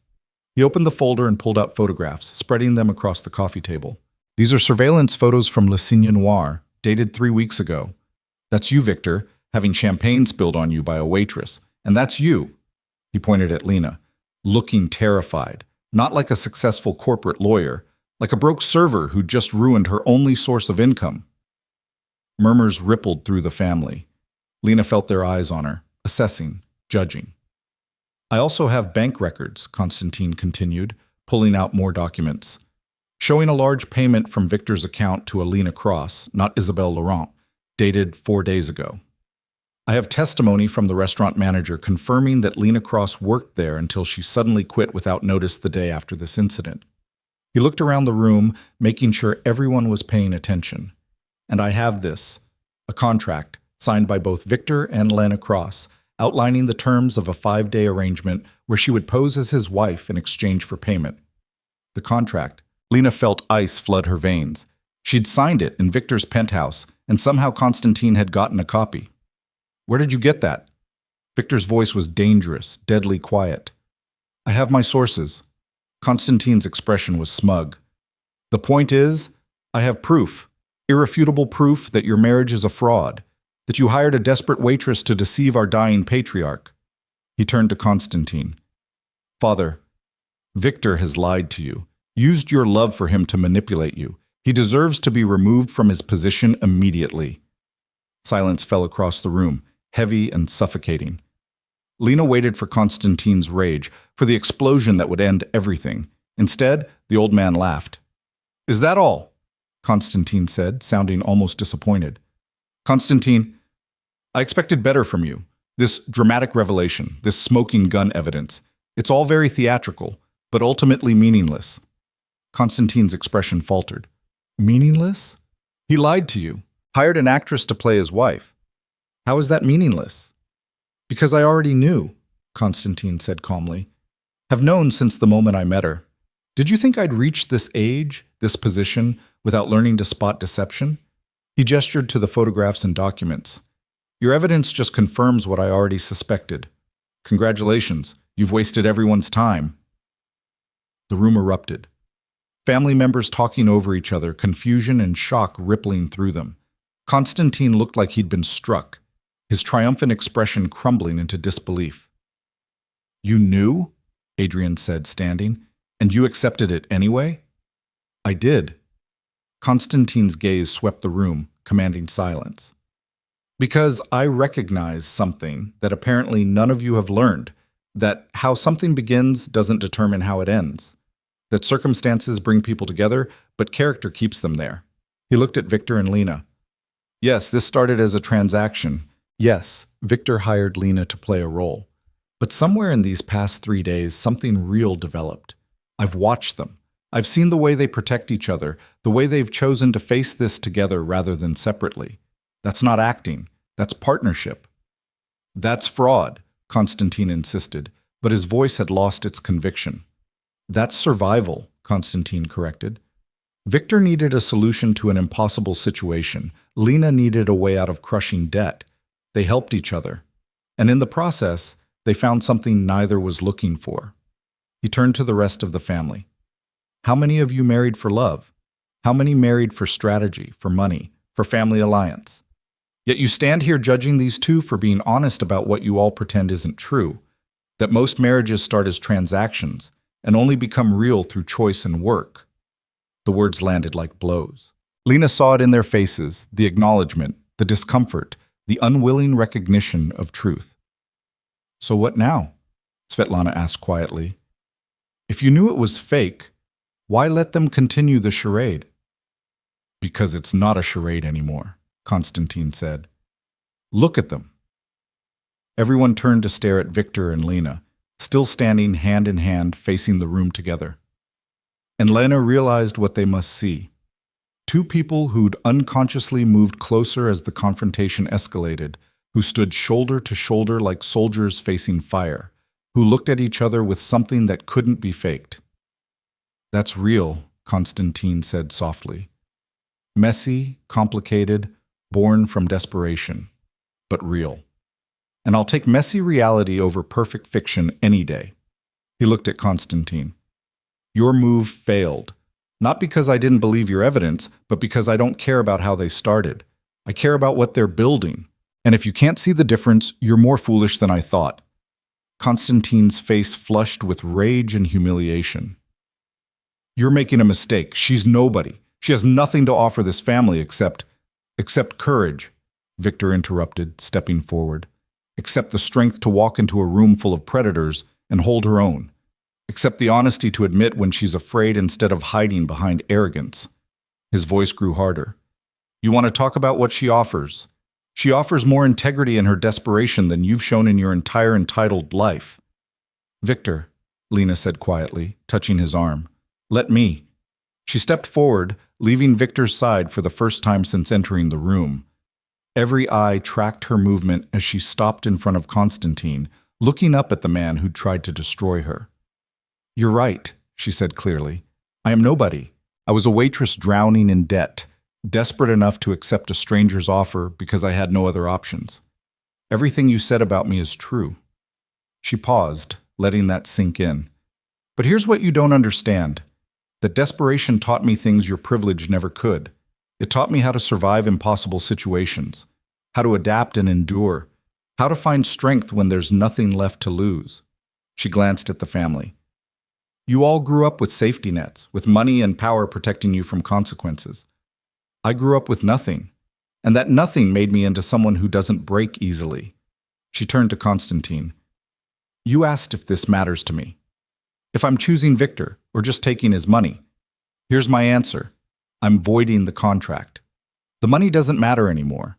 He opened the folder and pulled out photographs, spreading them across the coffee table. "These are surveillance photos from Le Cygne Noir, dated 3 weeks ago. That's you, Victor, having champagne spilled on you by a waitress. And that's you," he pointed at Lena, looking terrified, not like a successful corporate lawyer, like a broke server who'd just ruined her only source of income. Murmurs rippled through the family. Lena felt their eyes on her, assessing, judging. "I also have bank records," Constantine continued, pulling out more documents, showing a large payment from Victor's account to Alina Cross, not Isabelle Laurent, dated 4 days ago. "I have testimony from the restaurant manager confirming that Lena Cross worked there until she suddenly quit without notice the day after this incident." He looked around the room, making sure everyone was paying attention. "And I have this, a contract signed by both Victor and Lena Cross, outlining the terms of a 5-day arrangement where she would pose as his wife in exchange for payment. The contract, Lena felt ice flood her veins. She'd signed it in Victor's penthouse, and somehow Constantine had gotten a copy. Where did you get that? Victor's voice was dangerous, deadly quiet. I have my sources. Constantine's expression was smug. The point is, I have proof, irrefutable proof that your marriage is a fraud, that you hired a desperate waitress to deceive our dying patriarch. He turned to Constantine. Father, Victor has lied to you, used your love for him to manipulate you. He deserves to be removed from his position immediately. Silence fell across the room, heavy and suffocating. Lena waited for Constantine's rage, for the explosion that would end everything. Instead, the old man laughed. Is that all? Constantine said, sounding almost disappointed. Constantine, I expected better from you. This dramatic revelation, this smoking gun evidence, it's all very theatrical, but ultimately meaningless. Constantine's expression faltered. Meaningless? He lied to you, hired an actress to play his wife. How is that meaningless? Because I already knew, Constantine said calmly. Have known since the moment I met her. Did you think I'd reach this age, this position, without learning to spot deception? He gestured to the photographs and documents. Your evidence just confirms what I already suspected. Congratulations, you've wasted everyone's time. The room erupted. Family members talking over each other, confusion and shock rippling through them. Constantine looked like he'd been struck, his triumphant expression crumbling into disbelief. You knew? Adrian said, standing. And you accepted it anyway? I did. Constantine's gaze swept the room, commanding silence. Because I recognize something that apparently none of you have learned, that how something begins doesn't determine how it ends, that circumstances bring people together, but character keeps them there. He looked at Victor and Lena. Yes, this started as a transaction. Yes, Victor hired Lena to play a role. But somewhere in these past 3 days, something real developed. I've watched them. I've seen the way they protect each other, the way they've chosen to face this together rather than separately. That's not acting. That's partnership. That's fraud, Constantine insisted, but his voice had lost its conviction. That's survival, Constantine corrected. Victor needed a solution to an impossible situation. Lena needed a way out of crushing debt. They helped each other. And in the process, they found something neither was looking for. He turned to the rest of the family. How many of you married for love? How many married for strategy, for money, for family alliance? Yet you stand here judging these two for being honest about what you all pretend isn't true, that most marriages start as transactions and only become real through choice and work. The words landed like blows. Lena saw it in their faces, the acknowledgement, the discomfort, the unwilling recognition of truth. So what now? Svetlana asked quietly. If you knew it was fake, why let them continue the charade? Because it's not a charade anymore, Constantine said. Look at them. Everyone turned to stare at Victor and Lena, still standing hand in hand facing the room together. And Lena realized what they must see. Two people who'd unconsciously moved closer as the confrontation escalated, who stood shoulder to shoulder like soldiers facing fire, who looked at each other with something that couldn't be faked. That's real, Constantine said softly. Messy, complicated, born from desperation, but real. And I'll take messy reality over perfect fiction any day. He looked at Constantine. Your move failed. Not because I didn't believe your evidence, but because I don't care about how they started. I care about what they're building. And if you can't see the difference, you're more foolish than I thought. Constantine's face flushed with rage and humiliation. You're making a mistake. She's nobody. She has nothing to offer this family except courage, Victor interrupted, stepping forward. Except the strength to walk into a room full of predators and hold her own. Except the honesty to admit when she's afraid instead of hiding behind arrogance. His voice grew harder. You want to talk about what she offers? She offers more integrity in her desperation than you've shown in your entire entitled life. Victor, Lena said quietly, touching his arm. Let me. She stepped forward, leaving Victor's side for the first time since entering the room. Every eye tracked her movement as she stopped in front of Constantine, looking up at the man who'd tried to destroy her. You're right, she said clearly. I am nobody. I was a waitress drowning in debt, desperate enough to accept a stranger's offer because I had no other options. Everything you said about me is true." She paused, letting that sink in. "But here's what you don't understand. That desperation taught me things your privilege never could. It taught me how to survive impossible situations, how to adapt and endure, how to find strength when there's nothing left to lose." She glanced at the family. "You all grew up with safety nets, with money and power protecting you from consequences. I grew up with nothing, and that nothing made me into someone who doesn't break easily." She turned to Constantine. "You asked if this matters to me. If I'm choosing Victor or just taking his money. Here's my answer. I'm voiding the contract. The money doesn't matter anymore.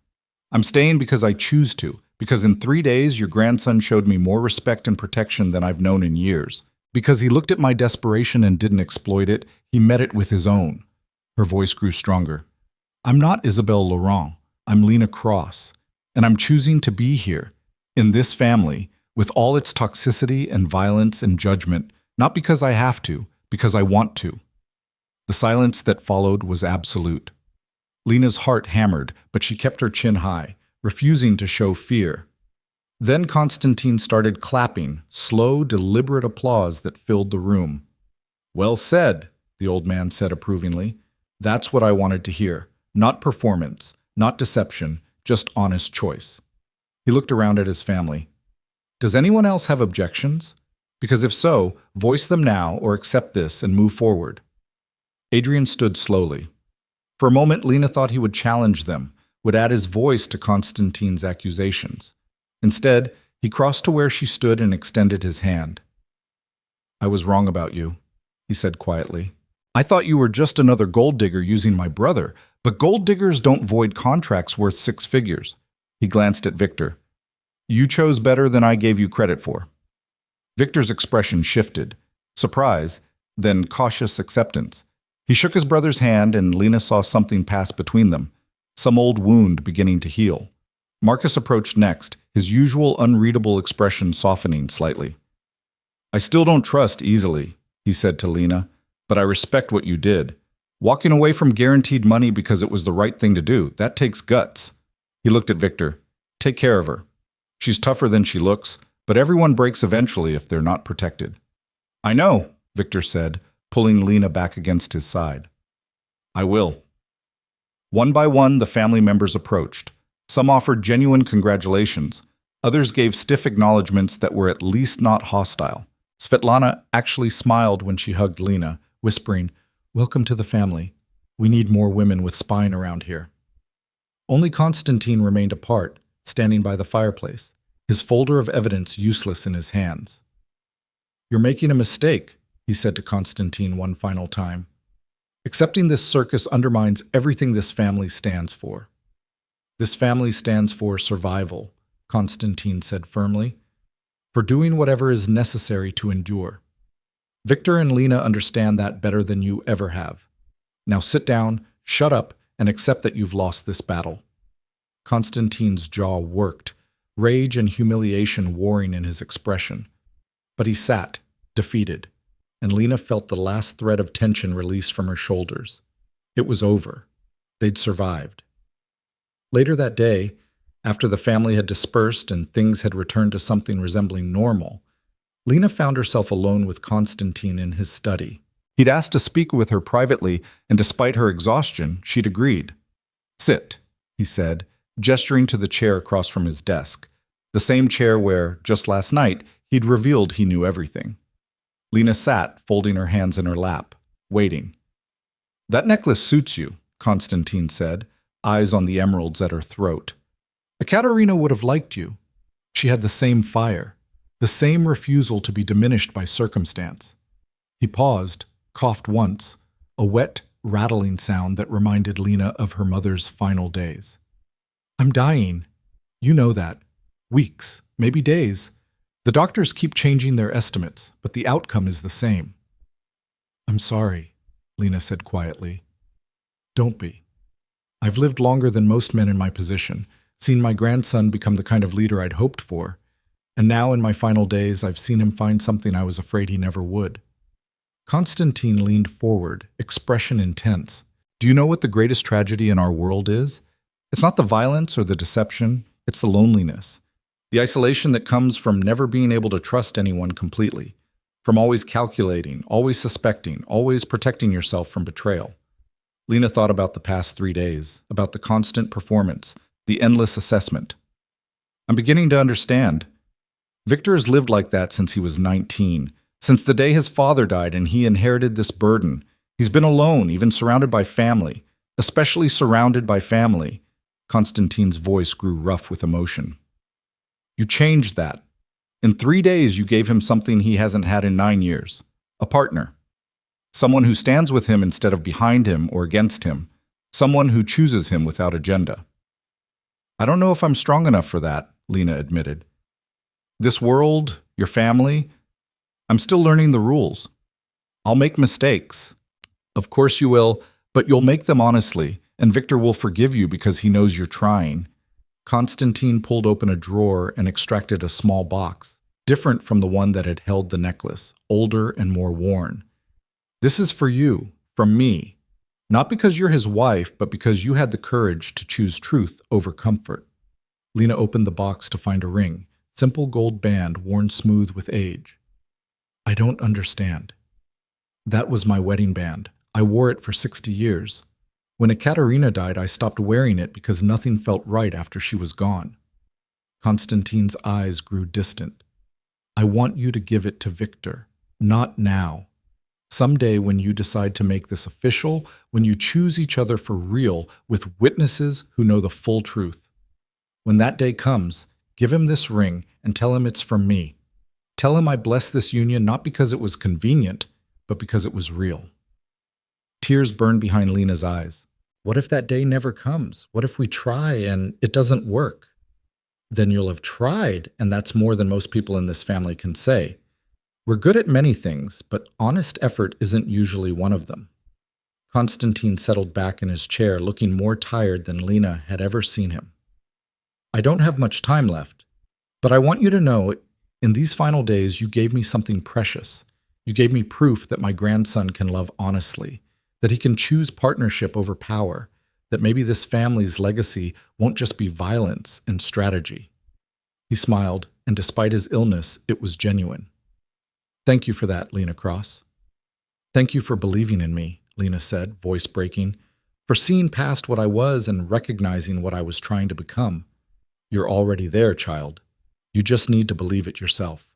I'm staying because I choose to, because in 3 days your grandson showed me more respect and protection than I've known in years. Because he looked at my desperation and didn't exploit it, he met it with his own." Her voice grew stronger. "I'm not Isabelle Laurent. I'm Lena Cross, and I'm choosing to be here, in this family, with all its toxicity and violence and judgment, not because I have to, because I want to." The silence that followed was absolute. Lena's heart hammered, but she kept her chin high, refusing to show fear. Then Constantine started clapping, slow, deliberate applause that filled the room. "Well said," the old man said approvingly. "That's what I wanted to hear. Not performance, not deception, just honest choice." He looked around at his family. "Does anyone else have objections? Because if so, voice them now or accept this and move forward." Adrian stood slowly. For a moment, Lena thought he would challenge them, would add his voice to Constantine's accusations. Instead, he crossed to where she stood and extended his hand. "I was wrong about you," he said quietly. "I thought you were just another gold digger using my brother, but gold diggers don't void contracts worth 6 figures. He glanced at Victor. "You chose better than I gave you credit for." Victor's expression shifted. Surprise, then cautious acceptance. He shook his brother's hand and Lena saw something pass between them, some old wound beginning to heal. Marcus approached next, his usual unreadable expression softening slightly. "I still don't trust easily," he said to Lena, "but I respect what you did. Walking away from guaranteed money because it was the right thing to do, that takes guts." He looked at Victor. "Take care of her. She's tougher than she looks, but everyone breaks eventually if they're not protected." "I know," Victor said, pulling Lena back against his side. "I will." One by one, the family members approached. Some offered genuine congratulations. Others gave stiff acknowledgments that were at least not hostile. Svetlana actually smiled when she hugged Lena, whispering, "Welcome to the family. We need more women with spine around here." Only Constantine remained apart, standing by the fireplace, his folder of evidence useless in his hands. "You're making a mistake," he said to Constantine one final time. "Accepting this circus undermines everything this family stands for." "This family stands for survival," Constantine said firmly, "for doing whatever is necessary to endure. Victor and Lena understand that better than you ever have. Now sit down, shut up, and accept that you've lost this battle." Constantine's jaw worked, rage and humiliation warring in his expression. But he sat, defeated, and Lena felt the last thread of tension release from her shoulders. It was over. They'd survived. Later that day, after the family had dispersed and things had returned to something resembling normal, Lena found herself alone with Constantine in his study. He'd asked to speak with her privately, and despite her exhaustion, she'd agreed. "Sit," he said, gesturing to the chair across from his desk, the same chair where, just last night, he'd revealed he knew everything. Lena sat, folding her hands in her lap, waiting. "That necklace suits you," Constantine said, eyes on the emeralds at her throat. "Ekaterina would have liked you. She had the same fire, the same refusal to be diminished by circumstance." He paused, coughed once, a wet, rattling sound that reminded Lena of her mother's final days. "I'm dying. You know that. Weeks, maybe days. The doctors keep changing their estimates, but the outcome is the same." "I'm sorry," Lena said quietly. "Don't be. I've lived longer than most men in my position, seen my grandson become the kind of leader I'd hoped for, and now in my final days I've seen him find something I was afraid he never would." Constantine leaned forward, expression intense. Do you know what the greatest tragedy in our world is? It's not the violence or the deception, it's the loneliness. The isolation that comes from never being able to trust anyone completely, from always calculating, always suspecting, always protecting yourself from betrayal. Lena thought about the past 3 days, about the constant performance, the endless assessment. I'm beginning to understand. Victor has lived like that since he was 19, since the day his father died and he inherited this burden. He's been alone, even surrounded by family, especially surrounded by family. Constantine's voice grew rough with emotion. You changed that. In 3 days, you gave him something he hasn't had in 9 years. A partner. Someone who stands with him instead of behind him or against him. Someone who chooses him without agenda. I don't know if I'm strong enough for that, Lena admitted. This world, your family, I'm still learning the rules. I'll make mistakes. Of course you will, but you'll make them honestly, and Victor will forgive you because he knows you're trying. Constantine pulled open a drawer and extracted a small box, different from the one that had held the necklace, older and more worn. This is for you, from me. Not because you're his wife, but because you had the courage to choose truth over comfort. Lena opened the box to find a ring, simple gold band worn smooth with age. I don't understand. That was my wedding band. I wore it for 60 years. When Ekaterina died, I stopped wearing it because nothing felt right after she was gone. Constantine's eyes grew distant. I want you to give it to Victor, not now. Someday when you decide to make this official, when you choose each other for real, with witnesses who know the full truth. When that day comes, give him this ring and tell him it's from me. Tell him I bless this union not because it was convenient, but because it was real. Tears burned behind Lena's eyes. What if that day never comes? What if we try and it doesn't work? Then you'll have tried, and that's more than most people in this family can say. We're good at many things, but honest effort isn't usually one of them. Constantine settled back in his chair, looking more tired than Lena had ever seen him. I don't have much time left, but I want you to know, in these final days, you gave me something precious. You gave me proof that my grandson can love honestly, that he can choose partnership over power, that maybe this family's legacy won't just be violence and strategy. He smiled, and despite his illness, it was genuine. Thank you for that, Lena Cross. Thank you for believing in me, Lena said, voice breaking, for seeing past what I was and recognizing what I was trying to become. You're already there, child. You just need to believe it yourself.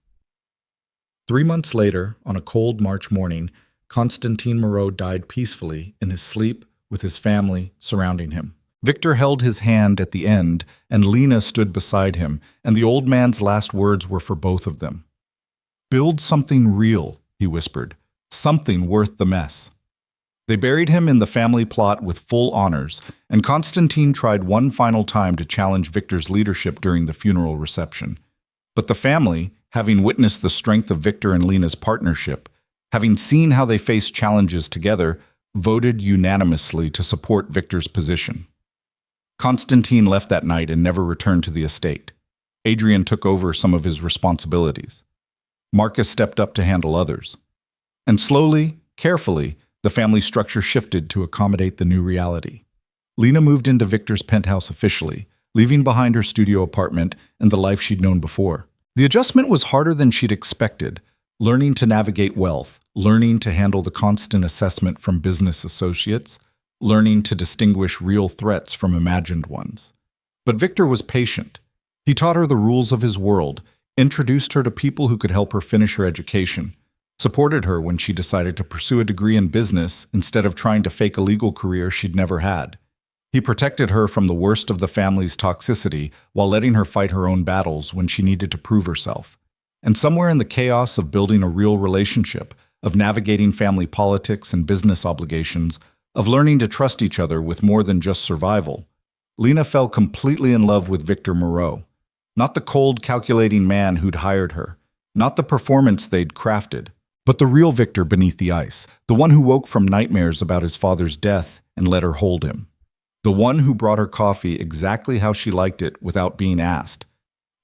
3 months later, on a cold March morning, Constantine Moreau died peacefully in his sleep with his family surrounding him. Victor held his hand at the end, and Lena stood beside him, and the old man's last words were for both of them. Build something real, he whispered, something worth the mess. They buried him in the family plot with full honors, and Constantine tried one final time to challenge Victor's leadership during the funeral reception. But the family, having witnessed the strength of Victor and Lena's partnership, having seen how they faced challenges together, voted unanimously to support Victor's position. Constantine left that night and never returned to the estate. Adrian took over some of his responsibilities. Marcus stepped up to handle others. And slowly, carefully, the family structure shifted to accommodate the new reality. Lena moved into Victor's penthouse officially, leaving behind her studio apartment and the life she'd known before. The adjustment was harder than she'd expected, learning to navigate wealth, learning to handle the constant assessment from business associates, learning to distinguish real threats from imagined ones. But Victor was patient. He taught her the rules of his world, introduced her to people who could help her finish her education, supported her when she decided to pursue a degree in business instead of trying to fake a legal career she'd never had. He protected her from the worst of the family's toxicity while letting her fight her own battles when she needed to prove herself. And somewhere in the chaos of building a real relationship, of navigating family politics and business obligations, of learning to trust each other with more than just survival, Lena fell completely in love with Victor Moreau. Not the cold, calculating man who'd hired her, not the performance they'd crafted, but the real Victor beneath the ice, the one who woke from nightmares about his father's death and let her hold him. The one who brought her coffee exactly how she liked it without being asked.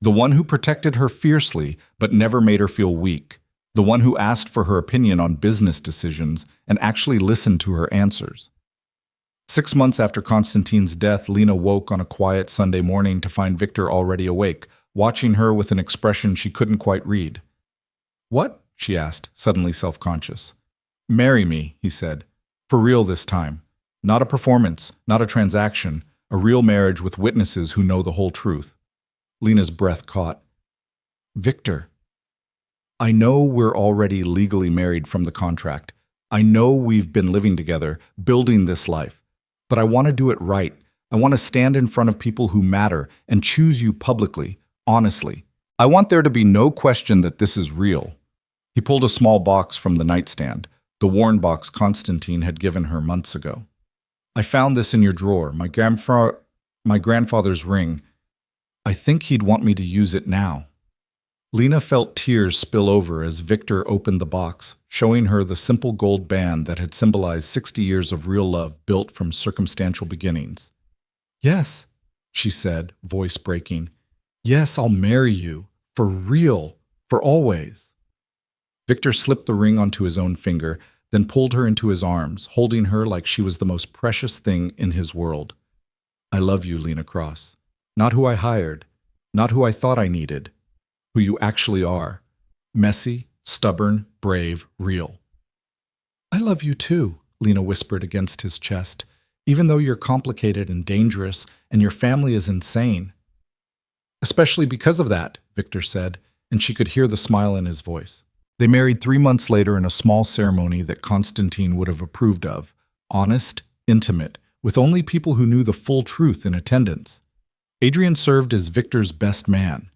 The one who protected her fiercely but never made her feel weak. the one who asked for her opinion on business decisions and actually listened to her answers. 6 months after Constantine's death, Lena woke on a quiet Sunday morning to find Victor already awake, watching her with an expression she couldn't quite read. "What?" she asked, suddenly self-conscious. "Marry me," he said. "For real this time. Not a performance, not a transaction, a real marriage with witnesses who know the whole truth." Lena's breath caught. "Victor, I know we're already legally married from the contract. I know we've been living together, building this life. But I want to do it right. I want to stand in front of people who matter and choose you publicly, honestly. I want there to be no question that this is real." He pulled a small box from the nightstand, the worn box Constantine had given her months ago. "I found this in your drawer, my grandfather's ring. I think he'd want me to use it now." Lena felt tears spill over as Victor opened the box, showing her the simple gold band that had symbolized 60 years of real love built from circumstantial beginnings. "Yes," she said, voice breaking. "Yes, I'll marry you. For real. For always." Victor slipped the ring onto his own finger, then pulled her into his arms, holding her like she was the most precious thing in his world. "I love you, Lena Cross. Not who I hired, not who I thought I needed. Who you actually are. Messy, stubborn, brave, real." "I love you too," Lena whispered against his chest, "even though you're complicated and dangerous and your family is insane." "Especially because of that," Victor said, and she could hear the smile in his voice. They married 3 months later in a small ceremony that Constantine would have approved of, honest, intimate, with only people who knew the full truth in attendance. Adrian served as Victor's best man.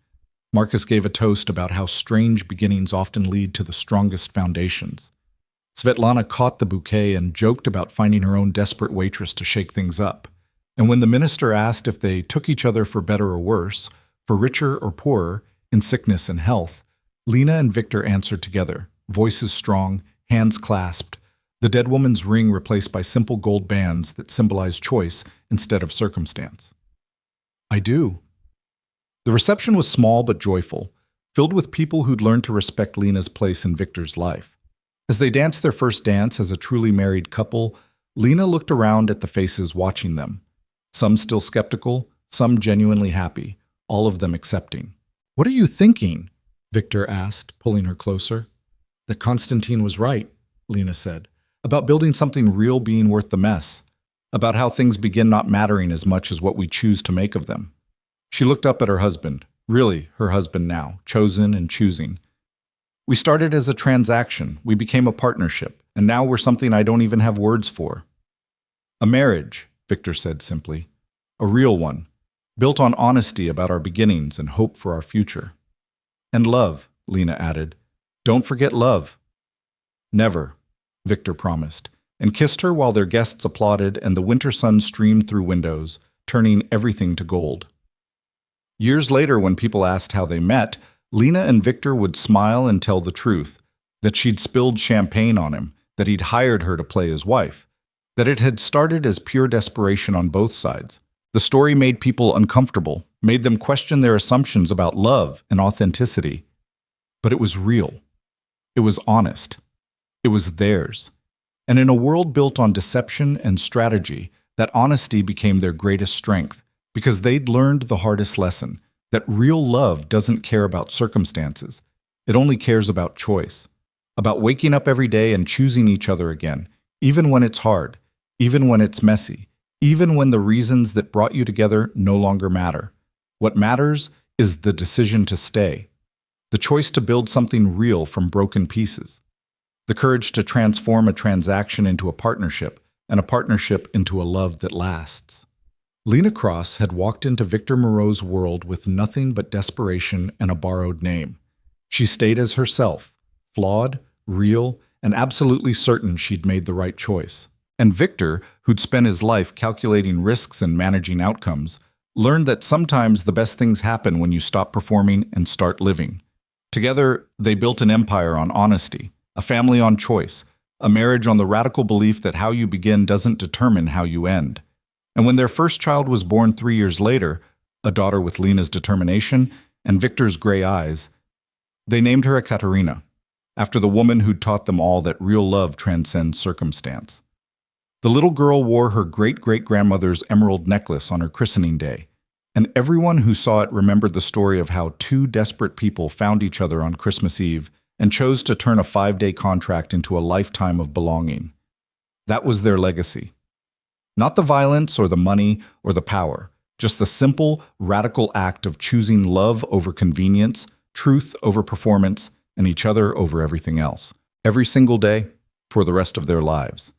Marcus gave a toast about how strange beginnings often lead to the strongest foundations. Svetlana caught the bouquet and joked about finding her own desperate waitress to shake things up. And when the minister asked if they took each other for better or worse, for richer or poorer, in sickness and health, Lena and Victor answered together, voices strong, hands clasped, the dead woman's ring replaced by simple gold bands that symbolized choice instead of circumstance. "I do." The reception was small but joyful, filled with people who'd learned to respect Lena's place in Victor's life. As they danced their first dance as a truly married couple, Lena looked around at the faces watching them. Some still skeptical, some genuinely happy, all of them accepting. "What are you thinking?" Victor asked, pulling her closer. "That Constantine was right," Lena said, "about building something real being worth the mess, about how things begin not mattering as much as what we choose to make of them." She looked up at her husband, really her husband now, chosen and choosing. "We started as a transaction, we became a partnership, and now we're something I don't even have words for." "A marriage," Victor said simply. "A real one, built on honesty about our beginnings and hope for our future." "And love," Lena added. "Don't forget love." "Never," Victor promised, and kissed her while their guests applauded and the winter sun streamed through windows, turning everything to gold. Years later, when people asked how they met, Lena and Victor would smile and tell the truth, that she'd spilled champagne on him, that he'd hired her to play his wife, that it had started as pure desperation on both sides. The story made people uncomfortable, made them question their assumptions about love and authenticity. But it was real. It was honest. It was theirs. And in a world built on deception and strategy, that honesty became their greatest strength, because they'd learned the hardest lesson, that real love doesn't care about circumstances. It only cares about choice, about waking up every day and choosing each other again, even when it's hard, even when it's messy, even when the reasons that brought you together no longer matter. What matters is the decision to stay, the choice to build something real from broken pieces, the courage to transform a transaction into a partnership, and a partnership into a love that lasts. Lena Cross had walked into Victor Moreau's world with nothing but desperation and a borrowed name. She stayed as herself, flawed, real, and absolutely certain she'd made the right choice. And Victor, who'd spent his life calculating risks and managing outcomes, learned that sometimes the best things happen when you stop performing and start living. Together, they built an empire on honesty, a family on choice, a marriage on the radical belief that how you begin doesn't determine how you end. And when their first child was born 3 years later, a daughter with Lena's determination and Victor's gray eyes, they named her Ekaterina. after the woman who'd taught them all that real love transcends circumstance. The little girl wore her great-great-grandmother's emerald necklace on her christening day, and everyone who saw it remembered the story of how two desperate people found each other on Christmas Eve and chose to turn a 5-day contract into a lifetime of belonging. That was their legacy. Not the violence or the money or the power, just the simple, radical act of choosing love over convenience, truth over performance, and each other over everything else, every single day for the rest of their lives.